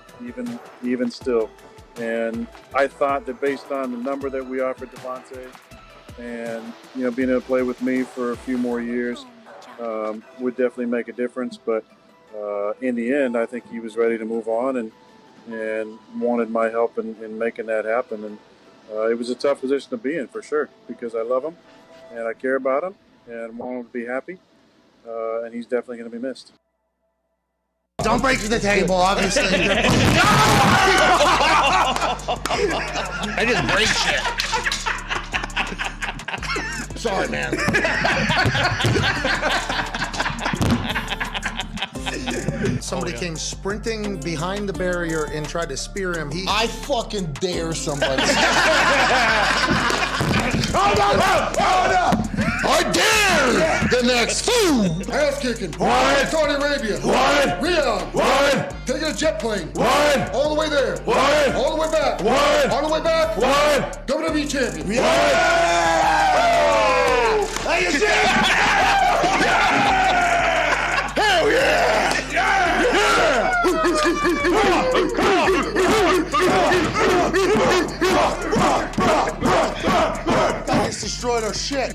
even still. And I thought that based on the number that we offered Davante and, you know, being able to play with me for a few more years would definitely make a difference. But in the end, I think he was ready to move on and wanted my help in making that happen. And it was a tough position to be in for sure, because I love him and I care about him and want him to be happy. And he's definitely going to be missed. Don't break the table, obviously. I just break shit. Sorry, man. Somebody came sprinting behind the barrier and tried to spear him. I fucking dare somebody. Oh, no! I dare the next fool. Ass kicking. What? Saudi Arabia. What? Riyadh. What? Taking a jet plane. What? All the way there. What? All the way back. What? On the way back. What? WWE champion. What? Hey, you see? Hell yeah! That gets destroyed our shit.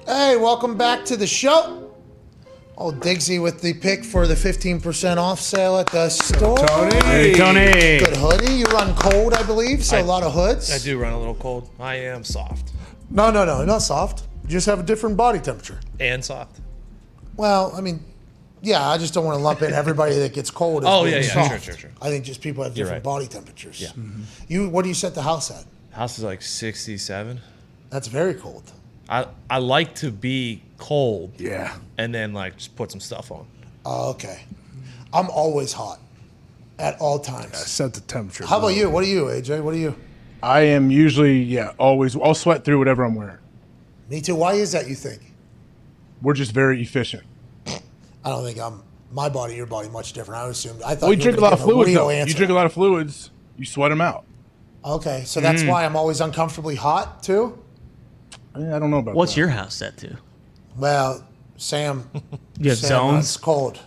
Hey, welcome back to the show. Old Diggsy with the pick for the 15% off sale at the store. Tony. Hey, Tony. Good hoodie. You run cold, I believe, so a lot of hoods. I do run a little cold. I am soft. No, not soft. You just have a different body temperature. And soft. Well, I mean, yeah, I just don't want to lump in everybody that gets cold as Oh, being yeah, soft. sure. I think just people have different right. body temperatures. Yeah. What do you set the house at? House is like 67. That's very cold. I like to be cold. Yeah. And then like just put some stuff on. Oh, okay. I'm always hot at all times. Set the temperature. How about you? What are you, AJ? What are you? I am usually, always. I'll sweat through whatever I'm wearing. Me too. Why is that, you think? We're just very efficient. I don't think my body, your body, much different. I assumed. I thought We drink a lot of fluids, though. Answer. You drink a lot of fluids, you sweat them out. Okay, so that's why I'm always uncomfortably hot, too? I don't know about What's that. your house set to? Well, Sam. You have Sam, zones? It's cold.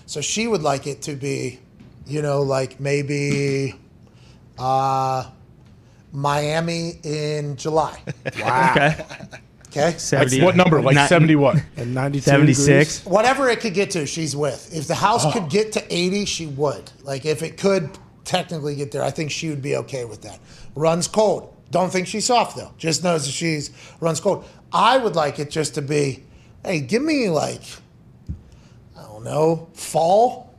So she would like it to be, like maybe Miami in July. Wow. Okay. Okay. 70, what number? Like 70 what? And 92 76. degrees. Whatever it could get to, she's with. If the house could get to 80, she would. Like, if it could technically get there, I think she would be okay with that. Runs cold. Don't think she's soft, though. Just knows that she's runs cold. I would like it just to be, hey, give me, like, I don't know, fall,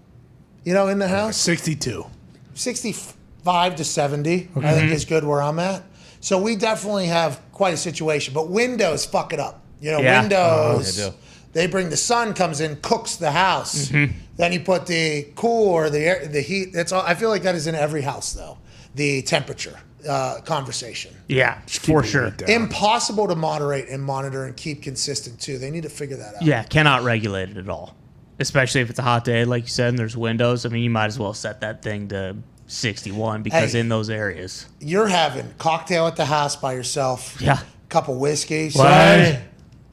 in the house. 62. 65 to 70, I think is good where I'm at. So we definitely have quite a situation. But windows fuck it up. Windows, they bring the sun comes in, cooks the house. Then you put the cool or the heat. That's all. I feel like that is in every house, though. The temperature conversation. Yeah, for sure. Impossible to moderate and monitor and keep consistent, too. They need to figure that out. Yeah, cannot regulate it at all. Especially if it's a hot day, like you said, and there's windows. I mean, you might as well set that thing to 61 because in those areas. You're having cocktail at the house by yourself. Yeah. Couple whiskeys. What?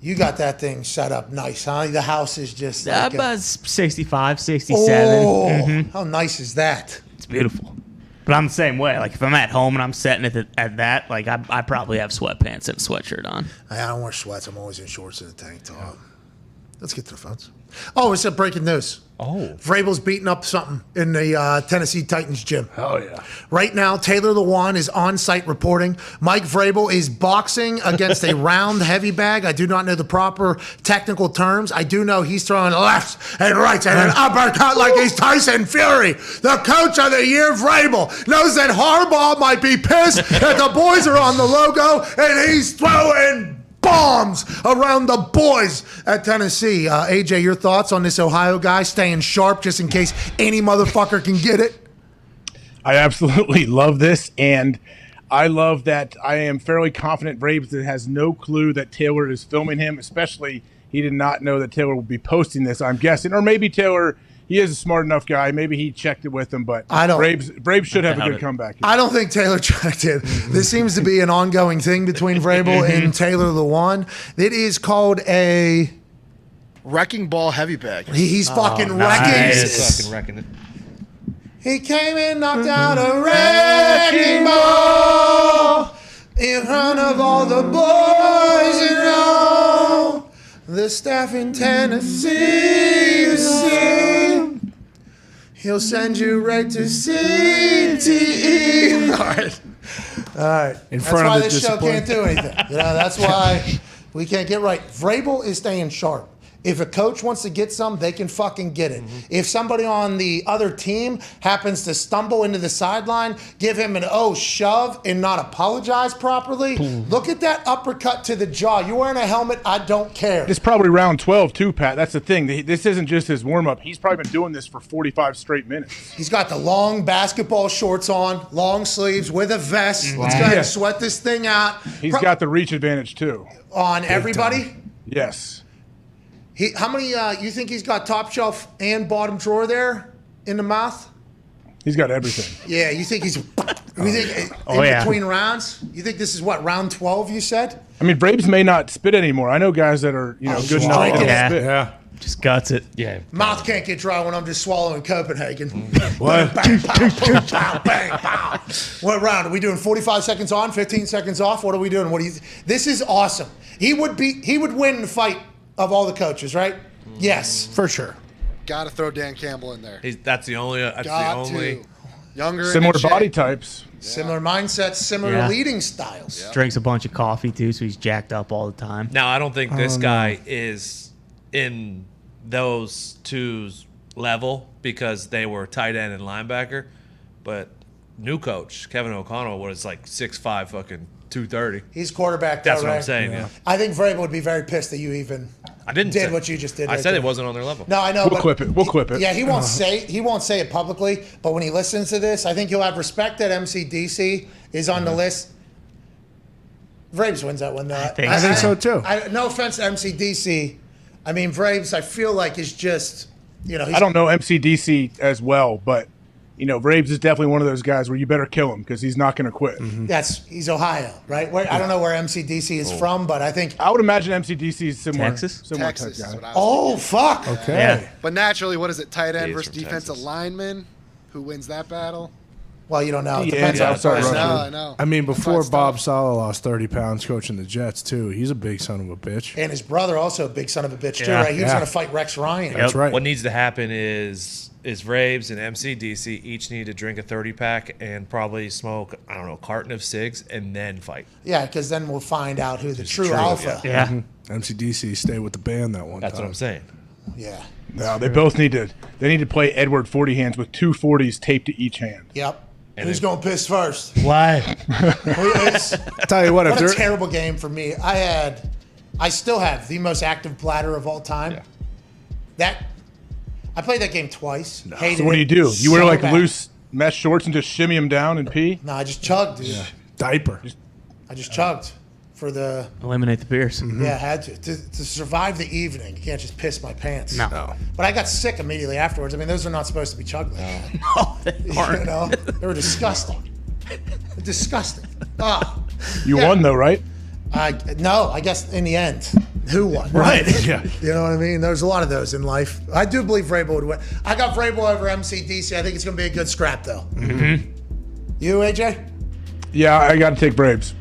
You got that thing set up nice, huh? The house is just like About 65, 67. Oh, how nice is that? It's beautiful. But I'm the same way. Like, if I'm at home and I'm setting it at that, like, I probably have sweatpants and a sweatshirt on. I don't wear sweats. I'm always in shorts and a tank top. Let's get to the phones. Oh, it's a breaking news. Oh. Vrabel's beating up something in the Tennessee Titans gym. Oh, yeah. Right now, Taylor Lewan is on-site reporting. Mike Vrabel is boxing against a round heavy bag. I do not know the proper technical terms. I do know he's throwing lefts and rights and an uppercut like he's Tyson Fury. The coach of the year, Vrabel, knows that Harbaugh might be pissed that the boys are on the logo, and he's throwing bombs around the boys at Tennessee. AJ, your thoughts on this Ohio guy staying sharp just in case any motherfucker can get it? I absolutely love this, and I love that I am fairly confident Braves has no clue that Taylor is filming him, especially he did not know that Taylor would be posting this, I'm guessing. Or maybe Taylor, he is a smart enough guy. Maybe he checked it with him, but Braves should have a good comeback. I don't think Taylor checked it. This seems to be an ongoing thing between Vrabel and Taylor Lewan. It is called a wrecking ball heavy bag. He's fucking wrecking. He's fucking wrecking it. He came and knocked out a wrecking ball in front of all the boys in Rome. The staff in Tennessee, you see, he'll send you right to CTE. All right. That's why this show can't do anything. That's why we can't get right. Vrabel is staying sharp. If a coach wants to get some, they can fucking get it. If somebody on the other team happens to stumble into the sideline, give him an shove and not apologize properly, look at that uppercut to the jaw. You wearing a helmet, I don't care. It's probably round 12 too, Pat. That's the thing. This isn't just his warm-up. He's probably been doing this for 45 straight minutes. He's got the long basketball shorts on, long sleeves with a vest. Let's go ahead and sweat this thing out. He's got the reach advantage too. On everybody? Yes. How many, you think he's got top shelf and bottom drawer there in the mouth? He's got everything. Yeah, you think he's between rounds? You think this is what, round 12 you said? I mean, Braves may not spit anymore. I know guys that are, good enough to spit. Yeah. Just guts it. Yeah. Mouth can't get dry when I'm just swallowing Copenhagen. What? Bang, pow, bang, pow, bang, pow. What round? Are we doing 45 seconds on, 15 seconds off? What are we doing? This is awesome. He would win the fight of all the coaches, right? Yes, for sure. Got to throw Dan Campbell in there. That's the only. Younger, similar body types, similar mindsets, similar leading styles. Yeah. Drinks a bunch of coffee too, so he's jacked up all the time. Now I don't think this guy is in those two's level because they were tight end and linebacker, but new coach Kevin O'Connell was like 6'5", fucking 230. He's quarterback. That's what I'm saying. Yeah. I think Vrabel would be very pissed that you even did what you just did. I said it wasn't on their level. No, I know. We'll clip it. Yeah, he won't say it publicly, but when he listens to this, I think he'll have respect that MCDC is on the list. Vrabes wins that one. I think so too. No offense to MCDC. I mean, Vraves, I feel like is just, he's, I don't know MCDC as well, but Vraves is definitely one of those guys where you better kill him because he's not going to quit. He's Ohio, right? I don't know where MCDC is from, but I think I would imagine MCDC is similar. Texas? Similar Texas type is guy. what I was Oh, fuck. Okay. Yeah. But naturally, what is it? Tight end He's versus from defensive Texas. lineman. Who wins that battle? Well, you don't know. It Yeah, depends yeah, on the sorry, person. Russell. I know. I mean, That's before why it's Bob tough. Saleh lost 30 pounds coaching the Jets, too, he's a big son of a bitch. And his brother also a big son of a bitch, too, Yeah. right? He was Yeah. going to fight Rex Ryan. That's right. What needs to happen is Vraves and MCDC each need to drink a 30-pack and probably smoke, I don't know, a carton of cigs and then fight. Yeah, because then we'll find out who the true alpha. Yeah. MCDC stayed with the band that one That's time. what I'm saying. Yeah. No, they both need to. They need to play Edward 40 hands with 2 40s taped to each hand. Yep. And Who's then- going to piss first? Why? Tell you what, if What a they're terrible game for me. I still have the most active bladder of all time. I played that game twice. Hated So what do you it do? You wear so like bad. loose mesh shorts and just shimmy them down and pee? No, I just chugged, dude. diaper. I just chugged for the. Eliminate the beers. Yeah, I had to survive the evening. You can't just piss my pants. No. But I got sick immediately afterwards. I mean, those are not supposed to be chugged like that. No, they aren't. They were disgusting. Disgusting. Ah. You won though, right? No, I guess in the end, who won? Right. Yeah. You know what I mean? There's a lot of those in life. I do believe Vrabel would win. I got Vrabel over MCDC. I think it's going to be a good scrap, though. Mm-hmm. You, AJ? Yeah, I got to take Braves.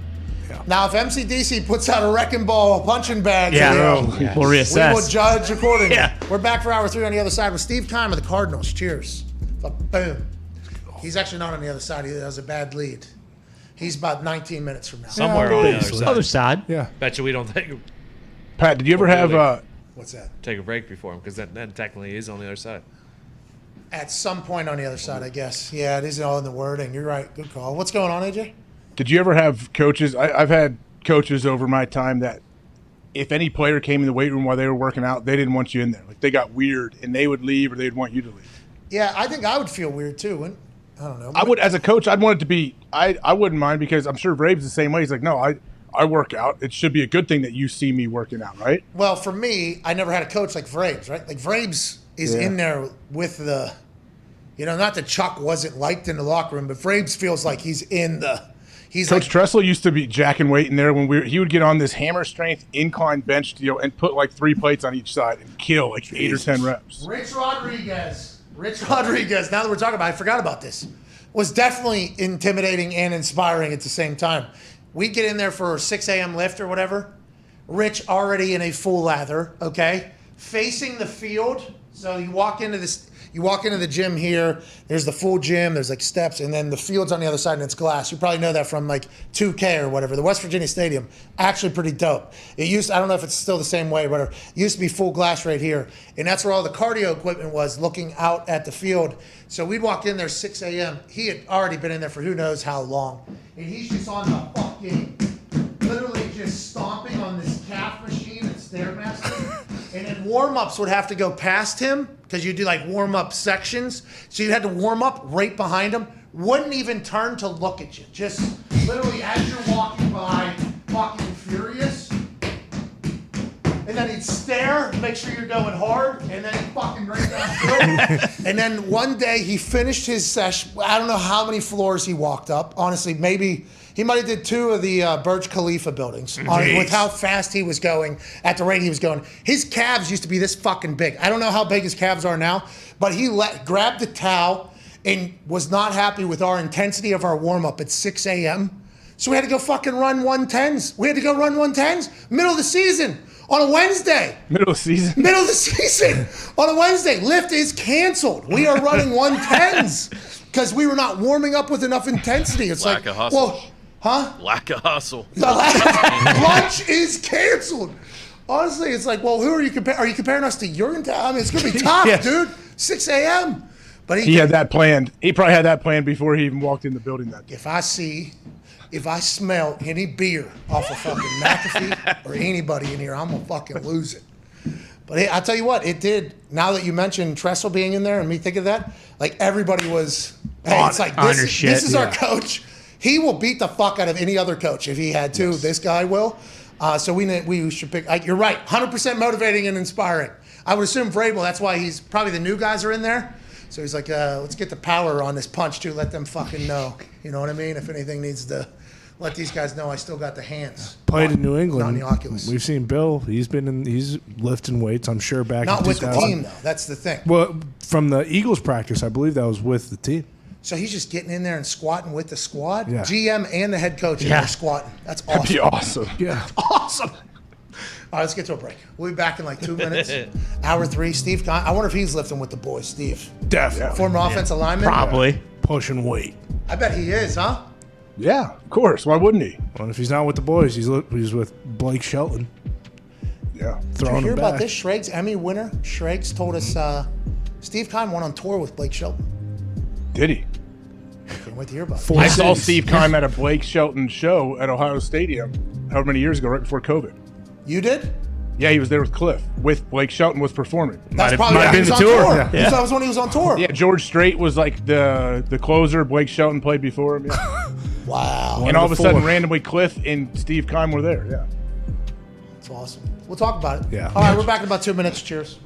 Now, if MCDC puts out a wrecking ball, punching bag, Yeah. we We'll reassess. will judge accordingly. Yeah. We're back for hour 3 on the other side with Steve Kime of the Cardinals. Cheers. Boom. He's actually not on the other side. He has a bad lead. He's about 19 minutes from now. Somewhere on the other side. Other side. Yeah. Bet you we don't Pat, did you ever have What's that? take a break before him because then technically he's on the other side. At some point on the other side, I guess. Yeah, it is all in the wording. You're right. Good call. What's going on, AJ? Did you ever have coaches? I've had coaches over my time that if any player came in the weight room while they were working out, they didn't want you in there. Like they got weird and they would leave or they'd want you to leave. Yeah, I think I would feel weird too. I don't know. I would, as a coach, I'd want it to be. I wouldn't mind because I'm sure Braves the same way. He's like, no, I work out. It should be a good thing that you see me working out, right? Well, for me, I never had a coach like Vrabes, right? Like Vrabes is in there with the, not that Chuck wasn't liked in the locker room, but Vrabes feels like he's in the. He's Coach like, Tressel used to be jacking weight in there when he would get on this hammer strength incline bench deal and put like 3 plates on each side and kill like 8 or 10 reps. Rich Rodriguez. Now that we're talking about it, I forgot about this. Was definitely intimidating and inspiring at the same time. We get in there for a 6 a.m. lift or whatever. Rich already in a full lather, okay? Facing the field. So you walk into the gym here. There's the full gym. There's like steps, and then the field's on the other side, and it's glass. You probably know that from like 2K or whatever. The West Virginia Stadium, actually pretty dope. It used, I don't know if it's still the same way, but it used to be full glass right here, and that's where all the cardio equipment was, looking out at the field. So we'd walk in there 6 a.m. He had already been in there for who knows how long, and he's just on the fucking, literally just stomping on this calf machine at Stairmaster. And then warm-ups would have to go past him because you do like warm-up sections. So you had to warm up right behind him. Wouldn't even turn to look at you. Just literally as you're walking by, fucking furious. And then he'd stare, make sure you're going hard, and then he'd fucking right down through. And then one day he finished his session. I don't know how many floors he walked up. Honestly, maybe he might have did 2 of the Burj Khalifa buildings with how fast he was going at the rate he was going. His calves used to be this fucking big. I don't know how big his calves are now, but he grabbed the towel and was not happy with our intensity of our warm-up at 6 a.m. So we had to go fucking run 110s. We had to go run 110s middle of the season on a Wednesday. Middle of the season? Middle of the season on a Wednesday. Lift is canceled. We are running 110s because we were not warming up with enough intensity. It's Lack like, of hustle. well, huh? Lack of hustle. Lunch is canceled. Honestly, it's like, well, who are you comparing? Are you comparing us to Urinetown? I mean, it's going to be tough, Yes. dude. 6 a.m. But He had that planned. He probably had that planned before he even walked in the building that day. if I smell any beer off of fucking McAfee or anybody in here, I'm going to fucking lose it. But hey, I'll tell you what, it did. Now that you mentioned Tressel being in there and me thinking of that, like everybody was, hey, it's like, this is our coach. He will beat the fuck out of any other coach if he had to. Yes. This guy will. So we should pick. You're right, 100% motivating and inspiring. I would assume Vrabel. That's why he's probably the new guys are in there. So he's like, let's get the power on this punch too. Let them fucking know. You know what I mean? If anything needs to, let these guys know I still got the hands. Played in New England. Not the Oculus. We've seen Bill. He's lifting weights. I'm sure back. Not in with the 2000. team though. That's the thing. Well, from the Eagles practice, I believe that was with the team. So he's just getting in there and squatting with the squad. Yeah. GM and the head coach in there squatting. That's awesome. That'd be awesome. Yeah. Awesome. All right, let's get to a break. We'll be back in like 2 minutes. Hour 3. Steve, I wonder if he's lifting with the boys. Steve, Definitely. former offensive lineman. Probably. Pushing weight. I bet he is, huh? Yeah, of course. Why wouldn't he? Well, if he's not with the boys, he's with Blake Shelton. Yeah. Did you hear about this? Schrags, Emmy winner. Schrags told us Steve Keim went on tour with Blake Shelton. Did he? Can't wait to hear about it. I saw Steve Keim at a Blake Shelton show at Ohio Stadium however many years ago, right before COVID. You did? Yeah, he was there with Cliff. With Blake Shelton was performing. That's probably might have been he was the on tour. tour. Yeah. That was when he was on tour. Yeah, George Strait was like the closer. Blake Shelton played before him. Yeah. Wow. And all of a sudden, randomly, Cliff and Steve Keim were there. Yeah. That's awesome. We'll talk about it. Yeah. All right, we're back in about 2 minutes. Cheers.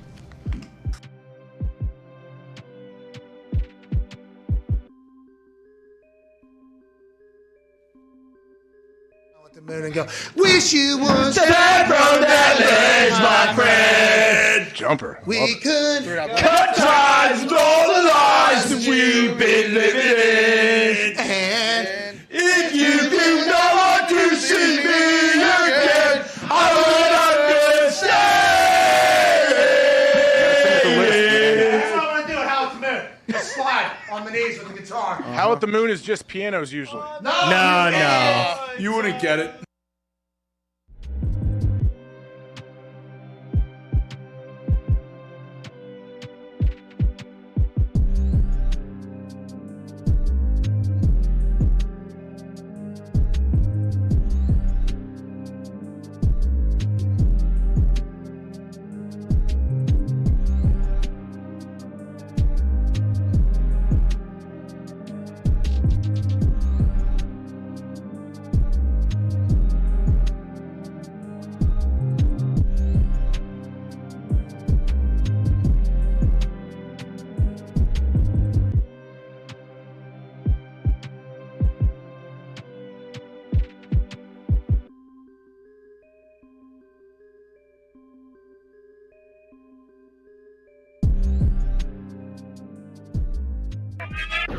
The moon and go, wish you was dead from that ledge, my friend. Jumper. We could cut ties with all the lies that we've been living in. and If you do not want to see me again, I would understand. that's what I'm gonna do at How It's Moon. Just slide on my knees with the guitar. How at the Moon is just pianos usually. No. You wouldn't get it.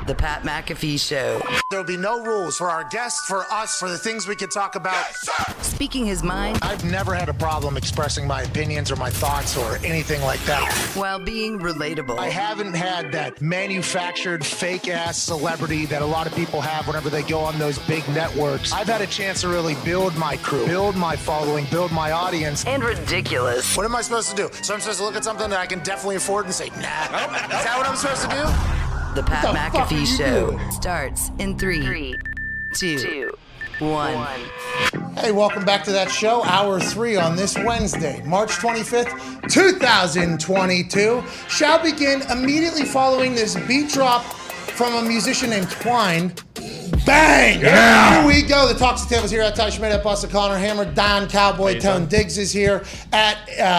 The Pat McAfee Show. There'll be no rules for our guests, for us, for the things we can talk about. Speaking his mind I've never had a problem expressing my opinions or my thoughts or anything like that. while being relatable. I haven't had that manufactured fake ass celebrity that a lot of people have whenever they go on those big networks. I've had a chance to really build my crew, build my following, build my audience. And ridiculous. What am I supposed to do? So I'm supposed to look at something that I can definitely afford and say, nah. Is that what I'm supposed to do? The Pat What the fuck are McAfee you Show doing? starts in 3, 2, 1. Hey, welcome back to that show. Hour 3 on this Wednesday, March 25th, 2022. Shall begin immediately following this beat drop from a musician named Twine. Bang! Yeah. Here we go. The Talks Tables here at Ty Schmidt, at Busta Connor Hammer. Dahn Cowboy Tone Diggs is here at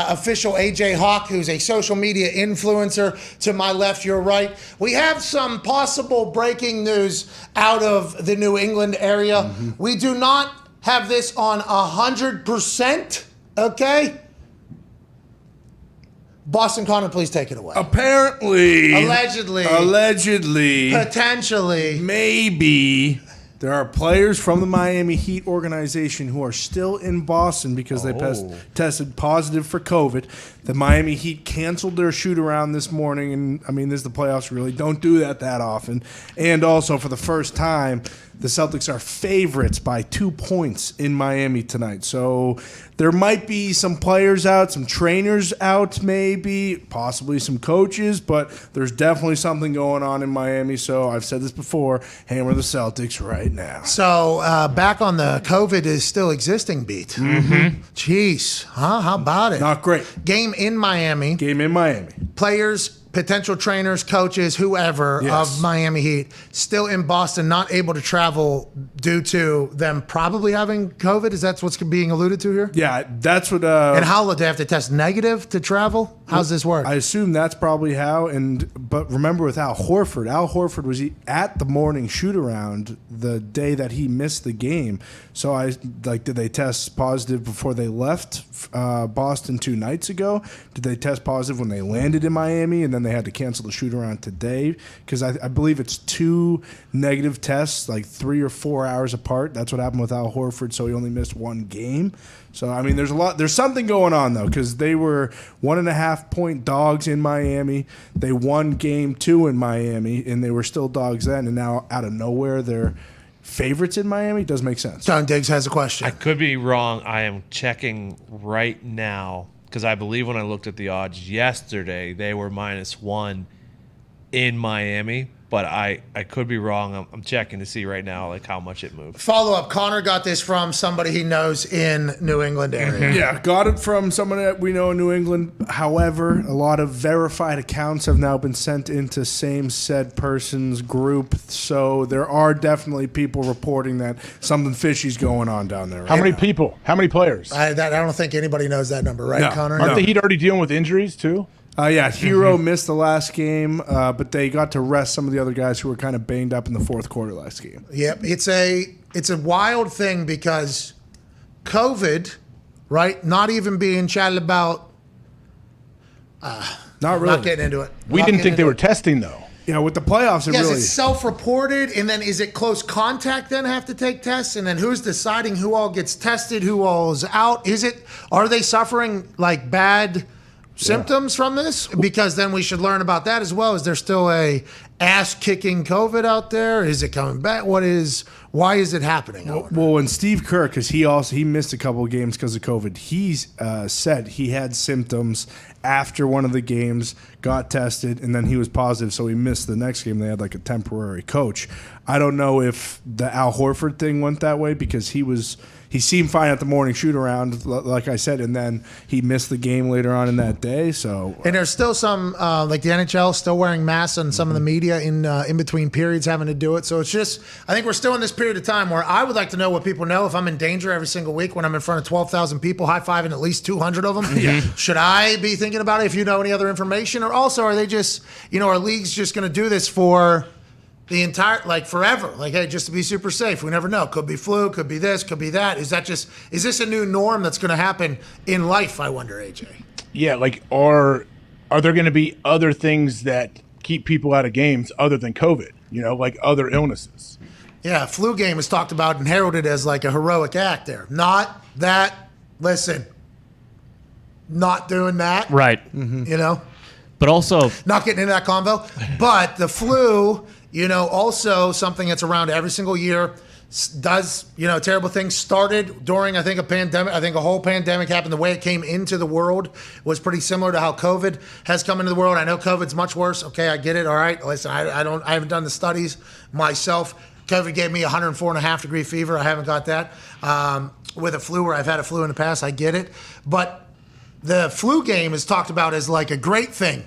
official AJ Hawk, who's a social media influencer. To my left, your right. We have some possible breaking news out of the New England area. Mm-hmm. We do not have this on 100%, okay? Boston Connor, please take it away. Apparently. Allegedly. Potentially. Maybe. There are players from the Miami Heat organization who are still in Boston because they tested positive for COVID. The Miami Heat canceled their shoot-around this morning, and, I mean, this is the playoffs. Really don't do that often. And also, for the first time, the Celtics are favorites by 2 points in Miami tonight. So there might be some players out, some trainers out maybe, possibly some coaches, but there's definitely something going on in Miami. So I've said this before, hammer the Celtics right now. So back on the COVID is still existing beat. Mm-hmm. Jeez. Huh? How about it? Not great. Game in Miami. Game in Miami. Players potential trainers, coaches, whoever of Miami Heat still in Boston, not able to travel due to them probably having COVID. Is that what's being alluded to here? Yeah, that's what. And how do they have to test negative to travel? How's this work? I assume that's probably how. But remember with Al Horford was at the morning shoot around the day that he missed the game. So did they test positive before they left Boston 2 nights ago? Did they test positive when they landed in Miami and then they had to cancel the shoot around today? Because I believe it's 2 negative tests, like 3 or 4 hours apart. That's what happened with Al Horford. So he only missed 1 game. So, I mean, there's something going on, though, because they were 1.5-point dogs in Miami. They won game 2 in Miami, and they were still dogs then. And now, out of nowhere, they're favorites in Miami. Does make sense. John Diggs has a question. I could be wrong. I am checking right now because I believe when I looked at the odds yesterday, they were -1 in Miami. But I could be wrong. I'm checking to see right now like how much it moved. Follow up. Connor got this from somebody he knows in New England area. Yeah, got it from someone that we know in New England. However, a lot of verified accounts have now been sent into same said person's group. So there are definitely people reporting that something fishy's going on down there. How many people? How many players? I don't think anybody knows that number, right, No. Connor? Aren't the Heat already dealing with injuries too? Yeah, Hero missed the last game, but they got to rest some of the other guys who were kind of banged up in the fourth quarter last game. Yep, it's a wild thing because COVID, right? Not even being chatted about. Not really. Not getting into it. We didn't think they were testing though. Yeah, with the playoffs, Yes, it's self-reported, and then is it close contact? Then have to take tests, and then who's deciding who all gets tested, who all is out? Are they suffering like bad symptoms from this? Because then we should learn about that as well. Is there still a ass-kicking COVID out there? Is it coming back? Why is it happening? Well, when Steve Kerr, because he missed a couple of games because of COVID, he said he had symptoms after one of the games, got tested, and then he was positive, so he missed the next game. They had like a temporary coach. I don't know if the Al Horford thing went that way because he seemed fine at the morning shoot around, like I said, and then he missed the game later on in that day. So, and there's still some like the NHL still wearing masks and some of the media in between periods having to do it. So it's just, I think we're still in this period of time where I would like to know what people know. If I'm in danger every single week when I'm in front of 12,000 people, high-fiving at least 200 of them, should I be thinking about it? If you know any other information, or also are they just, are leagues just going to do this for the entire, like forever? Like, hey, just to be super safe. We never know. Could be flu, could be this, could be that. Is this a new norm that's going to happen in life, I wonder, AJ? Yeah, like are there going to be other things that keep people out of games other than COVID, like other illnesses? Yeah, flu game is talked about and heralded as like a heroic act there. Not that, listen, not doing that. Right. But also, not getting into that convo. But the flu, also something that's around every single year, does, terrible things. Started during, I think, a pandemic. I think a whole pandemic happened. The way it came into the world was pretty similar to how COVID has come into the world. I know COVID's much worse. Okay, I get it. All right. Listen, I haven't done the studies myself. COVID gave me 104.5 degree fever. I haven't got that. With a flu, where I've had a flu in the past, I get it. But the flu game is talked about as like a great thing.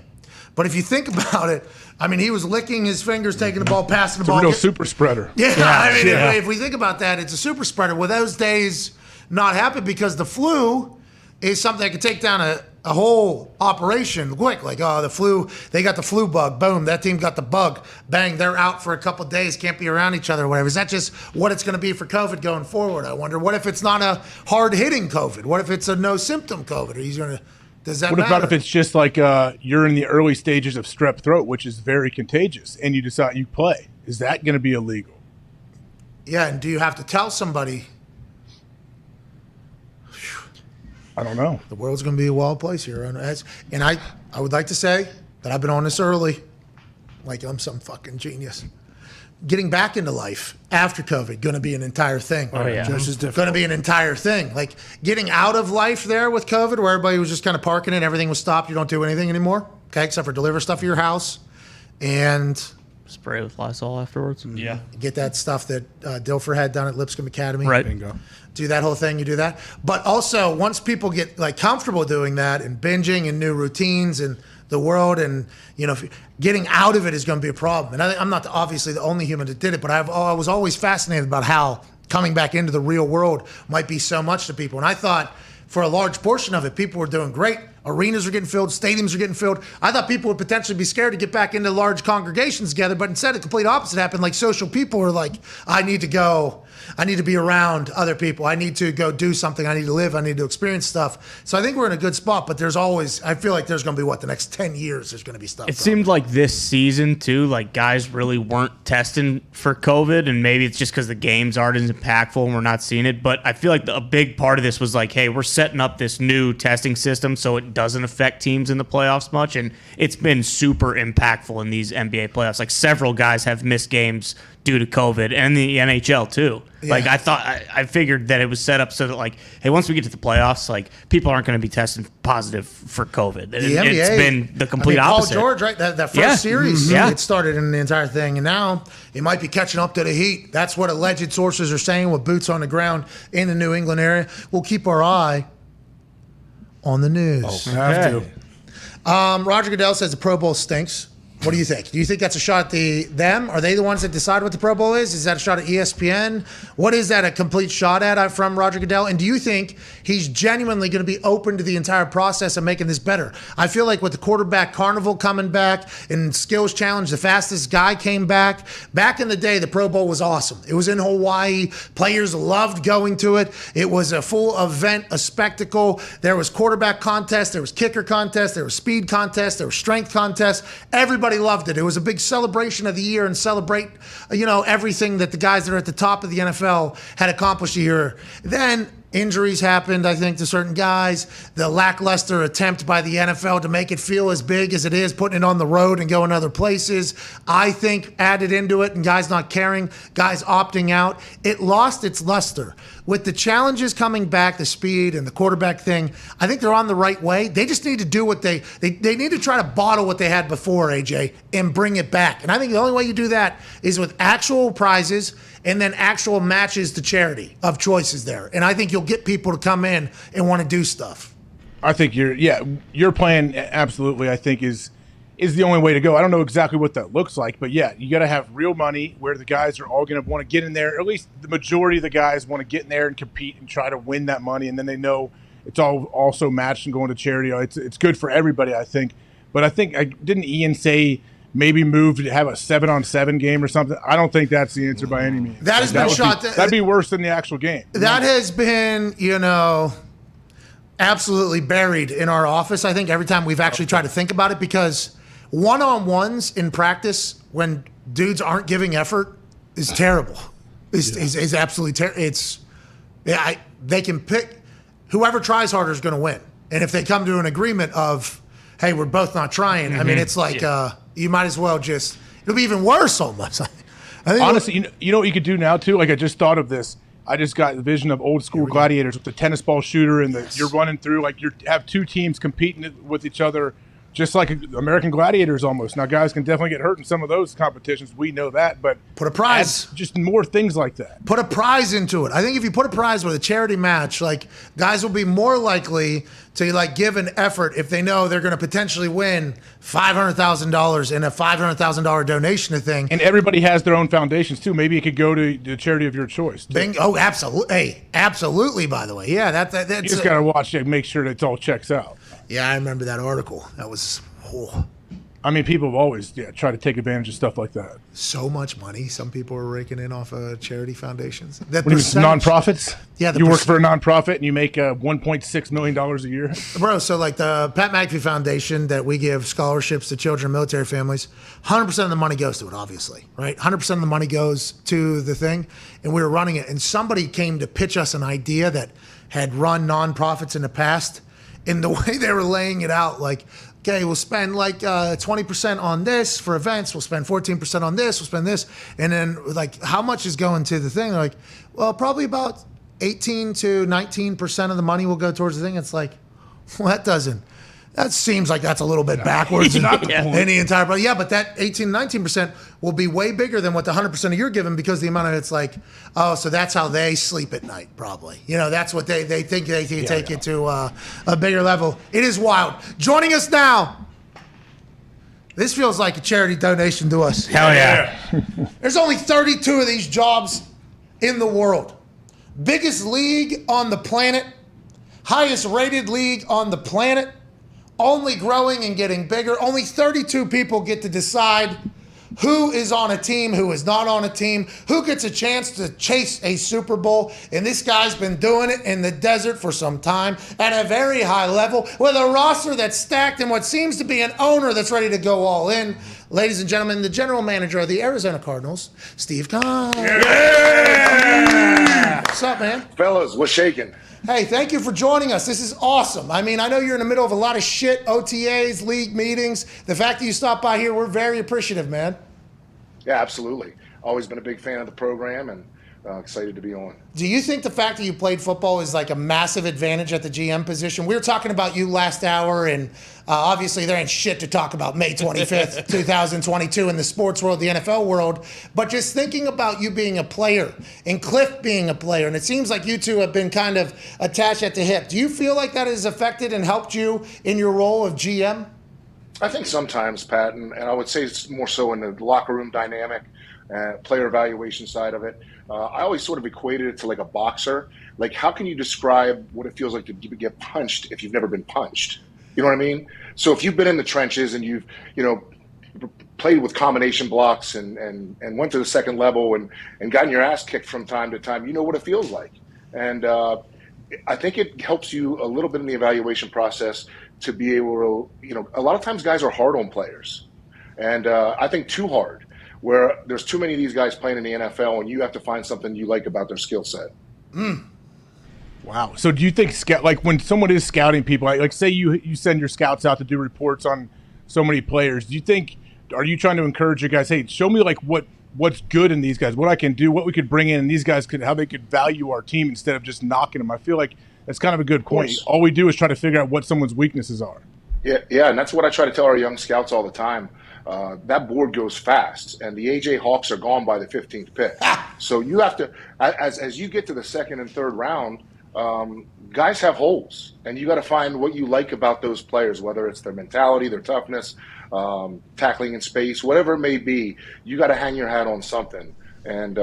But if you think about it, I mean, he was licking his fingers, taking the ball, passing the ball. It's a real super spreader. Yeah, if we think about that, it's a super spreader. Will those days not happen? Because the flu is something that could take down a whole operation quick. Like, the flu, they got the flu bug. Boom, that team got the bug. Bang, they're out for a couple of days, can't be around each other or whatever. Is that just what it's going to be for COVID going forward? I wonder. What if it's not a hard-hitting COVID? What if it's a no-symptom COVID? Are you going to... Does that matter? What about if it's just like you're in the early stages of strep throat, which is very contagious, and you decide you play? Is that going to be illegal? Yeah, and do you have to tell somebody? I don't know. The world's going to be a wild place here. And I would like to say that I've been on this early, like I'm some fucking genius. Getting back into life after COVID, going to be an entire thing. Oh, yeah. Just as difficult. Going to be an entire thing. Like getting out of life there with COVID, where everybody was just kind of parking it, everything was stopped. You don't do anything anymore, okay, except for deliver stuff to your house and spray with Lysol afterwards. Yeah. Get that stuff that Dilfer had done at Lipscomb Academy. Right. Bingo. Do that whole thing, you do that. But also, once people get like comfortable doing that and binging and new routines and the world, and getting out of it is going to be a problem. And I'm not obviously the only human that did it, but I was always fascinated about how coming back into the real world might be so much to people. And I thought for a large portion of it, people were doing great. Arenas are getting filled, stadiums are getting filled. I thought people would potentially be scared to get back into large congregations together, but instead the complete opposite happened. Like social people were like, I need to go. I need to be around other people. I need to go do something. I need to live. I need to experience stuff. So I think we're in a good spot, but I feel like there's going to be the next 10 years there's going to be stuff. It seemed like this season, too, like guys really weren't testing for COVID, and maybe it's just because the games aren't as impactful and we're not seeing it. But I feel like a big part of this was like, hey, we're setting up this new testing system so it doesn't affect teams in the playoffs much, and it's been super impactful in these NBA playoffs. Like several guys have missed games due to COVID, and the NHL too. Yeah. Like I figured that it was set up so that like, hey, once we get to the playoffs, like people aren't going to be testing positive for COVID. It's been the complete opposite. Paul George, right? That first series, it started in the entire thing, and now it might be catching up to the Heat. That's what alleged sources are saying with boots on the ground in the New England area. We'll keep our eye on the news. Okay. Have to. Roger Goodell says the Pro Bowl stinks. What do you think? Do you think that's a shot at them? Are they the ones that decide what the Pro Bowl is? Is that a shot at ESPN? What is that a complete shot at from Roger Goodell? And do you think he's genuinely going to be open to the entire process of making this better? I feel like with the quarterback carnival coming back and skills challenge, the fastest guy came back. Back in the day, the Pro Bowl was awesome. It was in Hawaii. Players loved going to it. It was a full event, a spectacle. There was quarterback contest. There was kicker contest. There was speed contest. There was strength contest. Everybody loved it. It was a big celebration of the year and celebrate, everything that the guys that are at the top of the NFL had accomplished a year. Then injuries happened, I think, to certain guys. The lackluster attempt by the NFL to make it feel as big as it is, putting it on the road and going other places, I think added into it, and guys not caring, guys opting out. It lost its luster. With the challenges coming back, the speed and the quarterback thing, I think they're on the right way. They just need to do what they need to try to bottle what they had before, AJ, and bring it back. And I think the only way you do that is with actual prizes and then actual matches to charity of choices there. And I think you'll get people to come in and want to do stuff. I think your plan absolutely, I think, is the only way to go. I don't know exactly what that looks like, but yeah, you got to have real money where the guys are all going to want to get in there. Or at least the majority of the guys want to get in there and compete and try to win that money, and then they know it's all also matched and going to charity. It's good for everybody, I think. But I think didn't Ian say maybe move to have a 7-on-7 game or something? I don't think that's the answer by any means. That has been shot. That'd be worse than the actual game. That has been, absolutely buried in our office. I think every time we've actually tried to think about it, because one-on-ones in practice when dudes aren't giving effort is terrible. Is absolutely terrible. They can pick whoever tries harder is going to win. And if they come to an agreement of, hey, we're both not trying, I mean, it's like you might as well it'll be even worse almost. I think honestly, you know what you could do now too? Like I just thought of this. I just got the vision of old school gladiators with the tennis ball shooter and you're running through, like you have two teams competing with each other, just like American Gladiators almost. Now, guys can definitely get hurt in some of those competitions. We know that, but put a prize. Just more things like that. Put a prize into it. I think if you put a prize with a charity match, like guys will be more likely to give an effort if they know they're going to potentially win $500,000 in a $500,000 donation to thing. And everybody has their own foundations too. Maybe it could go to the charity of your choice. Oh, absolutely. Hey, absolutely. By the way, yeah, that's. You just got to watch it, make sure that it all checks out. Yeah, I remember that article. That was. I mean, people have always try to take advantage of stuff like that. So much money some people are raking in off of charity foundations. Nonprofits? Yeah. You work for a nonprofit and you make $1.6 million a year? Bro, so like the Pat McAfee Foundation that we give scholarships to children and military families, 100% of the money goes to it, obviously, right? 100% of the money goes to the thing. And we were running it. And somebody came to pitch us an idea that had run nonprofits in the past. And the way they were laying it out, like, okay, we'll spend 20% on this for events. We'll spend 14% on this. We'll spend this. And then how much is going to the thing? They're like, well, probably about 18 to 19% of the money will go towards the thing. It's like, well, that seems like that's a little bit backwards in the entire, but yeah, but that 18, 19% will be way bigger than what the 100% of you're given, because the amount of it's like, oh, so that's how they sleep at night, probably. That's what they think they can take it to a bigger level. It is wild. Joining us now, This feels like a charity donation to us. Hell yeah. There's only 32 of these jobs in the world. Biggest league on the planet, highest rated league on the planet, only growing and getting bigger. Only 32 people get to decide who is on a team, who is not on a team, who gets a chance to chase a Super Bowl. And this guy's been doing it in the desert for some time at a very high level with a roster that's stacked and what seems to be an owner that's ready to go all in. Ladies and gentlemen, the general manager of the Arizona Cardinals, Steve Dahn. Yeah! What's up, man? Fellas, what's shaking? Hey, thank you for joining us. This is awesome. I mean, I know you're in the middle of a lot of shit, OTAs, league meetings. The fact that you stopped by here, we're very appreciative, man. Yeah, absolutely. Always been a big fan of the program and excited to be on. Do you think the fact that you played football is like a massive advantage at the GM position? We were talking about you last hour, and obviously there ain't shit to talk about May 25th, 2022 in the sports world, the NFL world. But just thinking about you being a player and Cliff being a player, and it seems like you two have been kind of attached at the hip. Do you feel like that has affected and helped you in your role of GM? I think sometimes, Pat, and I would say it's more so in the locker room dynamic, player evaluation side of it. I always sort of equated it to like a boxer. Like, how can you describe what it feels like to get punched if you've never been punched? You know what I mean? So if you've been in the trenches and you've, played with combination blocks and went to the second level and gotten your ass kicked from time to time, you know what it feels like. And I think it helps you a little bit in the evaluation process to be able to, a lot of times guys are hard on players. And I think too hard, where there's too many of these guys playing in the NFL and you have to find something you like about their skill set. Wow. So do you think like when someone is scouting people, like say you send your scouts out to do reports on so many players, are you trying to encourage your guys, hey, show me like what's good in these guys, what I can do, what we could bring in, and these guys how they could value our team instead of just knocking them? I feel like that's kind of a good point. All we do is try to figure out what someone's weaknesses are. Yeah, and that's what I try to tell our young scouts all the time. That board goes fast, and the AJ Hawks are gone by the 15th pick. So you have to, as you get to the second and third round, guys have holes, and you got to find what you like about those players, whether it's their mentality, their toughness, tackling in space, whatever it may be. You got to hang your hat on something. And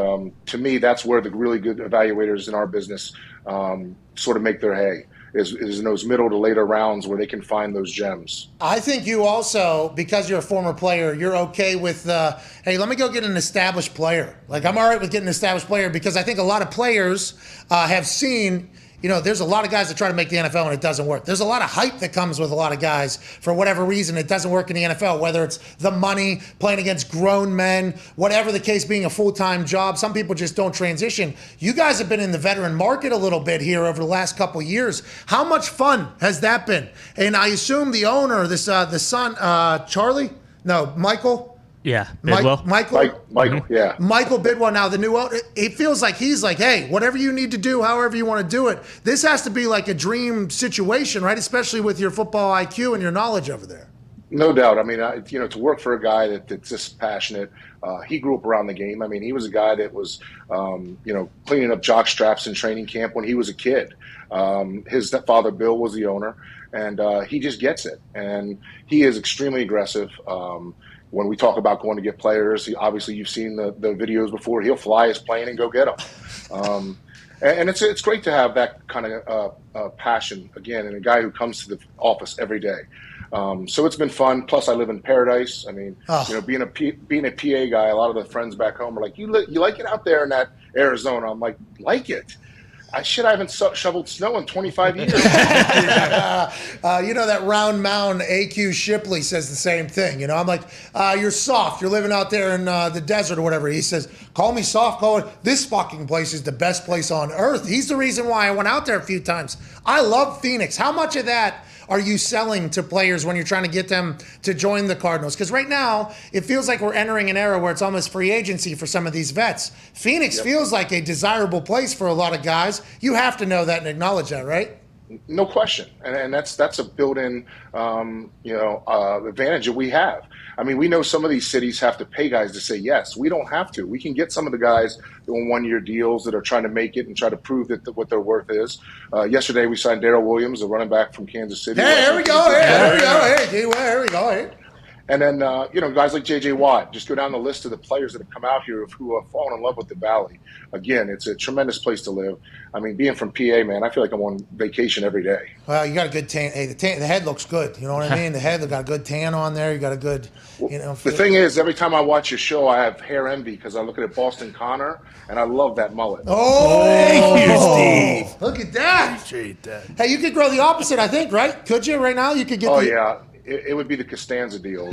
to me, that's where the really good evaluators in our business sort of make their hay. Is in those middle to later rounds where they can find those gems. I think you also, because you're a former player, you're okay with, hey, let me go get an established player. Like, I'm all right with getting an established player because I think a lot of players have seen, there's a lot of guys that try to make the NFL and it doesn't work. There's a lot of hype that comes with a lot of guys for whatever reason. It doesn't work in the NFL, whether it's the money, playing against grown men, whatever the case, being a full-time job. Some people just don't transition. You guys have been in the veteran market a little bit here over the last couple of years. How much fun has that been? And I assume the owner, the son, Michael? Yeah, Bidwell. Michael, yeah. Michael Bidwell, now the new owner, it feels like he's like, hey, whatever you need to do, however you want to do it. This has to be like a dream situation, right? Especially with your football IQ and your knowledge over there. No doubt. I mean, to work for a guy that's just passionate, he grew up around the game. I mean, he was a guy that was, cleaning up jock straps in training camp when he was a kid. His stepfather, Bill, was the owner, and he just gets it. And he is extremely aggressive. When we talk about going to get players, obviously you've seen the videos before. He'll fly his plane and go get them. And it's great to have that kind of passion, again, in a guy who comes to the office every day. So it's been fun. Plus, I live in paradise. I mean, being a PA guy, a lot of the friends back home are like, you like it out there in that Arizona? I'm like it. I haven't shoveled snow in 25 years. That round mound AQ Shipley says the same thing. I'm like, you're soft. You're living out there in the desert or whatever. He says, call me soft. This fucking place is the best place on earth. He's the reason why I went out there a few times. I love Phoenix. How much of that are you selling to players when you're trying to get them to join the Cardinals? Because right now, it feels like we're entering an era where it's almost free agency for some of these vets. Phoenix feels like a desirable place for a lot of guys. You have to know that and acknowledge that, right? No question. And that's a built-in, advantage that we have. I mean, we know some of these cities have to pay guys to say yes. We don't have to. We can get some of the guys on one-year deals that are trying to make it and try to prove that what their worth is. Yesterday, we signed Darrell Williams, a running back from Kansas City. Hey, here we go. Here we go. Hey. And then, guys like J.J. Watt, just go down the list of the players that have come out here who have fallen in love with the Valley. Again, it's a tremendous place to live. I mean, being from PA, man, I feel like I'm on vacation every day. Well, you got a good tan. Hey, the head looks good. You know what I mean? The head, they got a good tan on there. You got a good, The thing is, every time I watch your show, I have hair envy because I look at Boston Connor, and I love that mullet. Oh, thank you, Steve. Look at that. Appreciate that. Hey, you could grow the opposite, I think, right? Could you right now? You could get Oh, yeah. It would be the Costanza deal.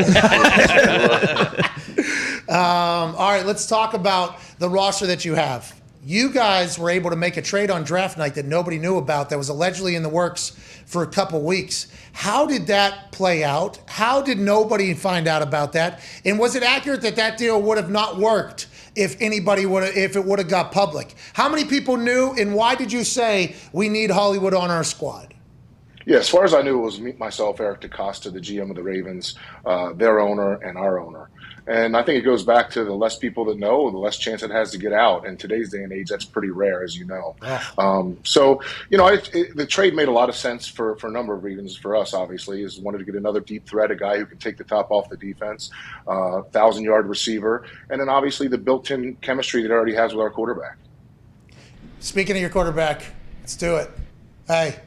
All right, let's talk about the roster that you have. You guys were able to make a trade on draft night that nobody knew about that was allegedly in the works for a couple weeks. How did that play out? How did nobody find out about that? And was it accurate that that deal would have not worked if it would have got public? How many people knew, and why did you say we need Hollywood on our squad? Yeah, as far as I knew, it was me, myself, Eric DaCosta, the GM of the Ravens, their owner, and our owner. And I think it goes back to the less people that know, the less chance it has to get out. In today's day and age, that's pretty rare, as you know. The trade made a lot of sense for a number of reasons. For us, obviously, is wanted to get another deep threat, a guy who can take the top off the defense, 1,000-yard receiver, and then obviously the built-in chemistry that it already has with our quarterback. Speaking of your quarterback, let's do it. Hey,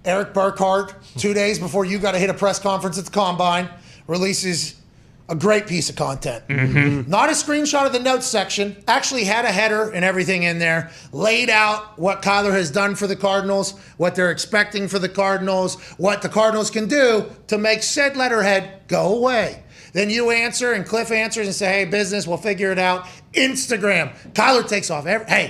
Eric Burkhardt, 2 days before you got to hit a press conference at the Combine, releases a great piece of content. Mm-hmm. Not a screenshot of the notes section. Actually had a header and everything in there. Laid out what Kyler has done for the Cardinals, what they're expecting for the Cardinals, what the Cardinals can do to make said letterhead go away. Then you answer and Cliff answers and say, hey, business, we'll figure it out. Instagram. Kyler takes off.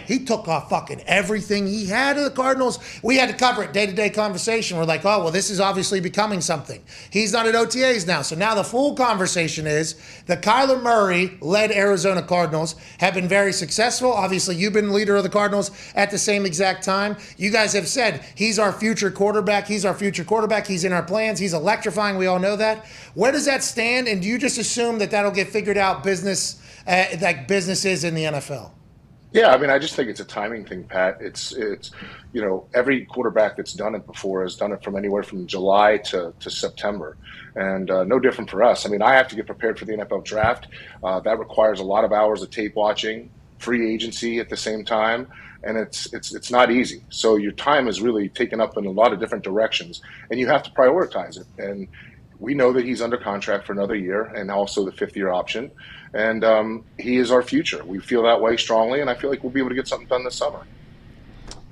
He took off fucking everything he had of the Cardinals. We had to cover it, day-to-day conversation. We're like, oh, well, this is obviously becoming something. He's not at OTAs now. So now the full conversation is the Kyler Murray-led Arizona Cardinals have been very successful. Obviously, you've been leader of the Cardinals at the same exact time. You guys have said, he's our future quarterback. He's our future quarterback. He's in our plans. He's electrifying. We all know that. Where does that stand? And do you just assume that that'll get figured out like businesses in the NFL? Yeah, I mean, I just think it's a timing thing, Pat. It's every quarterback that's done it before has done it from anywhere from July to September, and no different for us. I mean, I have to get prepared for the NFL draft. That requires a lot of hours of tape watching, free agency at the same time, and it's not easy. So your time is really taken up in a lot of different directions, and you have to prioritize it. And we know that he's under contract for another year and also the fifth-year option. And he is our future. We feel that way strongly, and I feel like we'll be able to get something done this summer.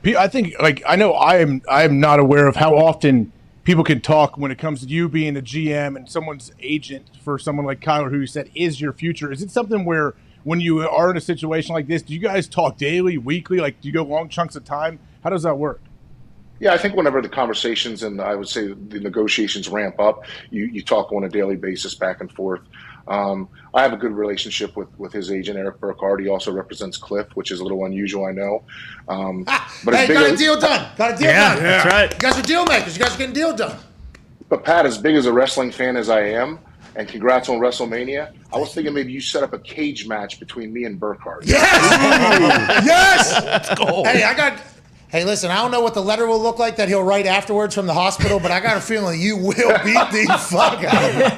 I think, I know I am not aware of how often people can talk when it comes to you being a GM and someone's agent for someone like Kyler, who you said is your future. Is it something where when you are in a situation like this, do you guys talk daily, weekly? Like, do you go long chunks of time? How does that work? Yeah, I think whenever the conversations and I would say the negotiations ramp up, you talk on a daily basis back and forth. I have a good relationship with his agent, Eric Burkhardt. He also represents Cliff, which is a little unusual, I know. But hey, got a deal done. Got a deal done. That's right. You guys are deal makers. You guys are getting a deal done. But Pat, as big as a wrestling fan as I am, and congrats on WrestleMania, I was thinking maybe you set up a cage match between me and Burkhardt. Yes! Yes! Let's go. Hey, listen, I don't know what the letter will look like that he'll write afterwards from the hospital, but I got a feeling you will beat the fuck out of him.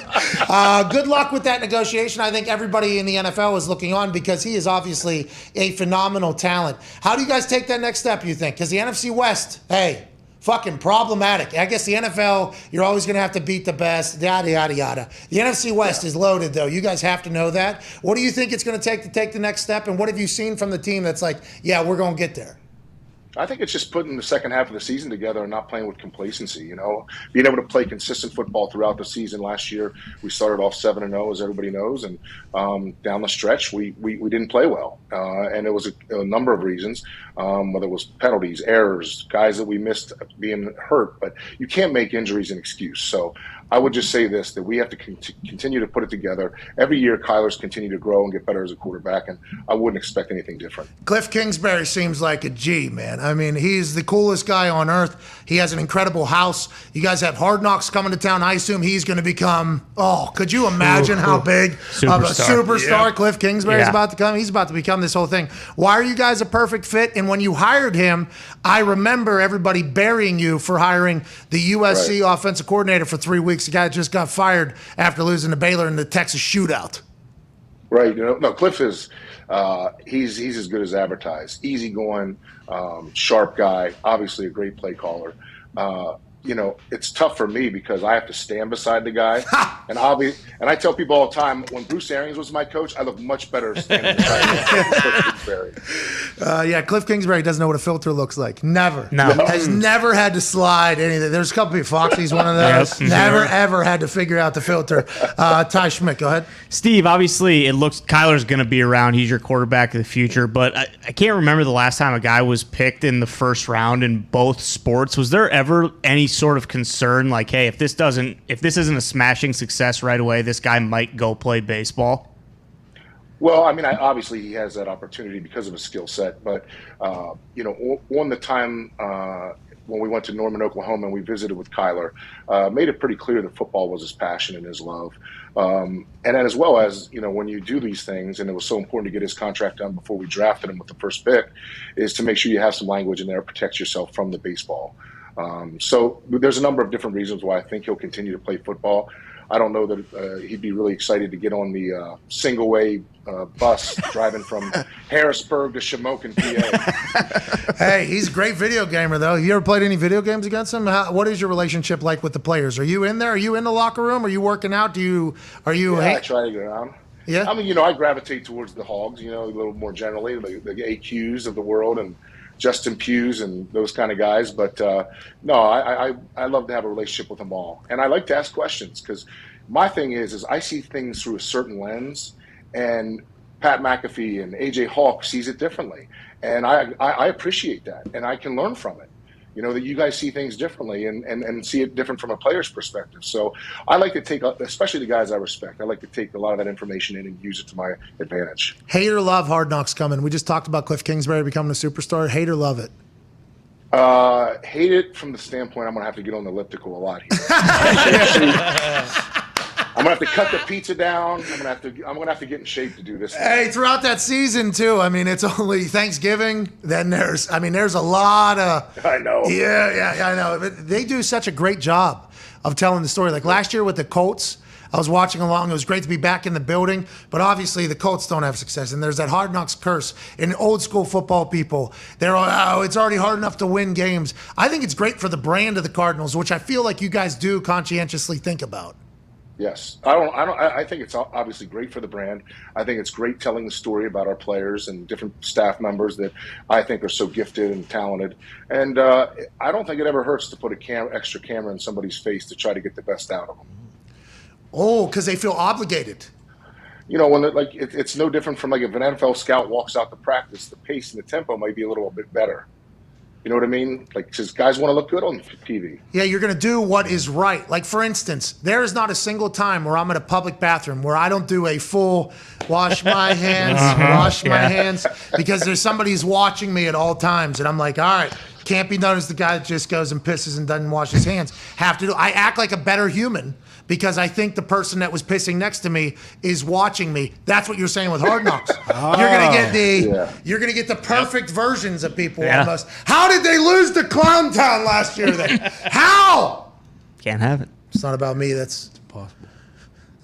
Good luck with that negotiation. I think everybody in the NFL is looking on because he is obviously a phenomenal talent. How do you guys take that next step, you think? Because the NFC West, hey, fucking problematic. I guess the NFL, you're always going to have to beat the best, yada, yada, yada. The NFC West is loaded, though. You guys have to know that. What do you think it's going to take the next step, and what have you seen from the team that's like, yeah, we're going to get there? I think it's just putting the second half of the season together and not playing with complacency, being able to play consistent football throughout the season. Last year, we started off 7-0, as everybody knows, and down the stretch, we didn't play well. And it was a number of reasons, whether it was penalties, errors, guys that we missed being hurt, but you can't make injuries an excuse. So I would just say this, that we have to continue to put it together. Every year, Kyler's continue to grow and get better as a quarterback, and I wouldn't expect anything different. Cliff Kingsbury seems like a G, man. I mean, he's the coolest guy on earth. He has an incredible house. You guys have Hard Knocks coming to town. I assume he's going to become, could you imagine how big of a superstar Cliff Kingsbury is about to come? He's about to become this whole thing. Why are you guys a perfect fit? And when you hired him, I remember everybody burying you for hiring the USC offensive coordinator for 3 weeks contradicts the guy that just got fired after losing to Baylor in the Texas shootout. Right. No, Cliff is he's as good as advertised. Easygoing, sharp guy. Obviously, a great play caller. It's tough for me because I have to stand beside the guy, and I tell people all the time when Bruce Arians was my coach, I look much better standing beside Cliff Kingsbury. Cliff Kingsbury doesn't know what a filter looks like. Never. No. Has never had to slide anything. There's a couple people. Foxy's one of those. Yep. Never, ever had to figure out the filter. Ty Schmidt, go ahead. Steve, obviously, it looks Kyler's going to be around. He's your quarterback of the future. But I can't remember the last time a guy was picked in the first round in both sports. Was there ever any sort of concern like, hey, if this isn't a smashing success right away, this guy might go play baseball? Well, I mean, obviously he has that opportunity because of his skill set. But, on the time when we went to Norman, Oklahoma, and we visited with Kyler, made it pretty clear that football was his passion and his love. And then as well as, when you do these things, and it was so important to get his contract done before we drafted him with the first pick, is to make sure you have some language in there that protects yourself from the baseball. So there's a number of different reasons why I think he'll continue to play football. I don't know that he'd be really excited to get on the single-way bus driving from Harrisburg to Shamokin, PA. Hey, he's a great video gamer, though. You ever played any video games against him? What is your relationship like with the players? Are you in there? Are you in the locker room? Are you working out? I try to get around. Yeah? I mean, I gravitate towards the Hogs, a little more generally, the AQs of the world and Justin Pughs and those kind of guys. But no, I love to have a relationship with them all. And I like to ask questions because my thing is I see things through a certain lens, and Pat McAfee and AJ Hawk sees it differently. And I appreciate that, and I can learn from it. That you guys see things differently and see it different from a player's perspective. So I like to take, especially the guys I respect, I like to take a lot of that information in and use it to my advantage. Hate or love Hard Knocks coming? We just talked about Cliff Kingsbury becoming a superstar. Hate or love it? Hate it from the standpoint I'm going to have to get on the elliptical a lot here. I'm gonna have to cut the pizza down. I'm gonna have to get in shape to do this. Hey, throughout that season too. I mean, it's only Thanksgiving. Then there's a lot of. I know. Yeah, I know. But they do such a great job of telling the story. Like last year with the Colts, I was watching along. It was great to be back in the building. But obviously, the Colts don't have success, and there's that Hard Knocks curse. And old school football people, they're it's already hard enough to win games. I think it's great for the brand of the Cardinals, which I feel like you guys do conscientiously think about. Yes, I think it's obviously great for the brand. I think it's great telling the story about our players and different staff members that I think are so gifted and talented. And I don't think it ever hurts to put extra camera in somebody's face to try to get the best out of them. Oh, because they feel obligated. When it's no different from like if an NFL scout walks out to practice, the pace and the tempo might be a little bit better. You know what I mean? Like, because guys want to look good on TV. Yeah, you're going to do what is right. Like, for instance, there is not a single time where I'm in a public bathroom where I don't do a full wash my hands, because there's somebody who's watching me at all times. And I'm like, all right, can't be known as the guy that just goes and pisses and doesn't wash his hands. I act like a better human because I think the person that was pissing next to me is watching me. That's what you're saying with Hard Knocks. You're gonna get the perfect versions of people almost. How did they lose to Clown Town last year then? How? Can't have it. It's not about me. That's impossible.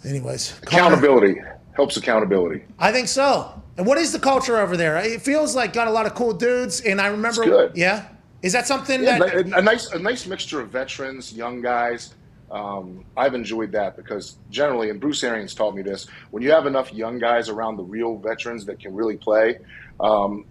Anyways, accountability helps accountability. I think so. And what is the culture over there? It feels like got a lot of cool dudes. And I remember, it's good. Yeah, is that something a nice mixture of veterans, young guys. I've enjoyed that because generally, and Bruce Arians taught me this, when you have enough young guys around the real veterans that can really play,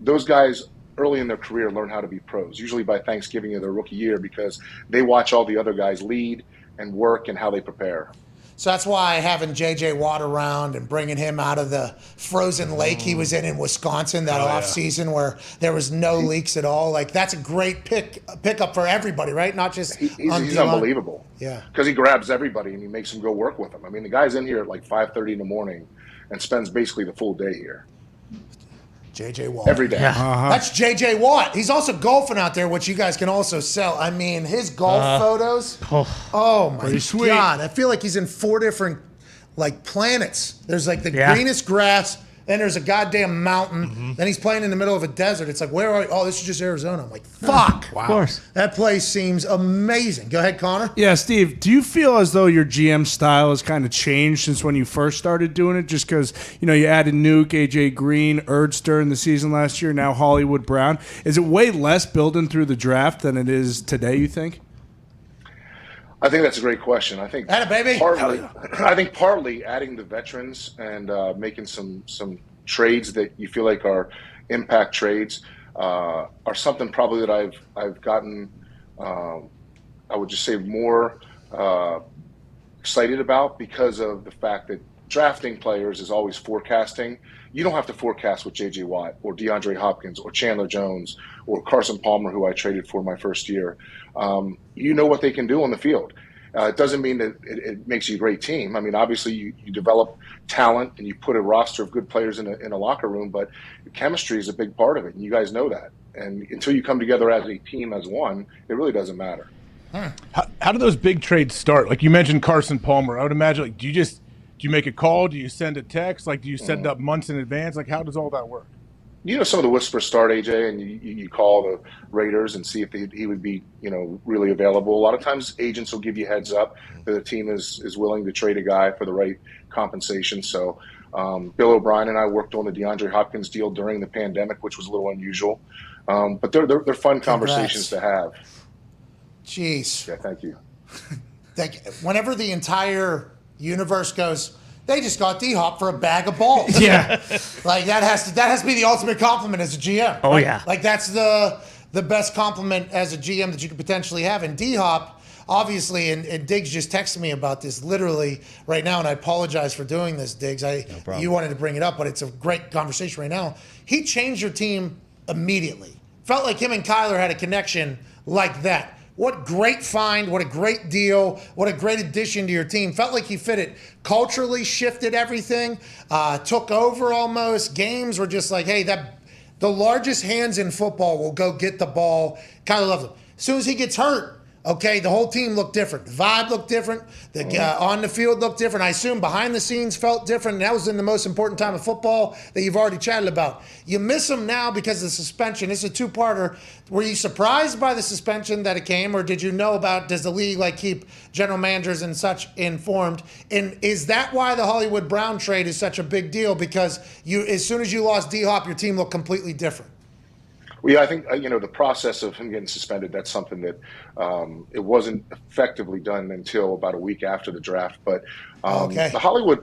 those guys early in their career learn how to be pros, usually by Thanksgiving of their rookie year, because they watch all the other guys lead and work and how they prepare. So that's why having J.J. Watt around and bringing him out of the frozen lake he was in Wisconsin that offseason where there was no leaks at all. Like, that's a great pickup for everybody, right? Not just he's unbelievable. Yeah. Because he grabs everybody and he makes them go work with him. I mean, the guy's in here at like 5:30 in the morning and spends basically the full day here. J.J. Watt. Every day. That's J.J. Watt. He's also golfing out there, which you guys can also sell. I mean, his golf photos. Oh my God. I feel like he's in 4 different, like, planets. There's, like, the greenest grass, Then there's a goddamn mountain. Then he's playing in the middle of a desert. It's like, where are you? Oh, this is just Arizona. I'm like, fuck. Wow. Of course. That place seems amazing. Go ahead, Connor. Yeah, Steve, do you feel as though your GM style has kind of changed since when you first started doing it? Just because, you added Nuke, AJ Green, Erdster in the season last year, now Hollywood Brown. Is it way less building through the draft than it is today, you think? I think that's a great question. I think partly adding the veterans and making some trades that you feel like are impact trades are something probably that I've gotten I would just say more excited about because of the fact that drafting players is always forecasting. You don't have to forecast with J.J. Watt or DeAndre Hopkins or Chandler Jones or Carson Palmer, who I traded for my first year. You know what they can do on the field. It doesn't mean that it makes you a great team. I mean, obviously you develop talent and you put a roster of good players in a locker room, but chemistry is a big part of it, and you guys know that. And until you come together as a team, as one, it really doesn't matter. How do those big trades start? Like you mentioned Carson Palmer. I would imagine, like, do you make a call? Do you send a text? Like, do you set it up months in advance? Like, how does all that work? Some of the whispers start, AJ, and you call the Raiders and see if he would be, really available. A lot of times agents will give you heads up that the team is willing to trade a guy for the right compensation. So Bill O'Brien and I worked on the DeAndre Hopkins deal during the pandemic, which was a little unusual. But they're fun conversations to have. Jeez. Yeah, thank you. Whenever the entire universe goes, they just got D-Hop for a bag of balls. Yeah. Like that has to be the ultimate compliment as a GM. Oh, right? yeah. Like that's the best compliment as a GM that you could potentially have. And D-Hop, obviously, and Diggs just texted me about this literally right now, and I apologize for doing this, Diggs. You wanted to bring it up, but it's a great conversation right now. He changed your team immediately. Felt like him and Kyler had a connection like that. What great find, what a great deal, what a great addition to your team. Felt like he fit it culturally, shifted everything, took over almost. Games were just like, hey, the largest hands in football will go get the ball. Kyler loves him. As soon as he gets hurt, okay, the whole team looked different. The vibe looked different. The on the field looked different. I assume behind the scenes felt different. And that was in the most important time of football that you've already chatted about. You miss him now because of the suspension. It's a two-parter. Were you surprised by the suspension that it came, or did you know about, does the league keep general managers and such informed? And is that why the Hollywood Brown trade is such a big deal? Because as soon as you lost D-Hop, your team looked completely different. Well, yeah, I think, the process of him getting suspended, that's something that it wasn't effectively done until about a week after the draft. But the Hollywood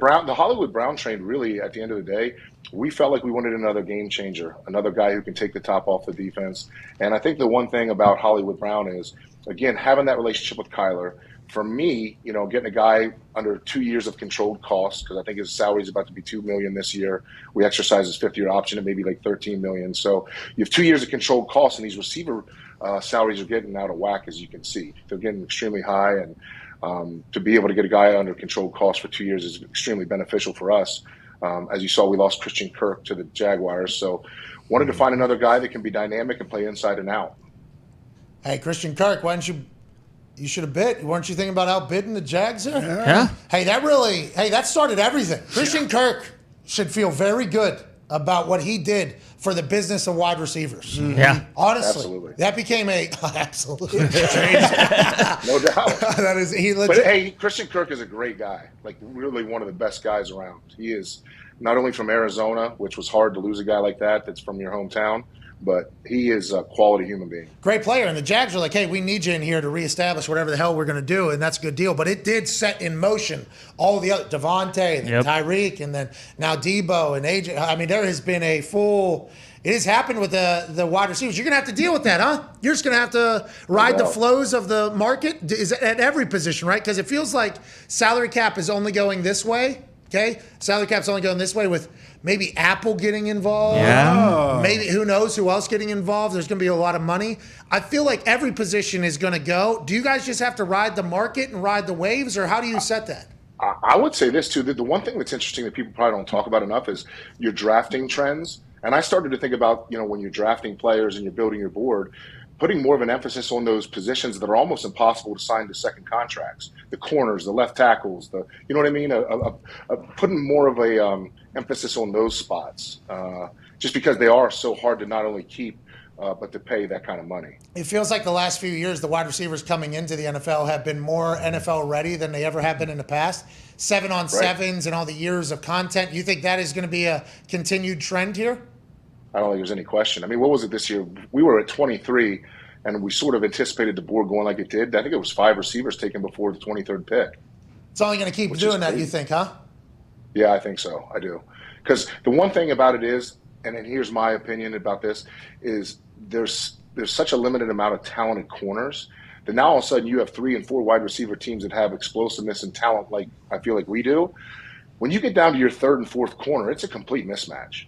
Brown train, really, at the end of the day, we felt like we wanted another game changer, another guy who can take the top off the defense. And I think the one thing about Hollywood Brown is, again, having that relationship with Kyler. For me, getting a guy under 2 years of controlled costs, because I think his salary is about to be $2 million this year. We exercise his fifth-year option at maybe like $13 million. So you have 2 years of controlled costs, and these receiver salaries are getting out of whack, as you can see. They're getting extremely high, and to be able to get a guy under controlled costs for 2 years is extremely beneficial for us. As you saw, we lost Christian Kirk to the Jaguars, so wanted to find another guy that can be dynamic and play inside and out. Hey, Christian Kirk, why didn't you should have bid. Weren't you thinking about outbidding the Jags there? Yeah. Hey, that started everything. Christian Kirk should feel very good about what he did for the business of wide receivers. Mm-hmm. Yeah. Honestly. Absolutely. That became absolutely. No doubt. That is, but hey, Christian Kirk is a great guy. Like, really one of the best guys around. He is not only from Arizona, which was hard to lose a guy like that's from your hometown, but he is a quality human being. Great player. And the Jags are like, hey, we need you in here to reestablish whatever the hell we're going to do, and that's a good deal. But it did set in motion all the other, Devontae, and then Tyreek, and then now Debo and AJ. I mean, there has been it has happened with the wide receivers. You're going to have to deal with that, huh? You're just going to have to ride the flows of the market. Is at every position, right? Because it feels like salary cap is only going this way, okay? Salary cap's only going this way with maybe Apple getting involved. Yeah. Maybe who knows who else getting involved. There's going to be a lot of money. I feel like every position is going to go. Do you guys just have to ride the market and ride the waves, or how do you set that? I would say this, too. The one thing that's interesting that people probably don't talk about enough is your drafting trends. And I started to think about, when you're drafting players and you're building your board, putting more of an emphasis on those positions that are almost impossible to sign to second contracts. The corners, the left tackles, you know what I mean? Putting more of a emphasis on those spots, just because they are so hard to not only keep, but to pay that kind of money. It feels like the last few years, the wide receivers coming into the NFL have been more NFL ready than they ever have been in the past. 7-on-7s and all the years of content. You think that is going to be a continued trend here? I don't think there's any question. I mean, what was it this year? We were at 23, and we sort of anticipated the board going like it did. I think it was 5 receivers taken before the 23rd pick. It's only going to keep doing that, you think, huh? Yeah, I think so. I do. Because the one thing about it is, and then here's my opinion about this, is there's such a limited amount of talented corners that now all of a sudden you have 3 and 4 wide receiver teams that have explosiveness and talent like I feel like we do. When you get down to your 3rd and 4th corner, it's a complete mismatch.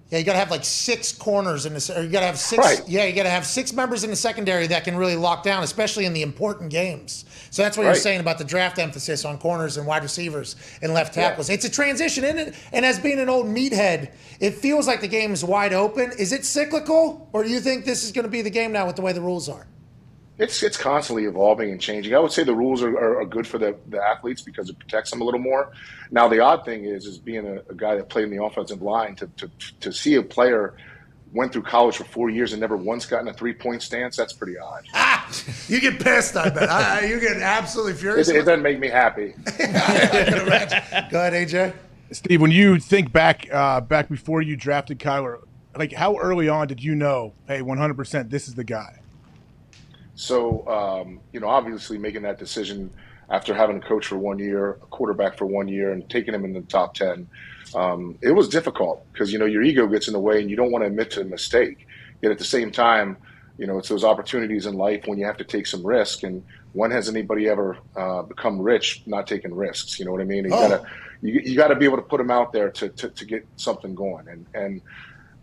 Yeah, you got to have like 6 corners in this, or you got to have 6. Right. Yeah, you got to have 6 members in the secondary that can really lock down, especially in the important games. So that's what you're saying about the draft emphasis on corners and wide receivers and left tackles. It's a transition, isn't it? And as being an old meathead, it feels like the game is wide open. Is it cyclical, or do you think this is going to be the game now with the way the rules are? It's constantly evolving and changing. I would say the rules are good for the athletes because it protects them a little more. Now, the odd thing is being a guy that played in the offensive line, to see a player went through college for 4 years and never once gotten a 3-point stance, that's pretty odd. You get pissed, I bet. You get absolutely furious. It doesn't make me happy. Go ahead, AJ. Steve, when you think back before you drafted Kyler, like how early on did you know, hey, 100% this is the guy? So, obviously making that decision after having a coach for 1 year, a quarterback for 1 year, and taking him in the top 10, it was difficult because, your ego gets in the way and you don't want to admit to a mistake. Yet at the same time, it's those opportunities in life when you have to take some risk. And when has anybody ever become rich not taking risks? You know what I mean? You gotta be able to put them out there to get something going. And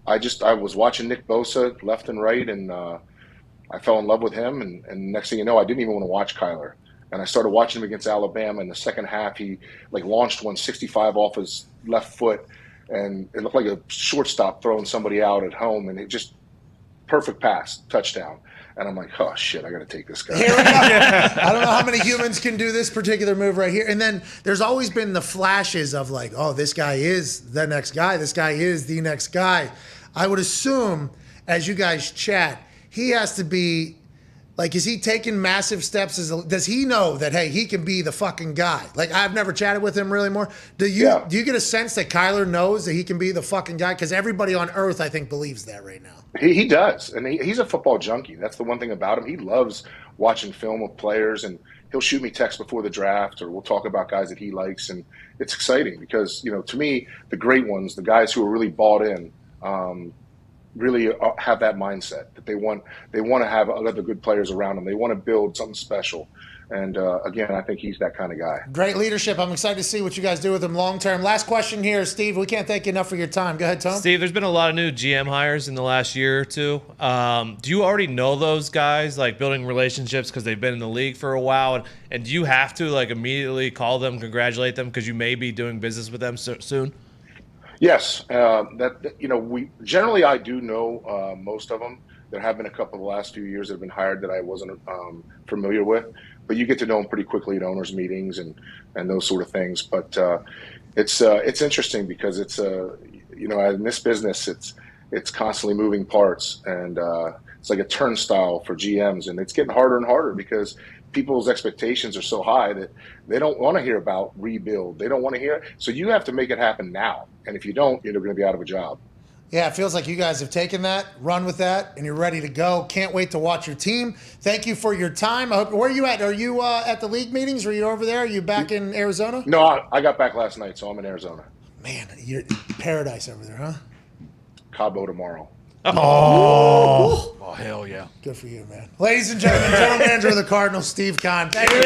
I was watching Nick Bosa left and right, and I fell in love with him, and next thing you know, I didn't even want to watch Kyler. And I started watching him against Alabama. In the second half, he launched 165 off his left foot, and it looked like a shortstop throwing somebody out at home, and it just perfect pass, touchdown. And I'm like, oh shit, I got to take this guy. Here we go. I don't know how many humans can do this particular move right here. And then there's always been the flashes of like, oh, this guy is the next guy. This guy is the next guy. I would assume as you guys chat, he has to be like, is he taking massive steps? Does he know that, hey, he can be the fucking guy? Like, I've never chatted with him really more. Do you get a sense that Kyler knows that he can be the fucking guy? Because everybody on earth, I think, believes that right now. He does. And he's a football junkie. That's the one thing about him. He loves watching film of players, and he'll shoot me texts before the draft, or we'll talk about guys that he likes. And it's exciting because, to me, the great ones, the guys who are really bought in, really have that mindset that they want to have other good players around them. They want to build something special. And again, I think he's that kind of guy. Great leadership. I'm excited to see what you guys do with him long term. Last question here, Steve. We can't thank you enough for your time. Go ahead, Tom. Steve, there's been a lot of new GM hires in the last year or two. Do you already know those guys, like building relationships because they've been in the league for a while? And do you have to immediately call them, congratulate them because you may be doing business with them soon? Yes, we generally I do know most of them. There have been a couple of the last few years that have been hired that I wasn't familiar with, but you get to know them pretty quickly at owners' meetings and those sort of things. But it's interesting because it's in this business it's constantly moving parts, and it's like a turnstile for GMs, and it's getting harder and harder because people's expectations are so high that they don't want to hear about rebuild. They don't want to hear it. So you have to make it happen now. And if you don't, you're going to be out of a job. Yeah, it feels like you guys have taken that, run with that, and you're ready to go. Can't wait to watch your team. Thank you for your time. Where are you at? Are you at the league meetings? Are you over there? Are you back in Arizona? No, I got back last night, so I'm in Arizona. Man, you're paradise over there, huh? Cabo tomorrow. Oh, hell yeah. Good for you, man. Ladies and gentlemen, general manager of the Cardinals, Steve Dahn. Thank you.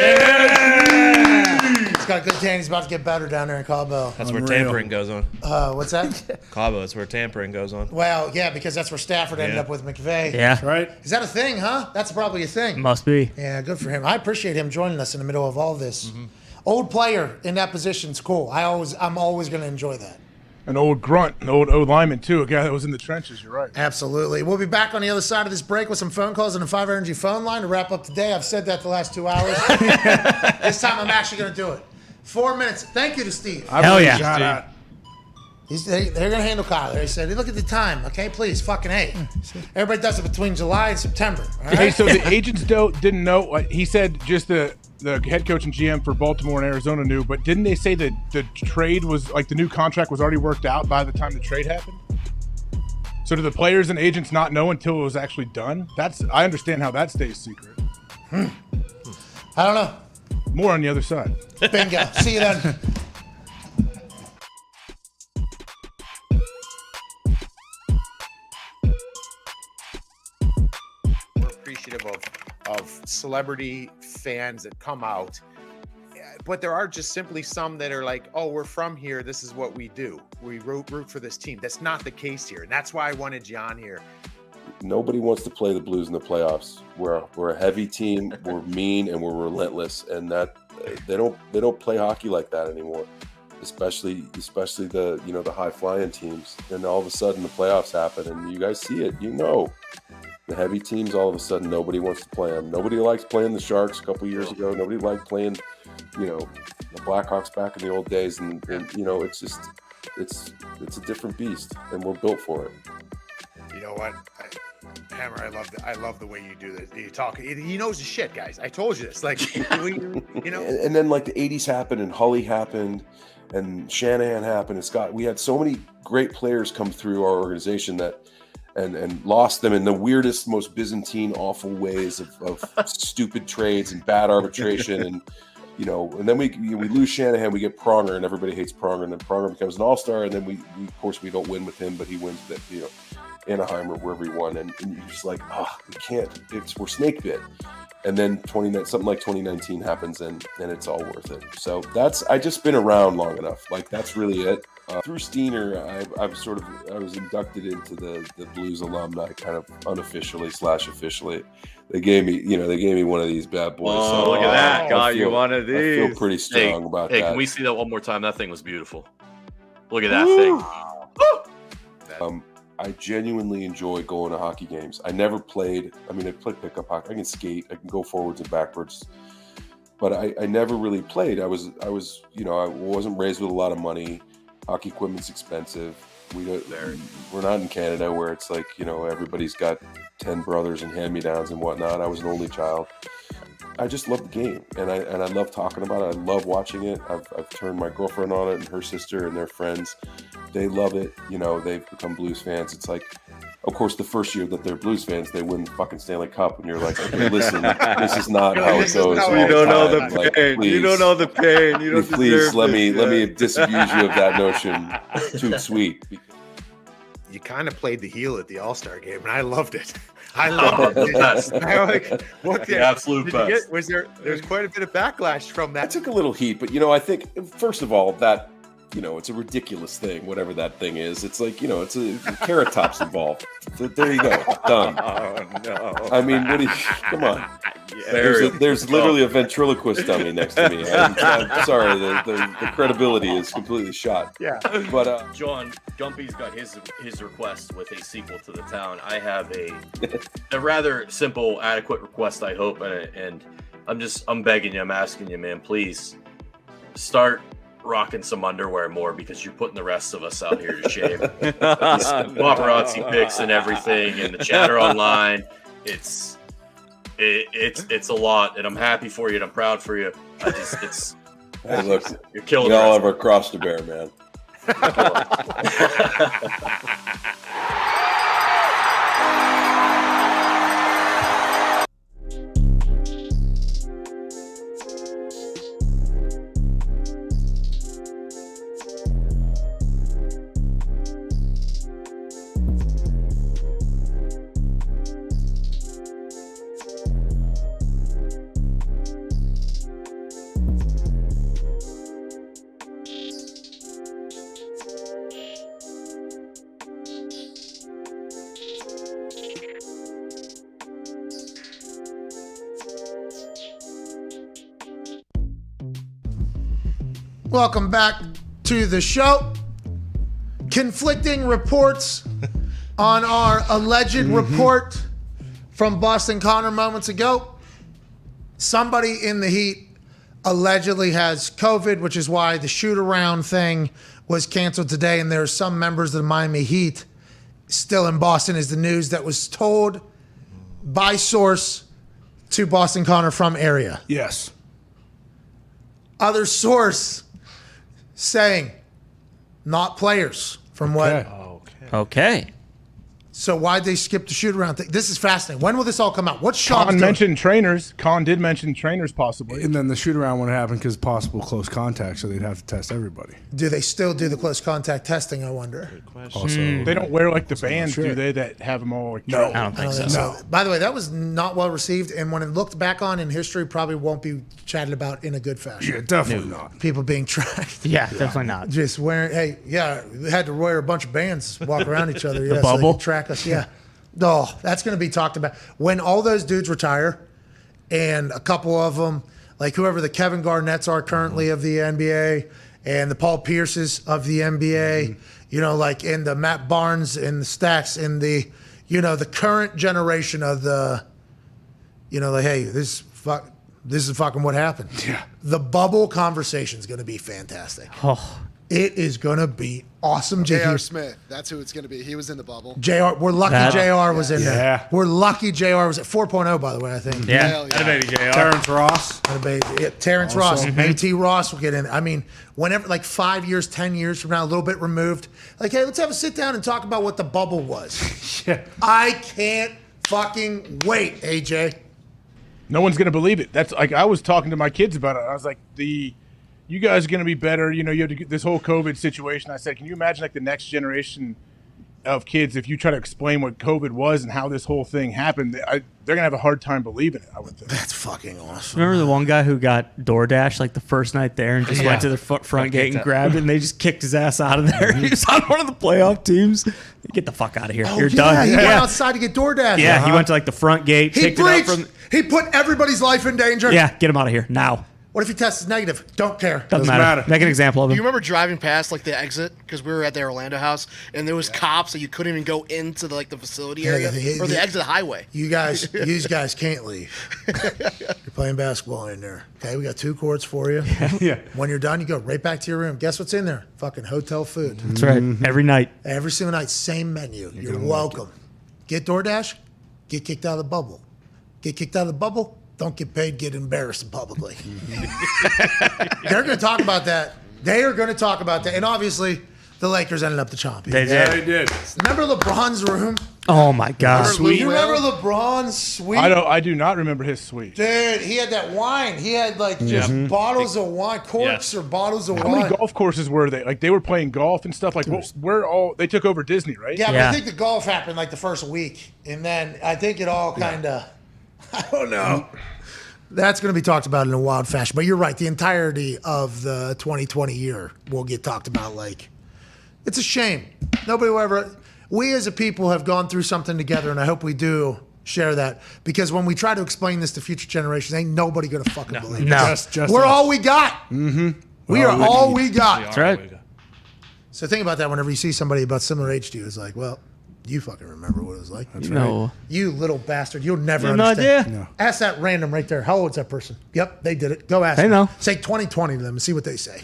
He's got good tan. He's about to get better down there in Cabo. That's where tampering goes on. What's that? Cabo, that's where tampering goes on. Well, yeah, because that's where Stafford ended up with McAfee. Yeah. That's right. Is that a thing, huh? That's probably a thing. Must be. Yeah, good for him. I appreciate him joining us in the middle of all this. Mm-hmm. Old player in that position's cool. I'm always going to enjoy that. An old grunt, an old O-lineman, too. A guy that was in the trenches. You're right. Absolutely. We'll be back on the other side of this break with some phone calls and a 5 Energy phone line to wrap up today. I've said that the last 2 hours. This time I'm actually going to do it. 4 minutes. Thank you to Steve. Hell yeah. They're going to handle Kyler. They said, look at the time, okay? Please, fucking hey. Everybody does it between July and September. All right? Hey, so the agents didn't know. He said just the head coach and GM for Baltimore and Arizona knew, but didn't they say that the trade was, like, the new contract was already worked out by the time the trade happened? So do the players and agents not know until it was actually done? I understand how that stays secret. I don't know. More on the other side. Bingo. See you then. We're appreciative of celebrity fans that come out, but there are just simply some that are like, oh, we're from here, this is what we do, we root for this team. That's not the case here, and that's why I wanted you on here. Nobody wants to play the Blues in the playoffs. We're a heavy team, we're mean, and we're relentless, and that they don't play hockey like that anymore. Especially the the high flying teams. And all of a sudden the playoffs happen, and you guys see it. The heavy teams, all of a sudden nobody wants to play them. Nobody likes playing the Sharks a couple years ago. Nobody liked playing, the Blackhawks back in the old days, and it's just it's a different beast, and we're built for it. You know what, Hammer? I love the way you do this. You talk. He knows his shit, guys. I told you this. Like, And then like the '80s happened, and Hully happened, and Shanahan happened, and Scott. We had so many great players come through our organization that, and lost them in the weirdest, most Byzantine, awful ways of stupid trades and bad arbitration, and and then we lose Shanahan, we get Pronger, and everybody hates Pronger, and then Pronger becomes an all-star, and then we of course we don't win with him, but he wins that Anaheim or wherever he won, and you're just like, we can't. We're snake bit. And then something like 2019 happens, and it's all worth it. So I just been around long enough. Like, that's really it. Through Steiner, I was inducted into the Blues alumni kind of unofficially / officially. They gave me one of these bad boys. Oh, so look at that! Got you one of these. I feel pretty strong about that. Hey, can we see that one more time? That thing was beautiful. Look at that thing. I genuinely enjoy going to hockey games. I never played. I played pickup hockey. I can skate. I can go forwards and backwards. But I never really played. I wasn't raised with a lot of money. Hockey equipment's expensive. We're not in Canada where it's like, everybody's got 10 brothers and hand-me-downs and whatnot. I was an only child. I just love the game, and I love talking about it. I love watching it. I've turned my girlfriend on it, and her sister and their friends. They love it. They've become Blues fans. It's like, of course, the first year that they're Blues fans, they win the fucking Stanley Cup, and you're like, okay, listen, this is not how it goes. You don't know the pain. You don't know the pain. You don't please let me disabuse you of that notion. Too sweet. You kind of played the heel at the All-Star game, and I loved it. I love it. The absolute best. There's quite a bit of backlash from that. I took a little heat, but I think first of all that it's a ridiculous thing, whatever that thing is. It's like it's a Carrot Top's involved. There you go, done. Oh no! What do you? Come on. There's literally a ventriloquist dummy next to me. I'm sorry, the credibility is completely shot. Yeah, but John Gumpy's got his request with a sequel to The Town. I have a rather simple, adequate request, I hope, and I'm begging you, I'm asking you, man, please start rocking some underwear more, because you're putting the rest of us out here to shame. These paparazzi pics and everything, and the chatter online. It's a lot, and I'm happy for you, and I'm proud for you. Hey, look, you're killing. We all have our cross to bear, man. Welcome back to the show. Conflicting reports on our alleged report from Boston Connor moments ago. Somebody in the Heat allegedly has COVID, which is why the shoot-around thing was canceled today, and there are some members of the Miami Heat still in Boston, is the news that was told by source to Boston Connor from area. Yes. Other source saying not players from what. Okay. So why'd they skip the shoot around thing? This is fascinating. When will this all come out? What's Sean's Con doing? mentioned trainers. Con did mention trainers possibly. And then the shoot around wouldn't happen because possible close contact, so they'd have to test everybody. Do they still do the close contact testing, I wonder? Also, They don't wear like the bands, do they? That have them all. Like, No. I don't think so. No. By the way, that was not well received, and when it looked back on in history, probably won't be chatted about in a good fashion. Yeah, definitely not. People being tracked. Yeah, definitely not. Just wearing, hey, yeah, we had to wear a bunch of bands, walk around each other. The Yeah, so they bubble? could track us. Yeah. Oh, that's going to be talked about. When all those dudes retire, and a couple of them, like whoever the Kevin Garnetts are currently of the NBA, and the Paul Pierces of the NBA, you know, like in the Matt Barnes and the Stacks, in the, you know, the current generation of the, you know, like, hey, this is fucking what happened. Yeah. The bubble conversation is going to be fantastic. Oh. It is going to be awesome. J.R. Smith. That's who it's going to be. He was in the bubble. JR, we're lucky JR was in Yeah. there. We're lucky JR was at 4.0, by the way, I think. Yeah. Hell yeah. Baby JR. Terrence Ross. Terrence Ross, A.T. Ross will get in. I mean, whenever, like 5 years, 10 years from now, a little bit removed, like, hey, let's have a sit down and talk about what the bubble was. Yeah. I can't fucking wait, AJ. No one's gonna believe it. That's like I was talking to my kids about it. I was like, you guys are going to be better. You know, you have to get this whole COVID situation. I said, can you imagine like the next generation of kids, if you try to explain what COVID was and how this whole thing happened, they're going to have a hard time believing it, I would think. That's fucking awesome. Remember the one guy who got DoorDash like the first night there and just went to the front gate and grabbed it, and they just kicked his ass out of there. He was on one of the playoff teams. Get the fuck out of here. You're done. He went outside to get DoorDash. Yeah, he went to like the front gate, He picked it up breached. from. He put everybody's life in danger. Yeah, get him out of here now. What if he tests negative? Don't care. Doesn't matter. Make an example of Do him. you remember driving past like the exit because we were at the Orlando house and there was cops that you couldn't even go into the facility area or the exit highway. You guys can't leave. You're playing basketball in there. Okay, we got 2 courts for you. Yeah. When you're done, you go right back to your room. Guess what's in there? Fucking hotel food. That's right. Every night. Every single night, same menu. You're welcome. Get DoorDash, get kicked out of the bubble. Get kicked out of the bubble, don't get paid, get embarrassed publicly. They're going to talk about that. They are going to talk about that. And obviously, the Lakers ended up the champions. They did. Yeah, they did. Remember LeBron's room? Oh my God. You remember LeBron's suite? I do not remember his suite. Dude, he had that wine. He had like just bottles of wine, corks or bottles of How wine. many golf courses were they? Like they were playing golf and stuff. Like they took over Disney, right? Yeah, but I think the golf happened like the first week. And then I think it all kind of, I don't know. That's going to be talked about in a wild fashion. But you're right. The entirety of the 2020 year will get talked about. Like, it's a shame. Nobody will ever. We as a people have gone through something together, and I hope we do share that. Because when we try to explain this to future generations, ain't nobody going to fucking believe it. No. Just We're us. all we got. Mm-hmm. We are all we got. That's right. So think about that whenever you see somebody about similar age to you. It's like, well, you fucking remember what it was like. That's No. right. You little bastard. You'll never You have no understand. idea? No. Ask that random right there. How old is that person? Yep, they did it. Go ask They them. know. Say 2020 to them and see what they say.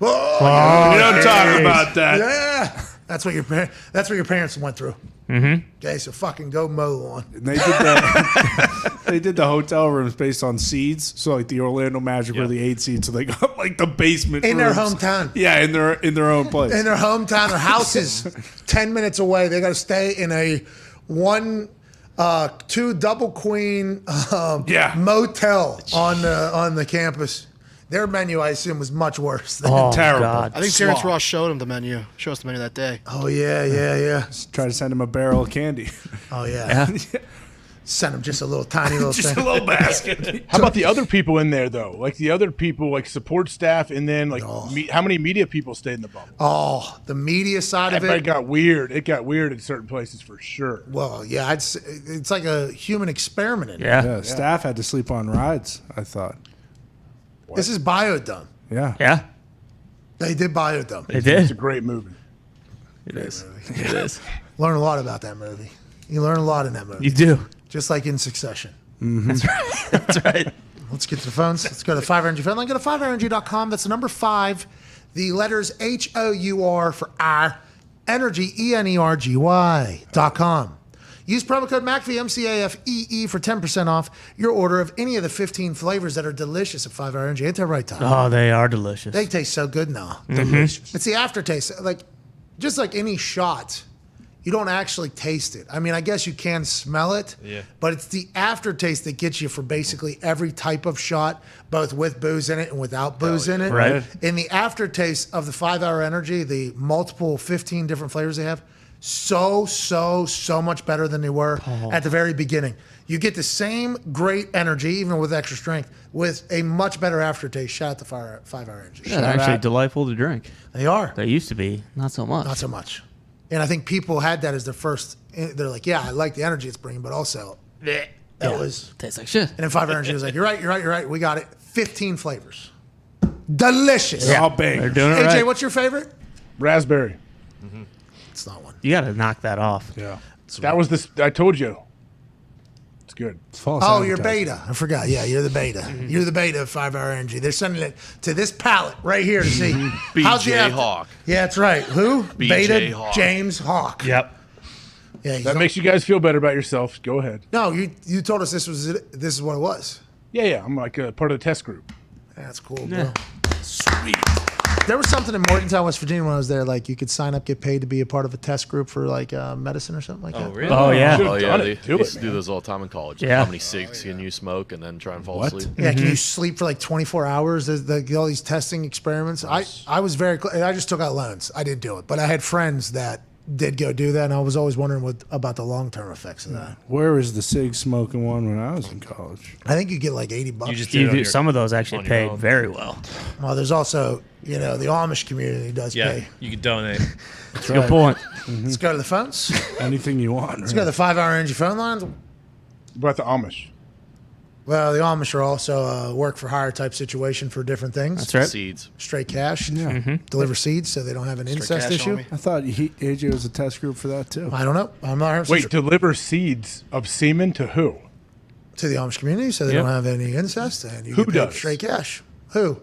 You don't talk about that. Yeah. That's what your parents went through. Mm-hmm. Okay, so fucking go mow the lawn. And they did that. They did the hotel rooms based on seeds. So like the Orlando Magic were the 8 seeds, so they got like the basement In their rooms. hometown. Yeah, in their own place. In their hometown, their house is 10 minutes away. They got to stay in a 2 double queen motel on the campus. Their menu, I assume, was much worse. Than terrible. God. I think Terrence Ross showed him the menu. Showed us the menu that day. Oh yeah. Try to send him a barrel of candy. Oh yeah. Send them just a little tiny little Just thing. a little basket. How about the other people in there though? Like the other people, like support staff, and then like how many media people stayed in the bubble? Oh, the media side of It it. got weird. It got weird in certain places for sure. Well, yeah, I'd say it's like a human experiment. In Yeah. Yeah, staff had to sleep on rides, I thought. This is Biodome. Yeah. Yeah. They did Biodome. They did. It's a great movie. It is. It is. Learn a lot about that movie. You learn a lot in that movie. You do. Just like in Succession. That's right. That's right. Let's get to the phones. Let's go to the 5 Energy phone line. Go to 5energy.com. That's the number 5, The letters HOUR for our energy, ENERGY.com. Use promo code McAfee, MCAFEE for 10% off your order of any of the 15 flavors that are delicious at 5 Hour Energy. Ain't that right, Tom? Oh, they are delicious. They taste so good now. Delicious. It's the aftertaste. Just like any shot, you don't actually taste it. I mean, I guess you can smell it, but it's the aftertaste that gets you for basically every type of shot, both with booze in it and without booze in it. Right. And the aftertaste of the 5 Hour Energy, the multiple 15 different flavors they have, so much better than they were at the very beginning. You get the same great energy, even with extra strength, with a much better aftertaste. Shout out to 5 Hour Energy. Yeah, they're actually delightful to drink. They are. They used to be. Not so much. Not so much. And I think people had that as their first. They're like, yeah, I like the energy it's bringing, but also that was tastes like shit. And then 5 Hour Energy was like, you're right. We got it. 15 flavors, delicious. They're all big. They're doing it AJ, right. what's your favorite? Raspberry. It's not one. You got to knock that off. Yeah. That was this. I told you. It's good. It's false Oh, you're advertising. beta. I forgot. Yeah, you're the beta. You're the beta of 5 Hour Energy. They're sending it to this pallet right here to see. how's the BJ after- Hawk. Yeah, that's right. Who? BJ Beta Hawk. James Hawk. Yep. Yeah, he's That makes you guys feel better about yourself. Go ahead. No, you told us this is what it was. Yeah. I'm like a part of the test group. That's cool, bro. Sweet. There was something in Morgantown, West Virginia when I was there. Like you could sign up, get paid to be a part of a test group for like medicine or something like that. Oh, really? Oh, yeah. Oh, yeah. done They it. Do used it, to do man. those all the time in college. Yeah. How many cigs can you smoke and then try and fall What? asleep? Yeah, can you sleep for like 24 hours? There's all these testing experiments. I was very I just took out loans. I didn't do it, but I had friends that did go do that, and I was always wondering about the long-term effects of that. Where was the cig smoking one when I was in college? I think you get like $80. You just You did it on do, your- some of those actually on your pay own. very well. Well, there's also, the Amish community does Yeah, pay. you could donate. That's a good point. Let's go to the phones. Anything you want. Let's go to the 5 Hour Energy phone lines. What about the Amish? Well, the Amish are also a work for hire type situation for different things. That's right. Seeds. Straight cash. Yeah. Deliver seeds so they don't have an incest cash, issue. homie. I thought AJ was a test group for that too. I don't know. I'm not 100% Wait, sure. deliver seeds of semen to who? To the Amish community so they Yep. don't have any incest and you Who get paid does? straight cash. Who?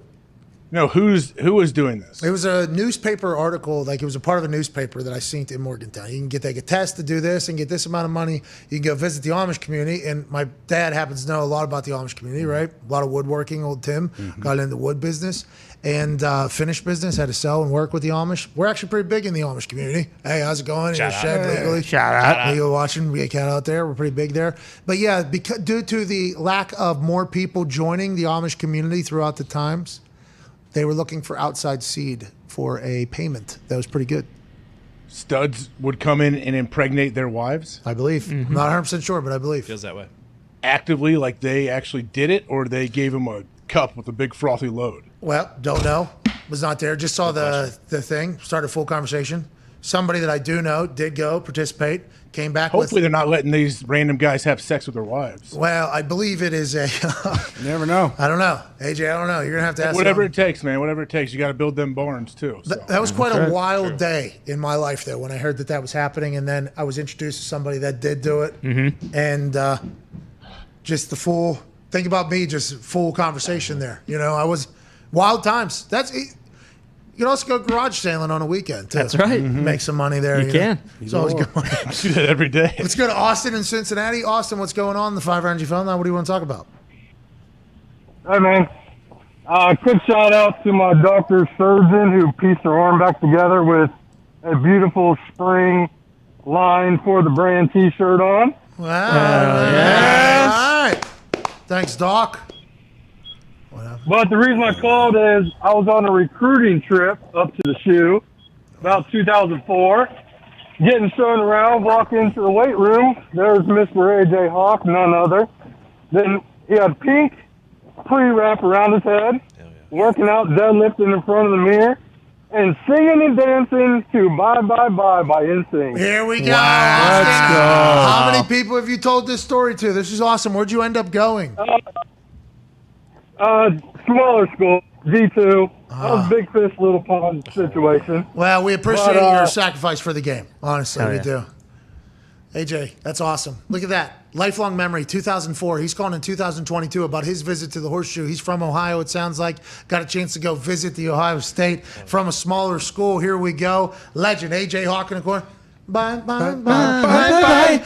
No, who is doing this? It was a newspaper article, like it was a part of a newspaper that I seen in Morgantown. You can take a test to do this and get this amount of money. You can go visit the Amish community. And my dad happens to know a lot about the Amish community, right? A lot of woodworking, old Tim, got into the wood business and finished business, had to sell and work with the Amish. We're actually pretty big in the Amish community. Hey, how's it going? Shout In your out. shed legally. Shout out. Legal watching, we get cat out there. We're pretty big there. But yeah, due to the lack of more people joining the Amish community throughout the times, they were looking for outside seed for a payment that was pretty good, Studs would come in and impregnate their wives I believe. I'm not 100% sure, but I believe. Feels that way. actively, like they actually did it, or they gave him a cup with a big frothy load. Well, don't know. Was not there. Just saw the thing. Started full conversation. Somebody that I do know did go participate. Came back Hopefully, with. they're not letting these random guys have sex with their wives. Well, I believe it is a. You never know. I don't know, AJ. I don't know. You're gonna have to ask. Whatever them. it takes, man. Whatever it takes. You got to build them barns too. So. That was quite a wild day in my life, though, when I heard that was happening, and then I was introduced to somebody that did do it, and just the full. Think about me, just full conversation there. I was wild times. You can also go garage sailing on a weekend, too. That's right. Make some money there. You can. It's always good money. I do that every day. Let's go to Austin and Cincinnati. Austin, what's going on? The 5 Hour Energy phone line. What do you want to talk about? Hey, man. Quick shout out to my doctor surgeon who pieced her arm back together with a beautiful spring line for the brand T-shirt on. Wow. Yes. All right. Thanks, Doc. But the reason I called is I was on a recruiting trip up to the shoe about 2004. Getting shown around, walk into the weight room. There's Mr. AJ Hawk, none other. Then he had pink pre-wrap around his head, working out, deadlifting in front of the mirror, and singing and dancing to Bye Bye Bye by NSYNC. Here we go. Let's Austin. go. How many people have you told this story to? This is awesome. Where'd you end up going? Smaller school, G2. That was big fish, little pond situation. Well, we appreciate But, your sacrifice for the game. Honestly, Hell we yeah. do. AJ, that's awesome. Look at that. Lifelong memory, 2004. He's calling in 2022 about his visit to the Horseshoe. He's from Ohio, it sounds like. Got a chance to go visit the Ohio State from a smaller school. Here we go. Legend, AJ Hawk in the corner. Bye, bye, bye, bye, bye.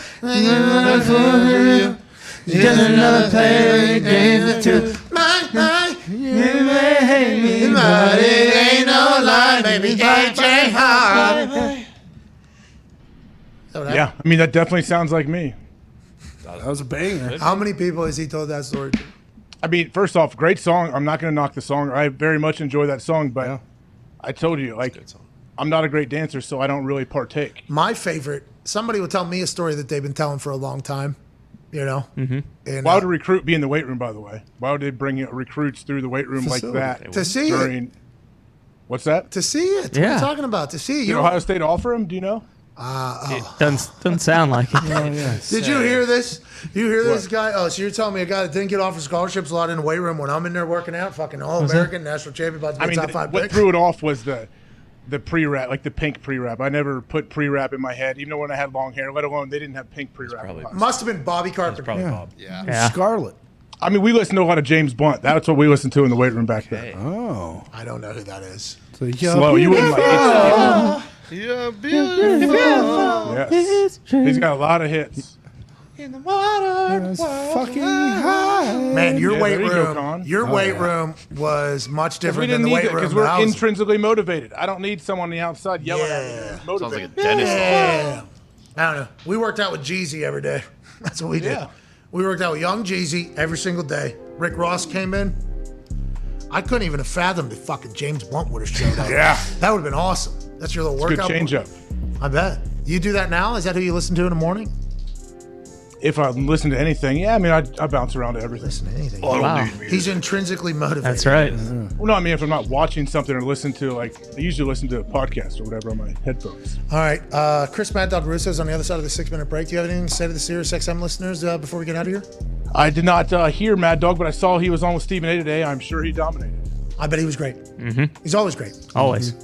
Just another play game to my. You may hate me, but it ain't no lie, baby. AJ Hawk. Yeah, I mean, that definitely sounds like me. That was a banger. How many people has he told that story to? I mean, first off, great song. I'm not going to knock the song. I very much enjoy that song, but I told you, like, I'm not a great dancer, so I don't really partake. My favorite, somebody will tell me a story that they've been telling for a long time, you know? Mm-hmm. And, Why would a recruit be in the weight room, by the way? Why would they bring recruits through the weight room Facility. like that? To see it. What's that? To see it. What are you talking about? To see it. Did Ohio State offer him? Do you know? Doesn't sound like it. Did you hear this? You hear this guy? Oh, so you're telling me a guy that didn't get offered scholarships a lot in the weight room when I'm in there working out, fucking All-American, national champion, about to be top 5 what pick? threw it off was the pre-wrap, like the pink pre-wrap. I never put pre-wrap in my head, even when I had long hair, let alone they didn't have pink pre-wrap. Must have been Bobby Carpenter. probably Bob. Yeah. Scarlet. I mean, we listened to a lot of James Blunt. That's what we listened to in the weight room back then. Oh. I don't know who that is. So Slow. You wouldn't like it. You're beautiful. Yes. He's got a lot of hits. In the water, fucking high. Man, your weight there you go, room, Con. your weight room was much Because we different than didn't the need weight it room because that we're I was in. intrinsically motivated. I don't need someone on the outside yelling at me. Who's motivated. Yeah. I don't know. We worked out with Jeezy every day. That's what we did. Yeah. We worked out with young Jeezy every single day. Rick Ross came in. I couldn't even have fathomed if fucking James Blunt would have showed up. Yeah. That would have been awesome. That's your little It's a good workout. change-up. I bet. You do that now? Is that who you listen to in the morning? If I listen to anything, yeah, I mean, I bounce around to everything. Listen to anything. Wow. He's intrinsically motivated. That's right. Well, no, I mean, if I'm not watching something or listen to, like, I usually listen to a podcast or whatever on my headphones. All right. Chris Mad Dog Russo's on the other side of the 6-minute break. Do you have anything to say to the Sirius XM listeners before we get out of here? I did not hear Mad Dog, but I saw he was on with Stephen A today. I'm sure he dominated. I bet he was great. Mm-hmm. He's always great. Always.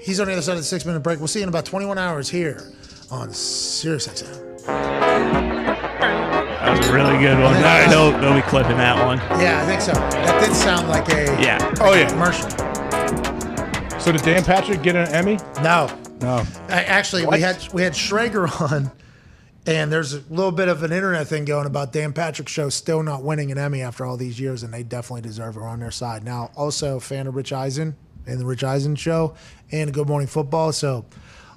He's on the other side of the 6-minute break. We'll see you in about 21 hours here on Sirius XM. That was a really good one. They'll be clipping that one. Yeah, I think so. That did sound like a commercial. So did Dan Patrick get an Emmy? No. No. Actually, we had Schrager on, and there's a little bit of an internet thing going about Dan Patrick's show still not winning an Emmy after all these years, and they definitely deserve it. We're on their side. Now, also a fan of Rich Eisen and the Rich Eisen Show and Good Morning Football, so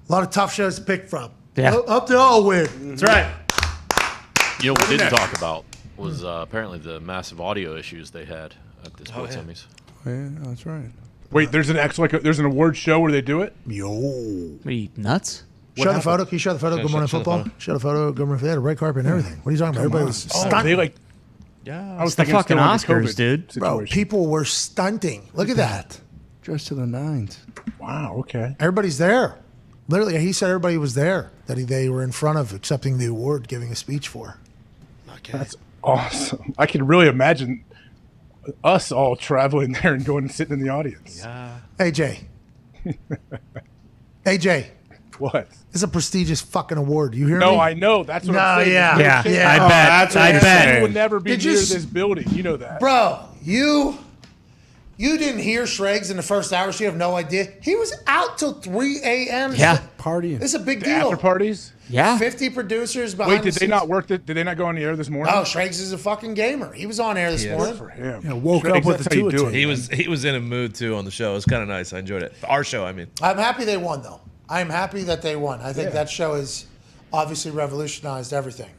a lot of tough shows to pick from. Yeah. Hope they all win. That's right. You know what we didn't talk about was apparently the massive audio issues they had at the Sports Emmys. Yeah, that's right. Wait, there's there's an award show where they do it? Yo. What are you, nuts? Show the photo. Can you show the photo? Good Morning Football. Show the photo. Good Morning. They had a red carpet and everything. What are you talking about? Everybody was stunting. They like. Yeah. I was It's the thinking fucking still like a Oscars, COVID dude. Bro, situation. people were stunting. Look at that. Dressed to the nines. Wow. Okay. Everybody's there. Literally, he said everybody was there that they were in front of accepting the award, giving a speech for. That's awesome. I can really imagine us all traveling there and going and sitting in the audience. Yeah. AJ. AJ. What? It's a prestigious fucking award. You hear me? No, I know. That's what I'm saying. Yeah. Yeah. Yeah. I bet. I bet. You would never be Did near you this building. You know that. Bro, you didn't hear Schrags in the first hour, so you have no idea. He was out till 3 a.m. Yeah. Partying. It's a big The deal. after parties? Yeah. 50 producers behind Wait, did the they scenes. not work? Did they not go on the air this morning? Oh, Schrags is a fucking gamer. He was on air this morning. For him. Yeah, woke Schrags, up with that's the how you two do of it. He was in a mood too on the show. It was kind of nice. I enjoyed it. Our show, I mean. I'm happy they won, though. I'm happy that they won. I think that show has obviously revolutionized everything.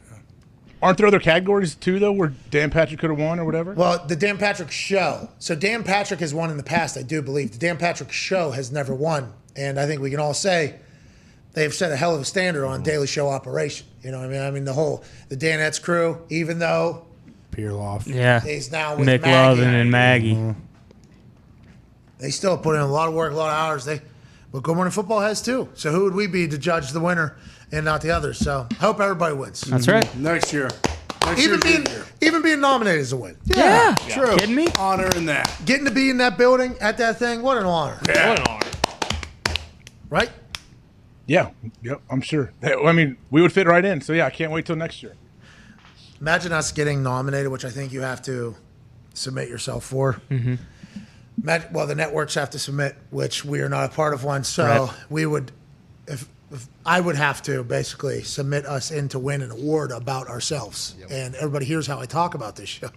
Aren't there other categories too, though, where Dan Patrick could have won or whatever? Well, the Dan Patrick Show. So Dan Patrick has won in the past, I do believe. The Dan Patrick Show has never won. And I think we can all say they've set a hell of a standard on Daily Show operation. You know what I mean? I mean, the Danettes crew, even though Pierloff. Yeah. he's now with Mick Maggie, Lovin and Maggie. they still put in a lot of work, a lot of hours. But Good Morning Football has too. So who would we be to judge the winner and not the others? So I hope everybody wins. That's right. Next year. Even being nominated is a win. Yeah. True. Kidding me? Honor in that. Getting to be in that building at that thing, what an honor. What an honor. Right? Yeah, I'm sure. I mean, we would fit right in. So yeah, I can't wait till next year. Imagine us getting nominated, which I think you have to submit yourself for. Mm-hmm. Well, the networks have to submit, which we are not a part of one. So Right. we would, if I would have to basically submit us in to win an award about ourselves. And everybody hears how I talk about this show.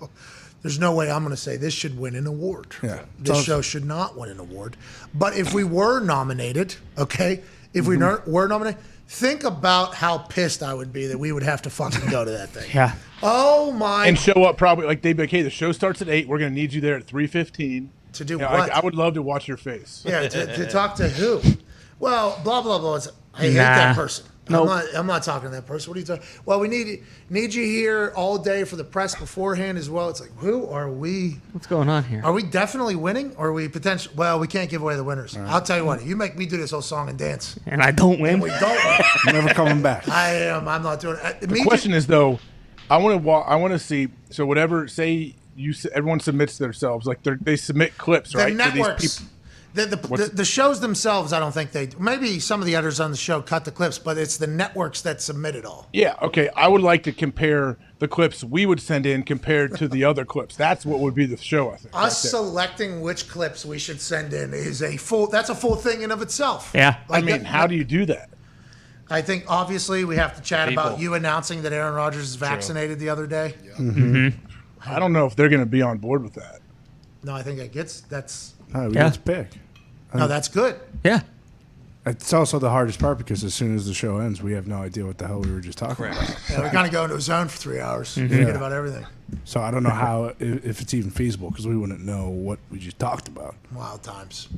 There's no way I'm going to say this should win an award. Yeah. This show should not win an award. But if we were nominated, okay, if we were nominated, think about how pissed I would be that we would have to fucking go to that thing. Yeah. Oh my! And show up probably like they'd be like, hey, the show starts at 8. We're gonna need you there at 3:15. To do You know, what? I would love to watch your face. Yeah, to talk to who? Well, blah blah blah. I hate Nah. that person. Nope. I'm not talking to that person. What are you talking? Well, we need you here all day for the press beforehand as well. It's like, who are we? What's going on here? Are we definitely winning, or are we potential? Well, we can't give away the winners. I'll tell you what. You make me do this whole song and dance, And I don't win. and we don't. Never coming back. I'm not doing it. The question is though, I want to see. So whatever, say everyone submits themselves, like they submit clips, The right? networks. The shows themselves, I don't think they. Maybe some of the editors on the show cut the clips, but it's the networks that submit it all. Yeah, okay. I would like to compare the clips we would send in compared to the other clips. That's what would be the show, I think. Us selecting which clips we should send in is that's a full thing in of itself. Yeah. I mean, how do you do that? I think obviously we have to chat about People. you announcing that Aaron Rodgers is vaccinated the other day. Mm-hmm. I don't know if they're going to be on board with that. No, I think that's No, we Yeah. get to pick. no, that's good. Yeah. It's also the hardest part because as soon as the show ends, we have no idea what the hell we were just talking about. Yeah, we kind of go into a zone for 3 hours, forget about everything. So I don't know how if it's even feasible because we wouldn't know what we just talked about. Wild times.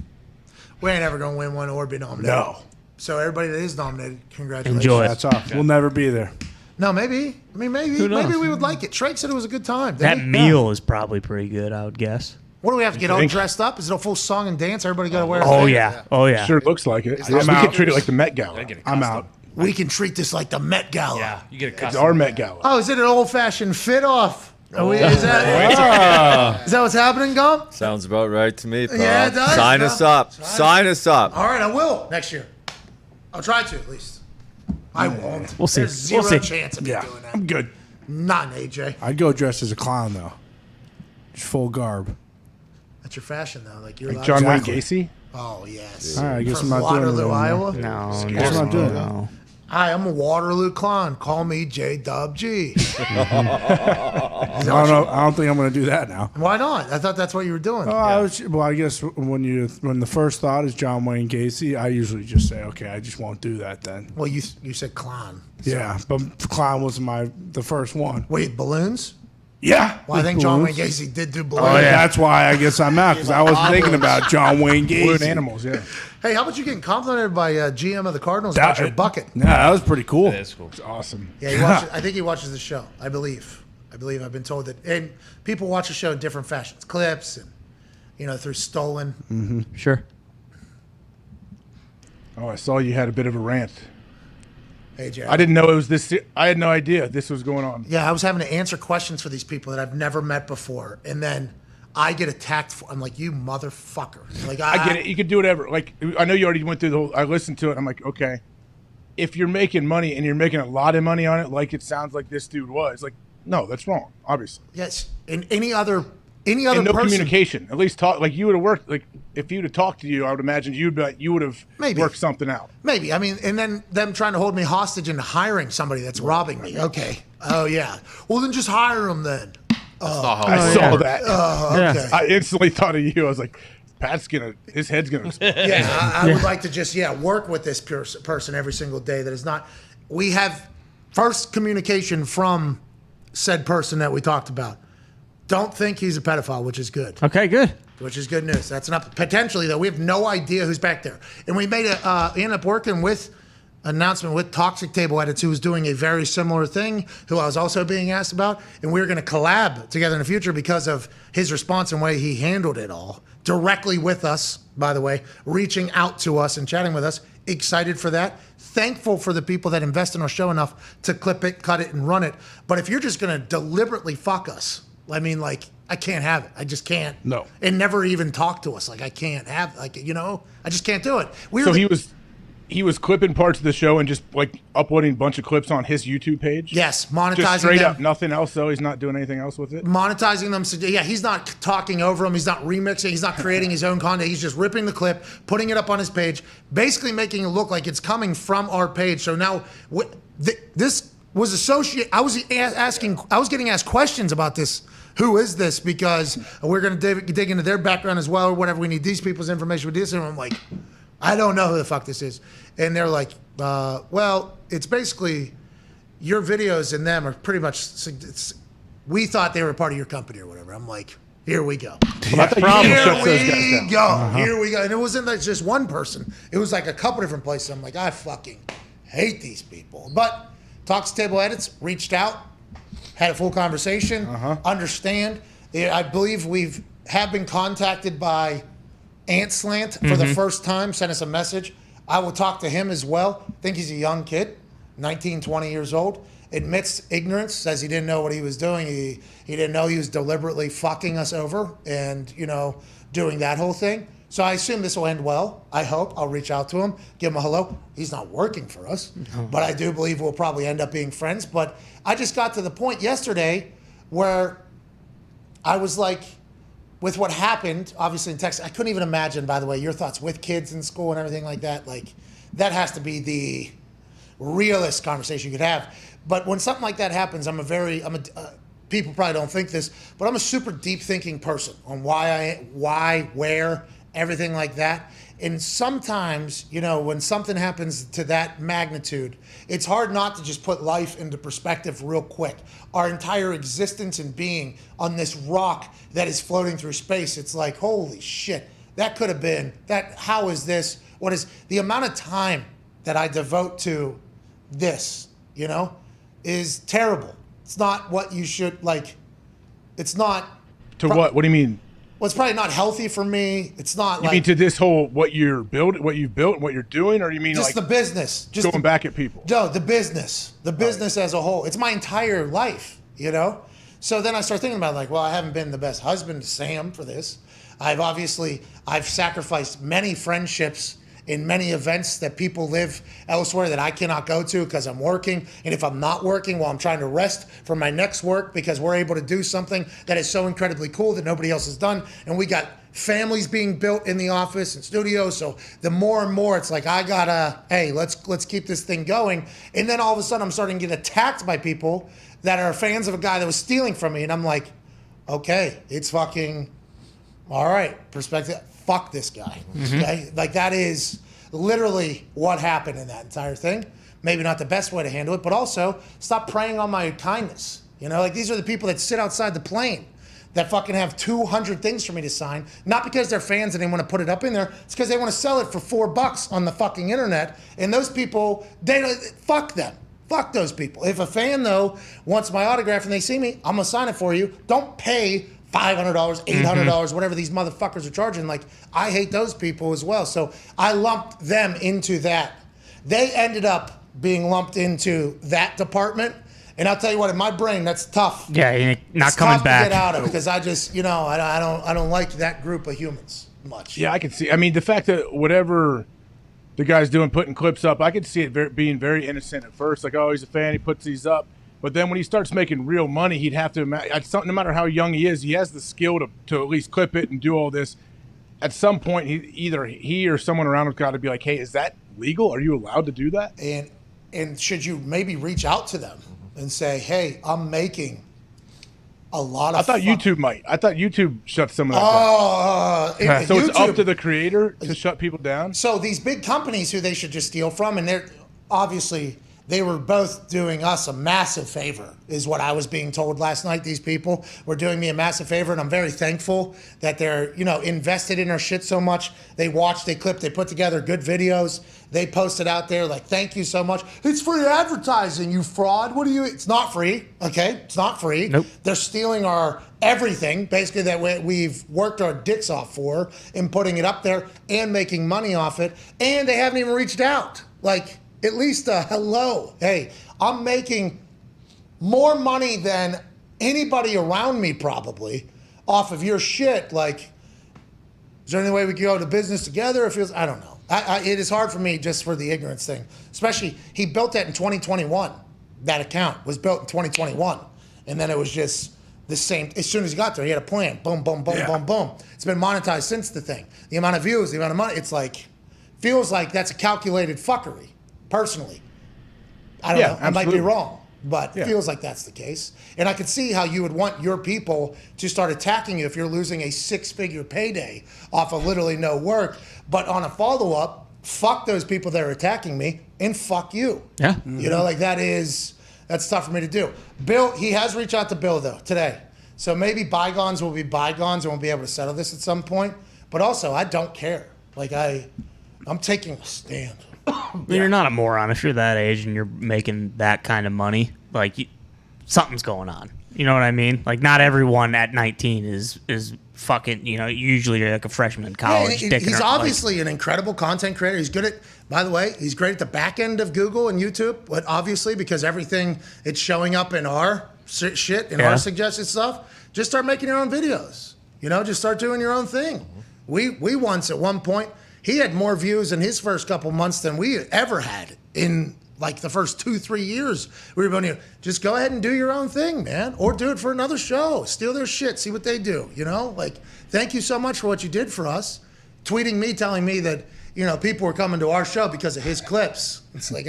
We ain't ever gonna win one or be nominated. No. So everybody that is nominated, congratulations. Enjoy it. That's off. We'll never be there. No, maybe. I mean, maybe Who knows? we would like it. Shrek said it was a good time. That didn't he? meal is probably pretty good, I would guess. What do we have to get all think? dressed up? Is it a full song and dance? Everybody got to wear. a Oh thing? yeah. Oh yeah. Sure looks like it. I'm we out. can treat it like the Met Gala. I'm out. We can treat this like the Met Gala. Yeah, you get a It's custom. our Met Gala. Oh, is it an old-fashioned fit-off? Is that what's happening, Gump? Sounds about right to me, pal. Yeah, it does, Sign pal. us up. Sign us up. All right, I will next year. I'll try to at least. I won't. We'll see. There's 0 We'll see. chance of me Yeah, doing that. I'm good. Not AJ. I'd go dressed as a clown though, just full garb. That's your fashion though. Like you're Like allowed John to- Wayne Exactly. Gacy. Oh yes. All right, I guess From I'm not doing it Waterloo, anymore. Iowa. No, Guess I'm not doing it. no. Hi, I'm a Waterloo clown. Call me J-Dub-G. I don't think I'm going to do that now. Why not? I thought that's what you were doing. I guess when the first thought is John Wayne Gacy, I usually just say, okay, I just won't do that then. Well, you said clown. Yeah, but clown was the first one. Wait, balloons? Yeah. Well, I think John Wayne Gacy did do balloons. Oh, yeah. That's why I guess I'm out because I wasn't thinking about John Wayne Gacy. Balloon animals, yeah. Hey, how about you getting complimented by GM of the Cardinals about your bucket? Yeah, that was pretty cool. That is cool. It's awesome. Yeah, he watches, I think he watches the show. I believe I've been told that, and people watch the show in different fashions, clips, and through stolen. Mm-hmm. Sure. Oh, I saw you had a bit of a rant. Hey, Jared. I didn't know it was this. I had no idea this was going on. Yeah, I was having to answer questions for these people that I've never met before, and then I get attacked. I'm like, you motherfucker! Like I get it. You could do whatever. Like I know you already went through the whole. I listened to it. I'm like, okay, if you're making money and you're making a lot of money on it, like it sounds like this dude was, like, no, that's wrong. Obviously. Yes, and any other And no person, communication. At least talk. Like you would have worked. Like if you'd have talked to you, I would imagine you would have worked something out. Maybe. I mean, and then them trying to hold me hostage into hiring somebody that's robbing me. Okay. Oh yeah. Well, then just hire them then. That's not how I saw that. Oh, okay. I instantly thought of you. I was like, Pat's his head's gonna explode. Yeah, I would like to just work with this person every single day. That is not. We have first communication from said person that we talked about. Don't think he's a pedophile, which is good. Okay, good. Which is good news. That's enough. Potentially, though, we have no idea who's back there. And we made ended up working with an announcement with Toxic Table Edits, who was doing a very similar thing, who I was also being asked about. And we were going to collab together in the future because of his response and way he handled it all. Directly with us, by the way, reaching out to us and chatting with us. Excited for that. Thankful for the people that invest in our show enough to clip it, cut it, and run it. But if you're just going to deliberately fuck us, I mean, like, I can't have it. I just can't. No. And never even talk to us. Like, I can't have, I just can't do it. So he was he was clipping parts of the show and just like uploading a bunch of clips on his YouTube page? Yes, monetizing just straight them. up, nothing else though. He's not doing anything else with it. Monetizing them. So yeah, he's not talking over them. He's not remixing. He's not creating his own content. He's just ripping the clip, putting it up on his page, basically making it look like it's coming from our page. So now this was associated. I was getting asked questions about this. Who is this? Because we're going to dig into their background as well, or whatever. We need these people's information with this. And I'm like, I don't know who the fuck this is. And they're like, well, it's basically your videos and them are pretty much, we thought they were part of your company or whatever. I'm like, here we go. Here we go. Here we go. And it wasn't like just one person. It was like a couple different places. I'm like, I fucking hate these people. But Talks Table Edits reached out, had a full conversation, understand. I believe have been contacted by Antslant for the first time, sent us a message. I will talk to him as well. I think he's a young kid, 19, 20 years old. Admits ignorance, says he didn't know what he was doing. He didn't know he was deliberately fucking us over and, doing that whole thing. So I assume this will end well. I hope. I'll reach out to him, give him a hello. He's not working for us, but I do believe we'll probably end up being friends. But I just got to the point yesterday where I was like, with what happened, obviously in Texas, I couldn't even imagine, by the way, your thoughts with kids in school and everything like that. Like, that has to be the realest conversation you could have. But when something like that happens, people probably don't think this, but I'm a super deep thinking person on why, where, everything like that. And sometimes, when something happens to that magnitude, it's hard not to just put life into perspective real quick. Our entire existence and being on this rock that is floating through space, it's like, holy shit, that could have been, how is this? What is the amount of time that I devote to this, is terrible. It's not what you should, it's not. To what? What do you mean? Well, it's probably not healthy for me. It's not You mean to this whole, what you've built, what you're doing, or you mean just the business? Just going back at people? No, the business. The business as a whole. It's my entire life, So then I start thinking about I haven't been the best husband to Sam for this. I've sacrificed many friendships in many events that people live elsewhere that I cannot go to because I'm working. And if I'm not working, I'm trying to rest for my next work because we're able to do something that is so incredibly cool that nobody else has done. And we got families being built in the office and studios. So the more and more it's like, let's keep this thing going. And then all of a sudden I'm starting to get attacked by people that are fans of a guy that was stealing from me. And I'm like, okay, it's fucking, all right, perspective. Fuck this guy. Okay? That is literally what happened in that entire thing. Maybe not the best way to handle it, but also stop preying on my kindness. These are the people that sit outside the plane that fucking have 200 things for me to sign, not because they're fans and they want to put it up in there. It's because they want to sell it for $4 on the fucking internet. And those people, fuck them. Fuck those people. If a fan, though, wants my autograph and they see me, I'm going to sign it for you. Don't pay $500, $800, whatever these motherfuckers are charging. I hate those people as well. So I lumped them into that. They ended up being lumped into that department. And I'll tell you what, in my brain, that's tough. Yeah, you're not it's coming tough back. to get out of because I just, I don't like that group of humans much. Yeah, I can see. I mean, the fact that whatever the guy's doing, putting clips up, I could see it being very innocent at first. Like, oh, he's a fan, he puts these up. But then when he starts making real money, he'd have to, no matter how young he is, he has the skill to at least clip it and do all this. At some point, either he or someone around him's got to be like, hey, is that legal? Are you allowed to do that? And should you maybe reach out to them and say, hey, I'm making a lot of I thought YouTube might. I thought YouTube shut some of that down. So it's up to the creator to shut people down? So these big companies who they should just steal from, and they're obviously... They were both doing us a massive favor, is what I was being told last night. These people were doing me a massive favor, and I'm very thankful that they're, invested in our shit so much. They watched, they clipped, they put together good videos. They posted out there thank you so much. It's free advertising, you fraud. It's not free, okay? It's not free. Nope. They're stealing our everything, basically, that we've worked our dicks off for and putting it up there and making money off it. And they haven't even reached out. At least a hello. Hey, I'm making more money than anybody around me probably off of your shit. Is there any way we can go to business together? I don't know. It is hard for me just for the ignorance thing. Especially, he built that in 2021. That account was built in 2021. And then it was just the same. As soon as he got there, he had a plan. Boom, boom, boom, boom, boom. It's been monetized since the thing. The amount of views, the amount of money. It's like, feels like that's a calculated fuckery, personally. I don't know. I might be wrong. But it feels like that's the case. And I could see how you would want your people to start attacking you if you're losing a 6-figure payday off of literally no work. But on a follow-up, fuck those people that are attacking me and fuck you. Yeah. You know, like that's tough for me to do. Bill, he has reached out to Bill, though, today. So maybe bygones will be bygones and we'll be able to settle this at some point. But also, I don't care. Like, I'm taking a stand. You're not a moron if you're that age and you're making that kind of money. Like, something's going on. You know what I mean? Like, not everyone at 19 is fucking, usually you're like a freshman in college. He's obviously an incredible content creator. He's good at, by the way, he's great at the back end of Google and YouTube, but obviously because everything, it's showing up in our shit, in our suggested stuff, just start making your own videos. Just start doing your own thing. We once at one point, he had more views in his first couple months than we ever had in like the first 2-3 years. We were going, just go ahead and do your own thing, man. Or do it for another show. Steal their shit. See what they do. Like, thank you so much for what you did for us. Tweeting me, telling me that, people were coming to our show because of his clips. It's like,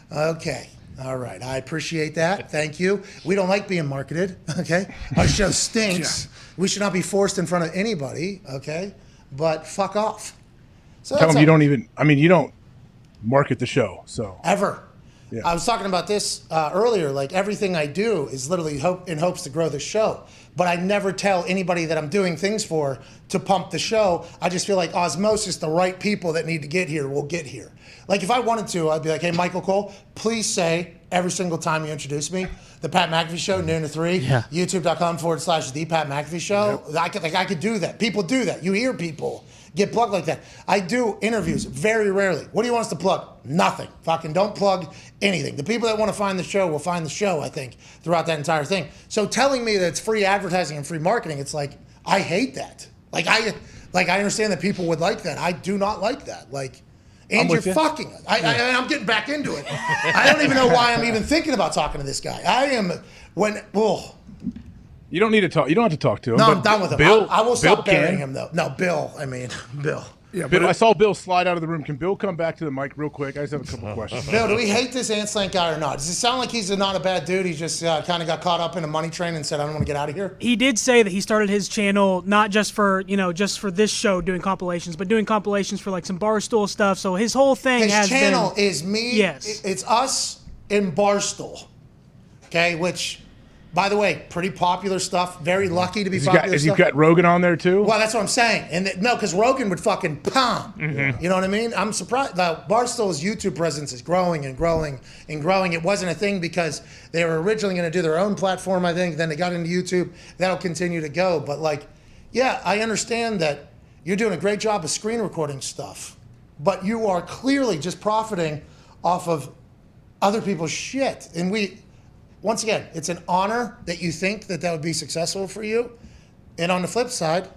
okay. All right. I appreciate that. Thank you. We don't like being marketed. Okay. Our show stinks. We should not be forced in front of anybody. Okay. But fuck off. So tell them you don't market the show. So ever. Yeah. I was talking about this earlier. Like, everything I do is literally in hopes to grow the show. But I never tell anybody that I'm doing things for to pump the show. I just feel like osmosis, the right people that need to get here will get here. Like, if I wanted to, I'd be like, hey, Michael Cole, please say every single time you introduce me, the Pat McAfee Show, noon to 3, youtube.com/the Pat McAfee Show. Yep. I could do that. People do that. You hear people get plugged like that. I do interviews very rarely. What do you want us to plug? Nothing. Fucking don't plug anything. The people that want to find the show will find the show, I think, throughout that entire thing. So telling me that it's free advertising and free marketing, it's like, I hate that. I understand that people would like that. I do not like that. Like, and you're fucking it. I'm getting back into it. I don't even know why I'm even thinking about talking to this guy. You don't need to talk. You don't have to talk to him. No, I'm done with him. I will stop burying him. him, though. No, Bill. Yeah, Bill, I saw Bill slide out of the room. Can Bill come back to the mic real quick? I just have a couple questions. Bill, do we hate this Anslant guy or not? Does it sound like he's not a bad dude? He just kind of got caught up in a money train and said, I don't want to get out of here? He did say that he started his channel not just for, just for this show doing compilations, but doing compilations for like some Barstool stuff. So his whole thing his channel is me. Yes. It's us in Barstool. Okay, which... By the way, pretty popular stuff. Very lucky to be popular. Has he got Rogan on there too? Well, that's what I'm saying. And no, because Rogan would fucking pound. Mm-hmm. You know what I mean? I'm surprised. Barstool's YouTube presence is growing and growing and growing. It wasn't a thing because they were originally going to do their own platform, I think. Then they got into YouTube. That'll continue to go. But I understand that you're doing a great job of screen recording stuff. But you are clearly just profiting off of other people's shit. And once again, it's an honor that you think that would be successful for you. And on the flip side,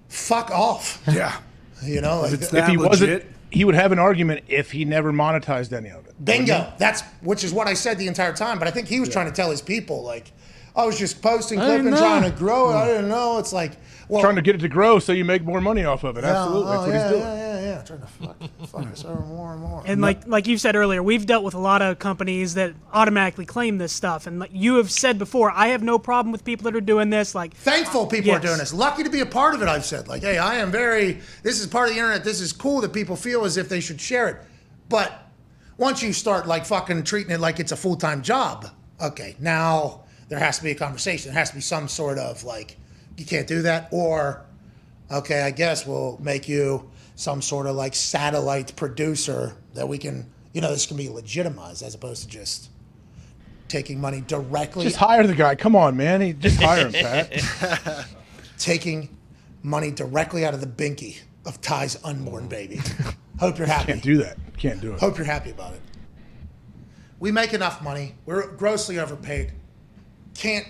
fuck off. Yeah. If he wasn't, he would have an argument if he never monetized any of it. Bingo. Which is what I said the entire time. But I think he was trying to tell his people, I was just posting, clipping, trying to grow it. I didn't know. It's like, trying to get it to grow so you make more money off of it. Absolutely. That's what he's doing. Yeah. Trying to fuck us over more and more. And like you said earlier, we've dealt with a lot of companies that automatically claim this stuff. And like you have said before, I have no problem with people that are doing this. Thankful people are doing this. Lucky to be a part of it, I've said. Hey, I am this is part of the internet. This is cool that people feel as if they should share it. But once you start fucking treating it like it's a full-time job, okay, now there has to be a conversation. There has to be some sort of you can't do that. Or, okay, I guess we'll make you some sort of satellite producer that we can, this can be legitimized as opposed to just taking money directly. Just hire the guy. Come on, man. Just hire him, Pat. Taking money directly out of the binky of Ty's unborn baby. Hope you're happy. Can't do that. Can't do it. Hope you're happy about it. We make enough money. We're grossly overpaid. Can't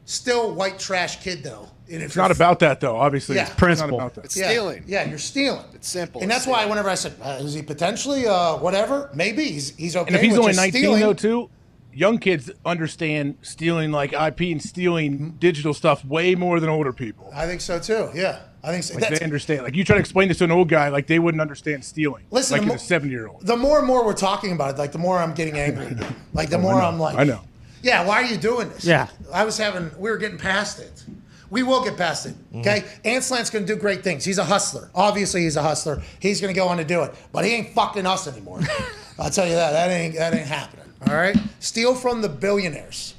Still white trash kid though. And if It's not about that though. Obviously, Yeah. it's not about that. It's stealing. Yeah, you're stealing. It's simple. And that's why whenever I said, is he potentially whatever? Maybe he's okay. And if he's with only just 19 stealing. though, too, young kids understand stealing like IP and stealing digital stuff way more than older people. I think so too. Yeah, I think so. Like they understand. Like you try to explain this to an old guy, like they wouldn't understand stealing. Listen, like the a 70-year-old. The more and more we're talking about it, like the more I'm getting angry. Like the more I'm like, I know. yeah, why are you doing this? Yeah. We were getting past it. We will get past it. Okay? Anslant's going to do great things. He's a hustler. Obviously, he's a hustler. He's going to go on to do it. But he ain't fucking us anymore. I'll tell you that. That ain't happening. All right? Steal from the billionaires.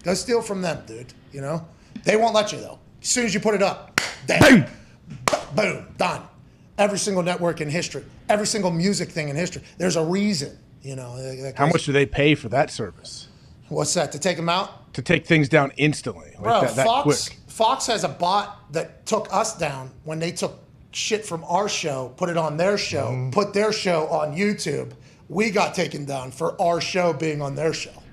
Go steal from them, dude. You know? They won't let you, though. As soon as you put it up, boom, boom, done. Every single network in history, every single music thing in history. There's a reason, you know. How much do they pay for that service? What's that? To take them out? To take things down instantly, like Bro, that Fox, quick. Fox has a bot that took us down when they took shit from our show, put it on their show, put their show on YouTube. We got taken down for our show being on their show.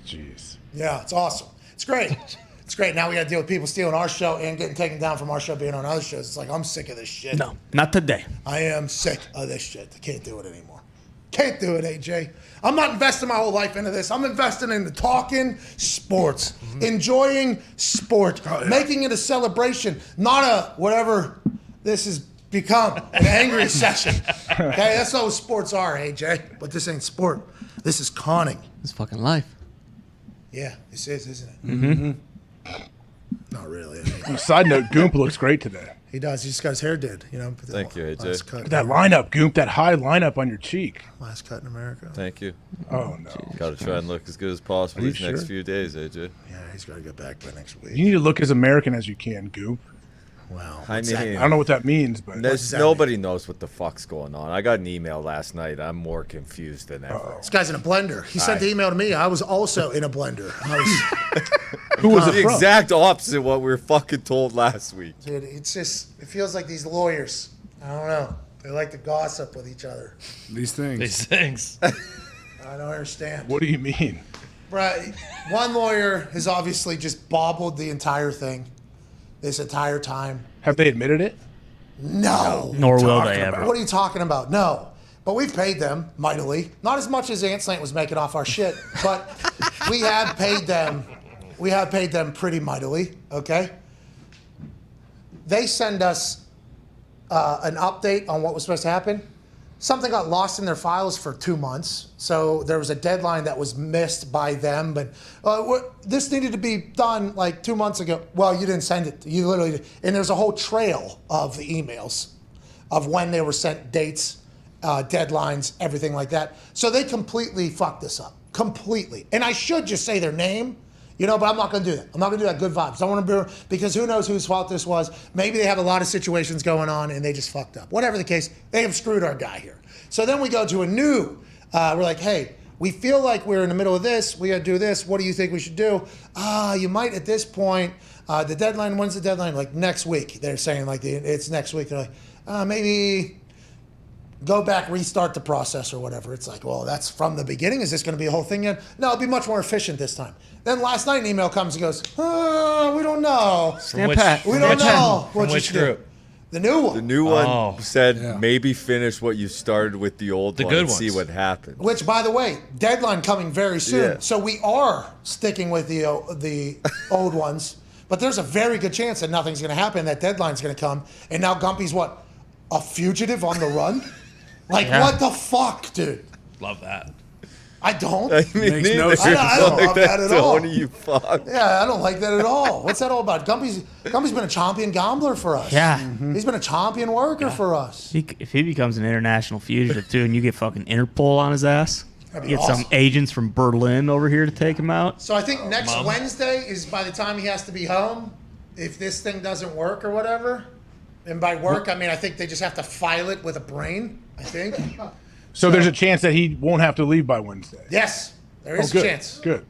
Jeez. Yeah, it's awesome. It's great. It's great. Now we got to deal with people stealing our show and getting taken down from our show being on other shows. It's like, I'm sick of this shit. No, not today. I am sick of this shit. I can't do it anymore. Can't do it, AJ. I'm not investing my whole life into this. I'm investing into talking sports, enjoying sport, making it a celebration, not a whatever this has become, an angry session. Okay, that's what sports are, AJ. But this ain't sport. This is conning. It's fucking life. Yeah, this is, isn't it? Mm-hmm. Not really. On a side note, Goomp looks great today. He does. He just got his hair did. You know. Thank you, AJ. Last cut. That lineup, Goomp, that high lineup on your cheek. Last cut in America. Thank you. Oh, no. Got to try and look as good as possible Are you these next sure? few days, AJ. Yeah, he's got to get back by next week. You need to look as American as you can, Goop. Wow. I mean, I don't know what that means, but nobody knows what the fuck's going on. I got an email last night. I'm more confused than ever. This guy's in a blender. He sent the email to me. I was also in a blender. Who was the exact opposite of what we were fucking told last week? Dude, it's just, it feels like these lawyers, I don't know. They like to gossip with each other. These things. I don't understand. What do you mean? Right. One lawyer has obviously just bobbled the entire thing this entire time. Have they admitted it? No. Nor will they ever. What are you talking about? No. But we've paid them mightily. Not as much as Antslant was making off our shit, but we have paid them. We have paid them pretty mightily, okay? They send us an update on what was supposed to happen. Something got lost in their files for 2 months, so there was a deadline that was missed by them. But this needed to be done like 2 months ago. Well, you didn't send it. You literally did. And there's a whole trail of the emails of when they were sent, dates, deadlines, everything like that. So they completely fucked this up, completely. And I should just say their name, you know, but I'm not going to do that. I'm not going to do that. Good vibes. I want to be, because who knows whose fault this was. Maybe they have a lot of situations going on and they just fucked up. Whatever the case, they have screwed our guy here. So then we go to a new, we're like, hey, we feel like we're in the middle of this. We got to do this. What do you think we should do? You might at this point, the deadline, when's the deadline? Like next week. They're saying like it's next week. They're like, maybe go back, restart the process or whatever. It's like, well, that's from the beginning. Is this going to be a whole thing yet? No, it'll be much more efficient this time. Then last night an email comes and goes, we don't know. Stand pat. We don't know From what you which should do. group? The new one. The new one said maybe finish what you started with the old one good and see ones. what happens. Which, by the way, deadline coming very soon. Yeah. So we are sticking with the old ones. But there's a very good chance that nothing's going to happen. That deadline's going to come. And now Gumpy's what? A fugitive on the run? Like, what the fuck, dude? Love that. I don't. I mean, Makes no I sense. don't love that at all. Tony, you fuck. Yeah, I don't like that at all. What's that all about? Gumpy's been a champion gambler for us. Yeah. He's been a champion worker for us. If he becomes an international fugitive too, and you get fucking Interpol on his ass, That'd you be get awesome. some agents from Berlin over here to take him out. So I think next Wednesday is by the time he has to be home, if this thing doesn't work or whatever. And by work, I mean, I think they just have to file it with a brain, I think. So there's a chance that he won't have to leave by Wednesday. Yes, there is good. a chance. Good.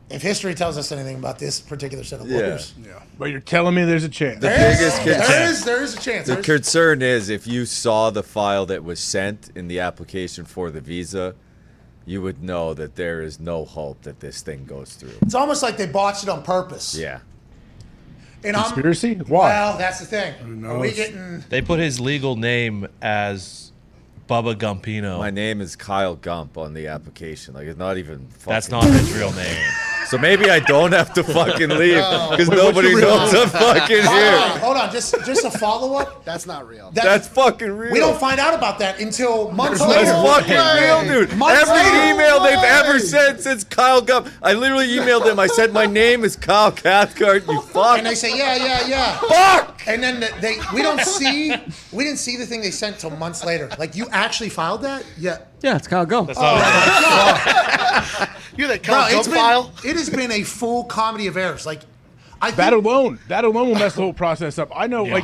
If history tells us anything about this particular set of lawyers. Yeah. But you're telling me there's a chance. The biggest There concern, is a chance. the There's- concern is if you saw the file that was sent in the application for the visa, you would know that there is no hope that this thing goes through. It's almost like they botched it on purpose. Yeah. And Conspiracy? Why? Well, that's the thing. Are we getting? They put his legal name as Bubba Gumpino. My name is Kyle Gump on the application. Like, it's not even fucking... That's not his real name. So maybe I don't have to fucking leave because Wait, nobody knows I'm fucking here. Hold on, just a follow-up. That's not real. That's fucking real. We don't find out about that until months That's later. fucking real, dude. Months Every later. email they've ever sent since Kyle Gump, I literally emailed them. I said, my name is Kyle Cathcart, you fuck. And they say, yeah. Fuck! And then we didn't see the thing they sent till months later. Like, you actually filed that? Yeah. Yeah, it's Kyle Gump. You're that Kyle Gump file? It has been a full comedy of errors. Like, That alone will mess the whole process up. I know, my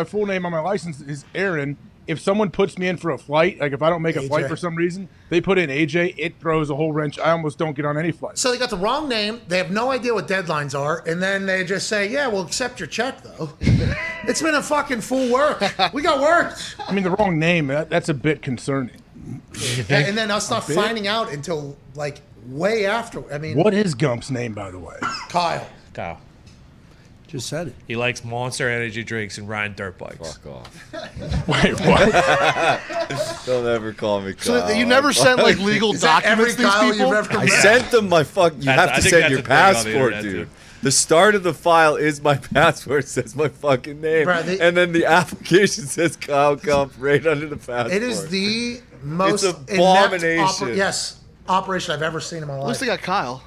full name on my license is Aaron. If someone puts me in for a flight, like if I don't make a flight for some reason, they put in AJ, it throws a whole wrench. I almost don't get on any flight. So they got the wrong name. They have no idea what deadlines are. And then they just say, yeah, we'll accept your check, though. It's been a fucking full work. We got worked. I mean, the wrong name, that's a bit concerning. And then us not finding out until, like, way after. I mean, What is Gump's name, by the way? Kyle. Just said it. He likes Monster Energy drinks and riding dirt bikes. Fuck off. Wait, what? Don't ever call me Kyle. So you never sent like legal documents to these people? I sent them my You have to send your passport, dude. The start of the file is my passport. It says my fucking name. And then the application says Kyle Gump right under the passport. It is the most It's abomination. inept operation I've ever seen in my life. At least they got Kyle.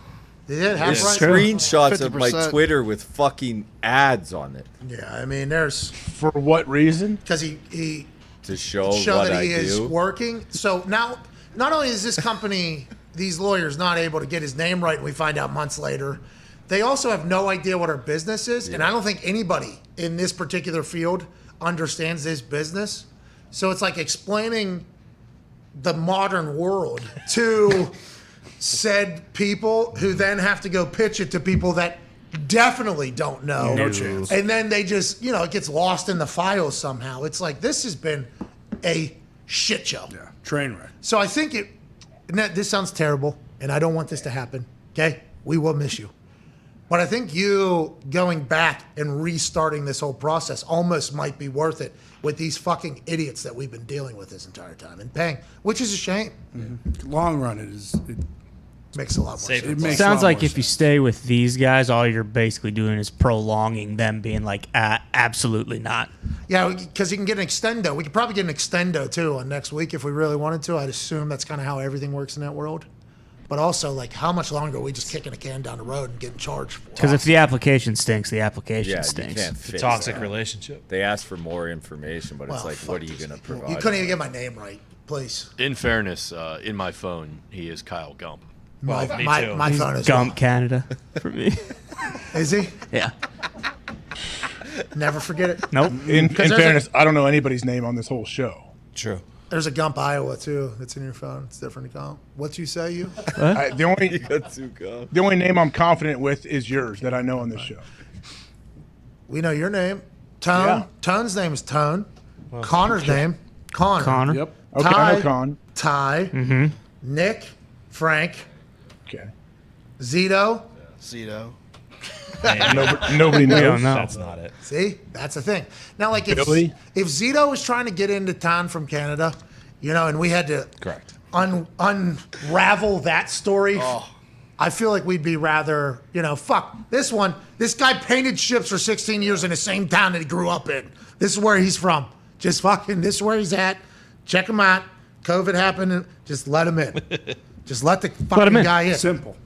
They did have There's right. screenshots of my 50%. Twitter with fucking ads on it. Yeah, I mean, there's For what reason? because he To show show what that I he is do. working. So now, not only is this company, these lawyers, not able to get his name right, and we find out months later, they also have no idea what our business is. And I don't think anybody in this particular field understands this business. So it's like explaining the modern world to said people who then have to go pitch it to people that definitely don't know. No chance. And then they just, it gets lost in the files somehow. It's like, this has been a shit show. Yeah, train wreck. So I think this sounds terrible, and I don't want this to happen, okay? We will miss you. But I think you going back and restarting this whole process almost might be worth it with these fucking idiots that we've been dealing with this entire time and paying, which is a shame. Mm-hmm. Long run, it makes a lot more sense. It makes Sounds a lot like more if you stay with these guys, all you're basically doing is prolonging them being like, absolutely not. Yeah, because you can get an extendo. We could probably get an extendo too on next week if we really wanted to. I'd assume that's kind of how everything works in that world. But also, like, how much longer are we just kicking a can down the road and getting charged for? Because if the application stinks, the application Yeah, stinks. you can't It's a fix toxic that. relationship. They ask for more information, but it's Well, like, fuck what are you going to provide? You couldn't even get my name right, please. In fairness, in my phone, he is Kyle Gump. My He's phone is Gump Canada for me. Is he? Yeah. Never forget it. Nope. In 'Cause there's fairness, I don't know anybody's name on this whole show. True. There's a Gump Iowa too that's in your phone. It's different to Gump. What you say, you? The only got two Gump. the only name I'm confident with is yours that I know on this show. We know your name. Tone. Yeah. Tone's name is Tone. Connor's name, Connor. Connor. Yep. Okay, I know Con. Ty. Mm-hmm. Nick. Frank. Okay. Zito. Nobody We knows. don't know. That's not it. See, that's the thing. Now, like if Billy? Zito was trying to get into town from Canada, and we had to Correct. unravel that story. I feel like we'd be rather, fuck this one. This guy painted ships for 16 years in the same town that he grew up in. This is where he's from. Just fucking, this is where he's at. Check him out. COVID happened, and just let him in. Just let the fucking guy in. Simple.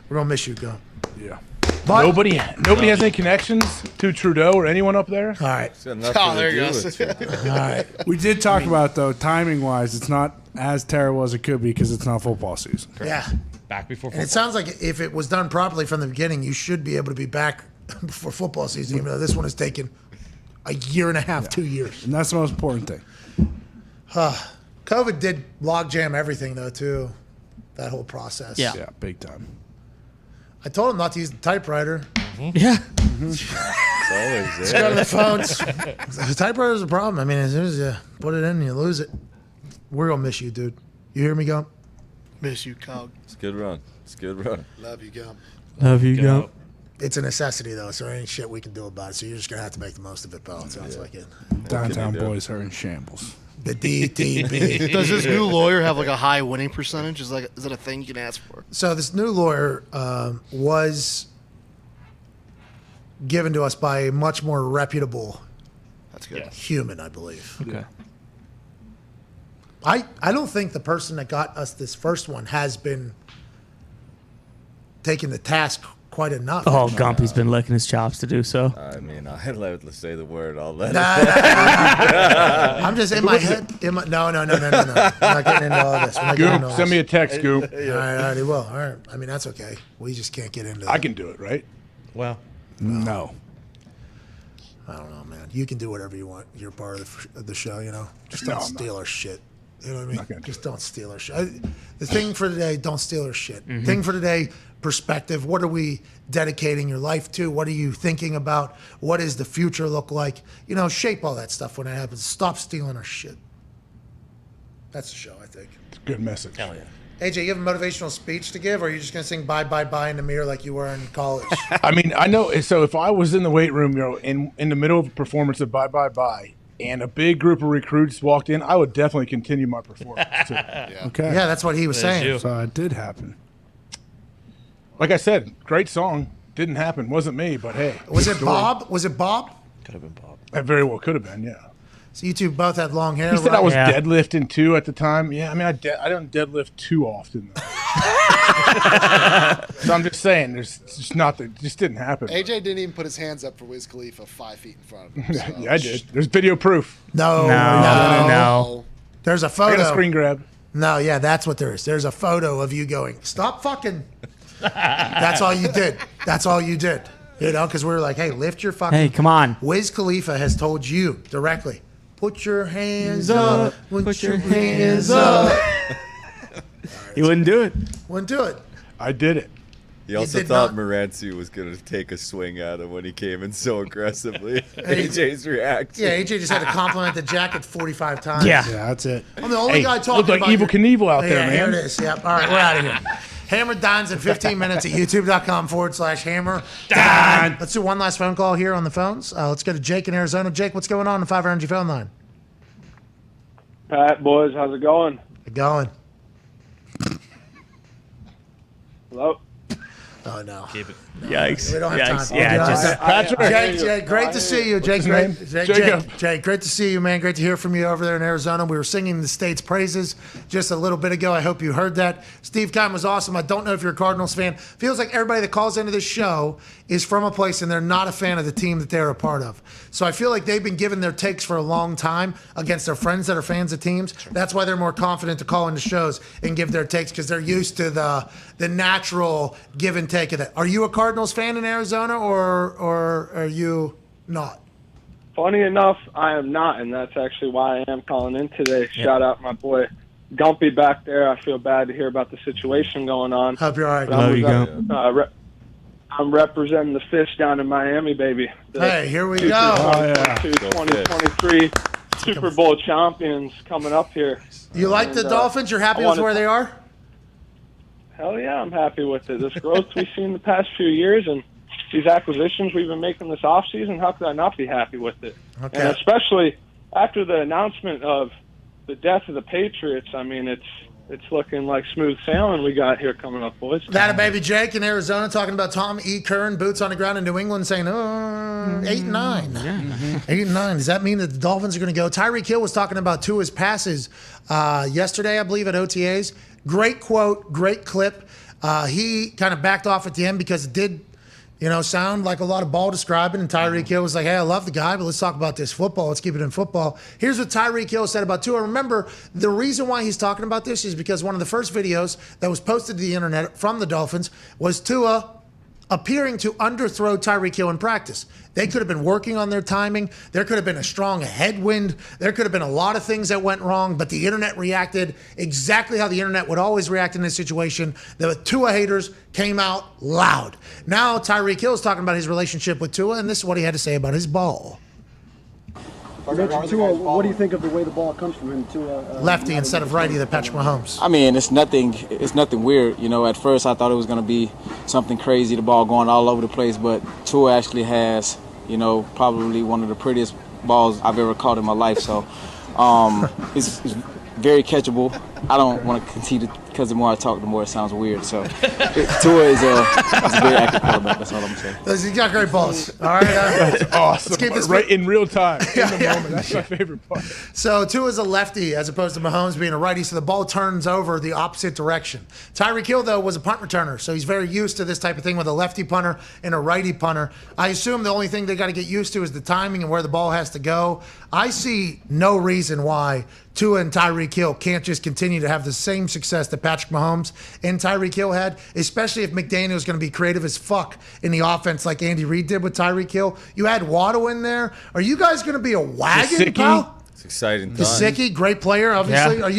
We're gonna miss you, Gump. Yeah. But, Nobody has any connections to Trudeau or anyone up there. all right. It's got nothing there to you do go. with it. All right. We did talk about, though, timing-wise, it's not as terrible as it could be because it's not football season. Yeah. Back before And football. it sounds like if it was done properly from the beginning, you should be able to be back before football season, even though this one has taken a year and a half, 2 years. And that's the most important thing. COVID did logjam everything, though, too. That whole process. Yeah. Yeah, big time. I told him not to use the typewriter. Yeah. It's always Let's there. go to the phones. The typewriter's a problem. I mean, as soon as you put it in, you lose it. We're gonna miss you, dude. You hear me, Gump? Miss you, Cog. It's a good run. It's a good run. Love you, Gump. Love you, Gump. It's a necessity, though, so there ain't shit we can do about it. So you're just going to have to make the most of it, pal. It sounds like it. Downtown boys are in shambles. The DTB. Does this new lawyer have like a high winning percentage? Is that a thing you can ask for? So this new lawyer was given to us by a much more reputable human, I believe. Okay. I don't think the person that got us this first one has been taking the task quite enough. Oh, Gumpy's been licking his chops to do so. I mean, let's say the word. I'll let I'm just in my head. No. I'm not getting into all this. We're not getting Goop, into all send this. me a text, Goop. All right, he will. All right. I mean, that's okay. We just can't get into that. I can do it, right? Well, no. I don't know, man. You can do whatever you want. You're part of the show, you know? Just don't steal our shit. You know what I mean? Just don't steal our shit. The thing for today, don't steal our shit. Mm-hmm. Thing for today, perspective. What are we dedicating your life to? What are you thinking about? What does the future look like? You know, shape all that stuff when it happens. Stop stealing our shit. That's the show, I think. It's a good message. Hell yeah. AJ, you have a motivational speech to give, or are you just going to sing bye, bye, bye in the mirror like you were in college? I mean, I know. So if I was in the weight room, in the middle of a performance of Bye Bye Bye, and a big group of recruits walked in, I would definitely continue my performance. Too. Okay. Yeah, that's what he was saying. So it did happen. Like I said, great song. Didn't happen. Wasn't me, but hey. Was it story. Bob? Was it Bob? Could have been Bob. That very well could have been, yeah. So you two both had long hair. He said right? I was deadlifting too at the time. Yeah, I mean, I don't deadlift too often. Though. So I'm just saying, there's just not that. Just didn't happen. AJ didn't even put his hands up for Wiz Khalifa 5 feet in front of him. So. Yeah, I did. There's video proof. No. There's a photo. I got a screen grab. No, yeah, that's what there is. There's a photo of you going, stop fucking. That's all you did. That's all you did. You know, because we were like, hey, lift your fucking. Hey, come on. Wiz Khalifa has told you directly, put your hands up. Put your hands up. He wouldn't do it. Wouldn't do it. I did it. He also did thought not. Moranci was going to take a swing at him when he came in so aggressively. AJ's reaction. Yeah, AJ just had to compliment the jacket 45 times. Yeah, that's it. I'm the only guy talking looked like about Evil Knievel out there, yeah, man. Here it is. Yep. All right, we're out of here. Hammer Dahns in 15 minutes at youtube.com/Hammer Dahn. Let's do one last phone call here on the phones. Let's go to Jake in Arizona. Jake, what's going on in the 5 Energy phone line? Pat, boys, how's it going? Going. Hello? Oh, no. Keep it. Yikes. We don't have Yikes. time. Yeah, just Patrick. Jake, great to see you. Jake, Jake, great to see you, man. Great to hear from you over there in Arizona. We were singing the state's praises just a little bit ago. I hope you heard that. Steve Kime was awesome. I don't know if you're a Cardinals fan. Feels like everybody that calls into this show is from a place and they're not a fan of the team that they're a part of. So I feel like they've been giving their takes for a long time against their friends that are fans of teams. That's why they're more confident to call into shows and give their takes because they're used to the natural give and take of that. Are you a Cardinals fan in Arizona or are you not? Funny enough, I am not, and that's actually why I am calling in today. Shout out my boy Gumpy back there. I feel bad to hear about the situation going on. Hope you're all right. Love you, Gump. I'm representing the Fish down in Miami, baby. Hey, here we go. 2023 Super Bowl champions coming up here. You like the Dolphins? You're happy with where they are? Hell yeah, I'm happy with it. This growth we've seen the past few years and these acquisitions we've been making this offseason, how could I not be happy with it? Okay. And especially after the announcement of the death of the Patriots, I mean, it's looking like smooth sailing we got here coming up, boys. That a baby Jake in Arizona talking about Tom E. Curran, boots on the ground in New England, saying, 8-9. 8-9. Does that mean that the Dolphins are going to go? Tyreek Hill was talking about Tua's passes yesterday, I believe, at OTAs. Great quote, great clip. He kind of backed off at the end because it did, sound like a lot of ball describing. And Tyreek Hill was like, hey, I love the guy, but let's talk about this football. Let's keep it in football. Here's what Tyreek Hill said about Tua. Remember, the reason why he's talking about this is because one of the first videos that was posted to the internet from the Dolphins was Tua appearing to underthrow Tyreek Hill in practice. They could have been working on their timing. There could have been a strong headwind. There could have been a lot of things that went wrong, but the internet reacted exactly how the internet would always react in this situation. The Tua haters came out loud. Now Tyreek Hill is talking about his relationship with Tua, and this is what he had to say about his ball. Mitch, Tua, what do you think of the way the ball comes from him? Tua, lefty instead of righty, the Patrick Mahomes. I mean, it's nothing weird. You know, at first I thought it was going to be something crazy, the ball going all over the place, but Tua actually has, you know, probably one of the prettiest balls I've ever caught in my life. So it's very catchable. I don't want to concede it because the more I talk, the more it sounds weird. So Tua is a very active quarterback. That's all I'm saying. He's got great balls. All right. That's awesome. Let's keep this right in real time. Yeah, In the yeah. moment. That's my favorite part. So Tua's a lefty as opposed to Mahomes being a righty, so the ball turns over the opposite direction. Tyreek Hill, though, was a punt returner, so he's very used to this type of thing with a lefty punter and a righty punter. I assume the only thing they got to get used to is the timing and where the ball has to go. I see no reason why Tua and Tyreek Hill can't just continue to have the same success that Patrick Mahomes and Tyreek Hill had, especially if McDaniel is going to be creative as fuck in the offense like Andy Reid did with Tyreek Hill. You had Waddle in there. Are you guys going to be a wagon, pal? It's exciting time. Gesicki, great player, obviously. Yeah. Are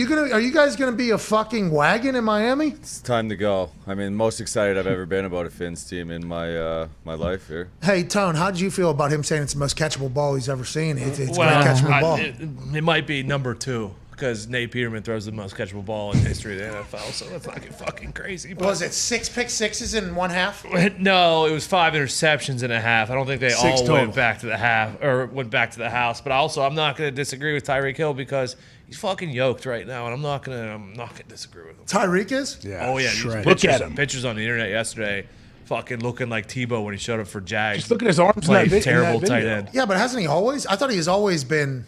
you guys gonna be a fucking wagon in Miami? It's time to go. I mean, most excited I've ever been about a Finns team in my my life here. Hey, Tone, how did you feel about him saying it's the most catchable ball he's ever seen? It's a great Well, catchable ball. It might be number 2 because Nate Peterman throws the most catchable ball in history of the NFL. So let's not get fucking crazy. But Was it 6 pick sixes in one half? no, it was 5 interceptions and a half. I don't think they Six all total. went back to the half or went back to the house. But also, I'm not going to disagree with Tyreek Hill because he's fucking yoked right now, and I'm not gonna disagree with him. Tyreek is? Oh yeah, shredded. pictures, Look at him. Pictures on the internet yesterday, fucking looking like Tebow when he showed up for Jags. Just look at his arms in Played that terrible video. tight end. Yeah, but hasn't he always? I thought he has always been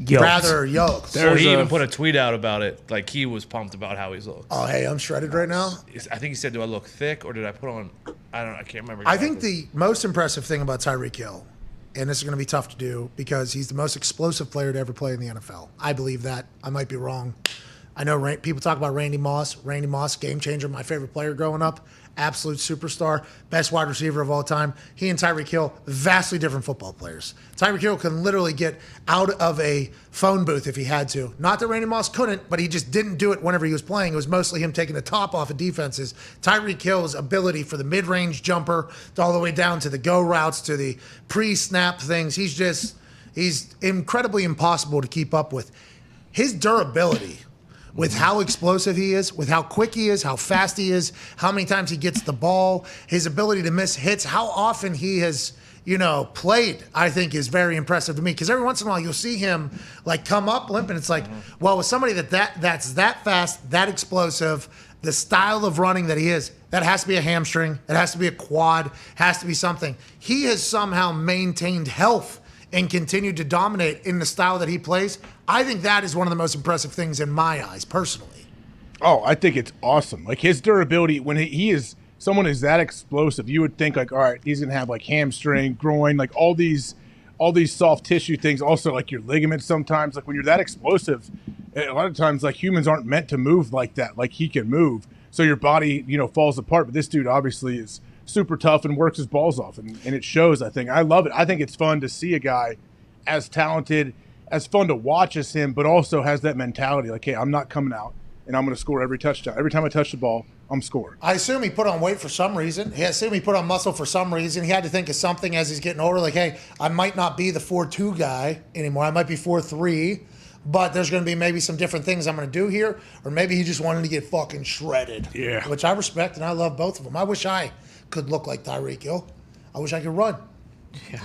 Yoked. rather yoked. So he even put a tweet out about it. Like he was pumped about how he's looked. Oh, hey, I'm shredded right now. I think he said, "Do I look thick or did I put on?" I don't know. I can't remember. I think the most impressive thing about Tyreek Hill, and this is going to be tough to do because he's the most explosive player to ever play in the NFL. I believe that. I might be wrong. I know people talk about Randy Moss. Randy Moss, game changer, my favorite player growing up. Absolute superstar, best wide receiver of all time. He and Tyreek Hill, vastly different football players. Tyreek Hill can literally get out of a phone booth if he had to. Not that Randy Moss couldn't, but he just didn't do it whenever he was playing. It was mostly him taking the top off of defenses. Tyreek Hill's ability for the mid-range jumper all the way down to the go routes to the pre-snap things, he's incredibly impossible to keep up with. His durability, with how explosive he is, with how quick he is, how fast he is, how many times he gets the ball, his ability to miss hits, how often he has, played, I think is very impressive to me. Because every once in a while you'll see him like come up limp, and it's like, well, with somebody that's that fast, that explosive, the style of running that he is, that has to be a hamstring, it has to be a quad, has to be something. He has somehow maintained health and continued to dominate in the style that he plays. I think that is one of the most impressive things in my eyes, personally. Oh, I think it's awesome. Like his durability, when he is someone is that explosive, you would think like, all right, he's gonna have like hamstring, groin, like all these soft tissue things. Also, like your ligaments. Sometimes, like when you're that explosive, a lot of times like humans aren't meant to move like that. Like he can move, so your body falls apart. But this dude obviously is super tough and works his balls off, and it shows. I think I love it. I think it's fun to see a guy as talented, as fun to watch as him, but also has that mentality like, hey, I'm not coming out and I'm going to score every touchdown. Every time I touch the ball, I'm scoring. I assume he put on weight for some reason. I assume he put on muscle for some reason. He had to think of something as he's getting older, like, hey, I might not be the 4'2" guy anymore. I might be 4'3", but there's going to be maybe some different things I'm going to do here, or maybe he just wanted to get fucking shredded. Yeah. Which I respect, and I love both of them. I wish I could look like Tyreek Hill. I wish I could run.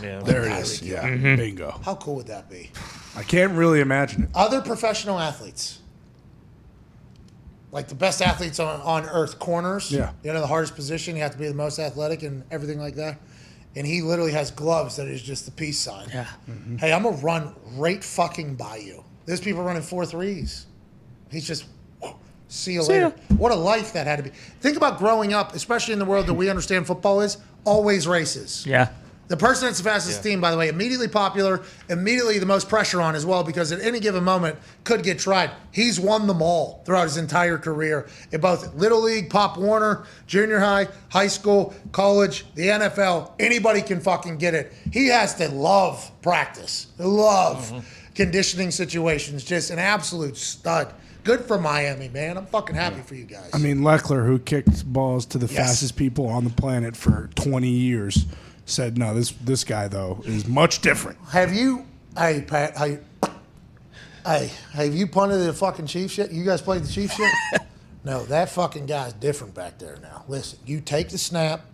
Yeah. There it is. Yeah. Mm-hmm. Bingo. How cool would that be? I can't really imagine it. Other professional athletes, like the best athletes on earth, corners. Yeah. The hardest position. You have to be the most athletic and everything like that. And he literally has gloves that is just the peace sign. Yeah. Mm-hmm. Hey, I'm going to run right fucking by you. There's people running 4.3s. He's just, see you later. What a life that had to be. Think about growing up, especially in the world that we understand football is, always races. Yeah. The person that's the fastest team, by the way, immediately popular, immediately the most pressure on as well, because at any given moment could get tried. He's won them all throughout his entire career in both Little League, Pop Warner, junior high, high school, college, the NFL. Anybody can fucking get it. He has to love practice, love conditioning situations. Just an absolute stud. Good for Miami, man. I'm fucking happy for you guys. I mean, Leckler, who kicked balls to the fastest people on the planet for 20 years, said, no, this guy, though, is much different. Have you Hey, Pat. Hey, have you punted the fucking Chiefs yet? You guys played the Chiefs yet? No, that fucking guy's different back there now. Listen, you take the snap,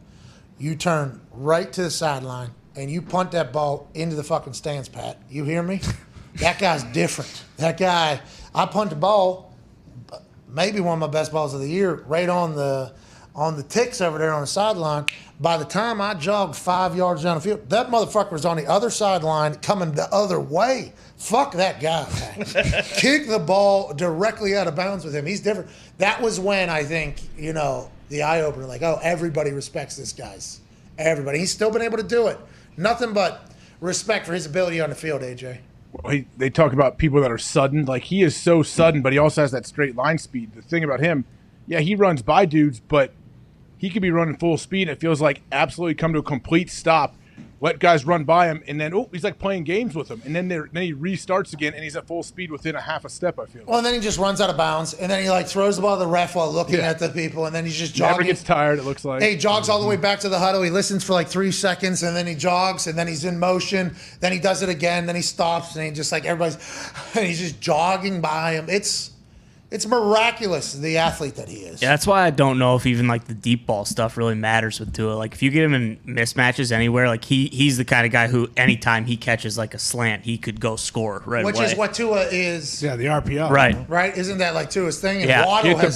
you turn right to the sideline, and you punt that ball into the fucking stands, Pat. You hear me? That guy's different. That guy, I punt the ball, maybe one of my best balls of the year, right on the ticks over there on the sideline. By the time I jogged 5 yards down the field, that motherfucker was on the other sideline coming the other way. Fuck that guy, man. Kick the ball directly out of bounds with him. He's different. That was when I think, the eye-opener, like, oh, everybody respects this guy's. Everybody. He's still been able to do it. Nothing but respect for his ability on the field, AJ. Well, they talk about people that are sudden. Like, he is so sudden, but he also has that straight line speed. The thing about him, yeah, he runs by dudes, but he could be running full speed. It feels like absolutely come to a complete stop. Let guys run by him, and then he's like playing games with them, and then he restarts again, and he's at full speed within a half a step. I feel. Well, and then he just runs out of bounds, and then he like throws the ball to the ref while looking at the people, and then he's just jogging. Never gets tired. It looks like. Hey, he jogs all the way back to the huddle. He listens for like 3 seconds, and then he jogs, and then he's in motion. Then he does it again. Then he stops, and he just like and he's just jogging by him. It's miraculous, the athlete that he is. Yeah, that's why I don't know if even like the deep ball stuff really matters with Tua. Like if you get him in mismatches anywhere, like he's the kind of guy who anytime he catches like a slant, he could go score right away. Which is what Tua is. Yeah, the RPO. Right? Isn't that like Tua's thing? And Yeah, Waddle get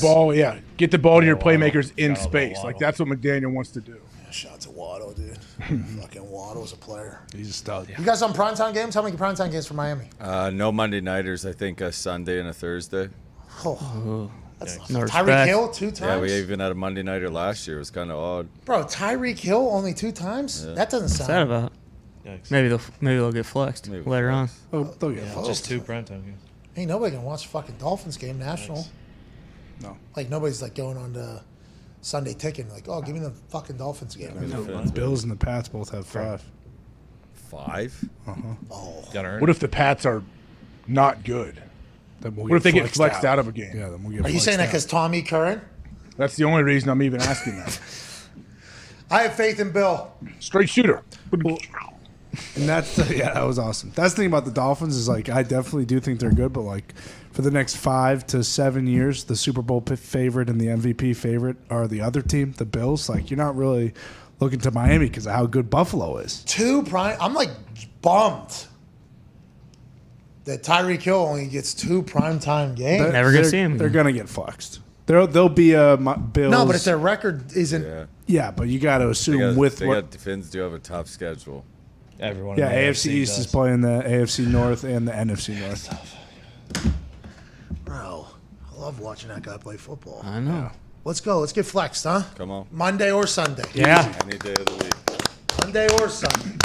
the ball to your playmakers in space. Like that's what McDaniel wants to do. Shout out to Waddle, dude. Fucking Waddle's a player. He's a stud. You guys on primetime games? How many primetime games for Miami? No Monday nighters. I think a Sunday and a Thursday. Oh, that's No Tyreek respect. Hill 2 times? Yeah, we even had a Monday nighter last year. It was kind of odd. Bro, Tyreek Hill only 2 times? Yeah. That doesn't What's sound. that about? Maybe they'll get flexed later on. Oh, they'll get flexed. Just 2 primetime games. Ain't nobody gonna watch a fucking Dolphins game national. No. Like nobody's like going on to Sunday Ticket like, oh, give me the fucking Dolphins game. The Bills and the Pats both have 5. 5? Oh. What if the Pats are not good? Then we'll What if they get flexed flexed out of a game? Yeah, then we'll get Are you saying that because Tommy Curran? That's the only reason I'm even asking that. I have faith in Bill. Straight shooter. And that was awesome. That's the thing about the Dolphins is like I definitely do think they're good, but like for the next 5 to 7 years, the Super Bowl favorite and the MVP favorite are the other team, the Bills. Like you're not really looking to Miami because of how good Buffalo is. 2 prime. I'm like bummed that Tyreek Hill only gets 2 primetime games. They're gonna get flexed. They'll be a Bills. No, but if their record isn't. Yeah, but you got to assume the Finns do have a tough schedule. Everyone. Yeah, AFC East is playing the AFC North and the NFC North. Bro, I love watching that guy play football. I know. Let's go. Let's get flexed, huh? Come on. Monday or Sunday. Yeah. Any day of the week. Monday or Sunday.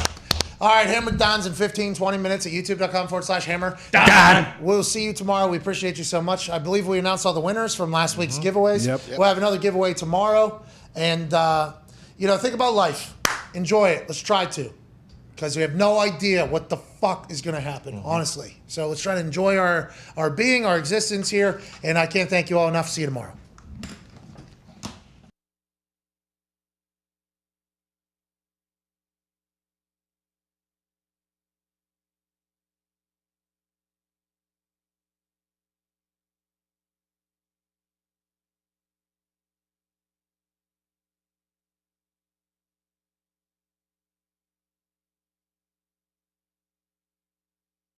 All right, Hammer Dahn's in 15, 20 minutes at youtube.com/Hammer. Dahn. We'll see you tomorrow. We appreciate you so much. I believe we announced all the winners from last week's giveaways. Yep. We'll have another giveaway tomorrow. And, think about life. Enjoy it. Let's try to. Because we have no idea what the fuck is going to happen, honestly. So let's try to enjoy our being, our existence here. And I can't thank you all enough. See you tomorrow.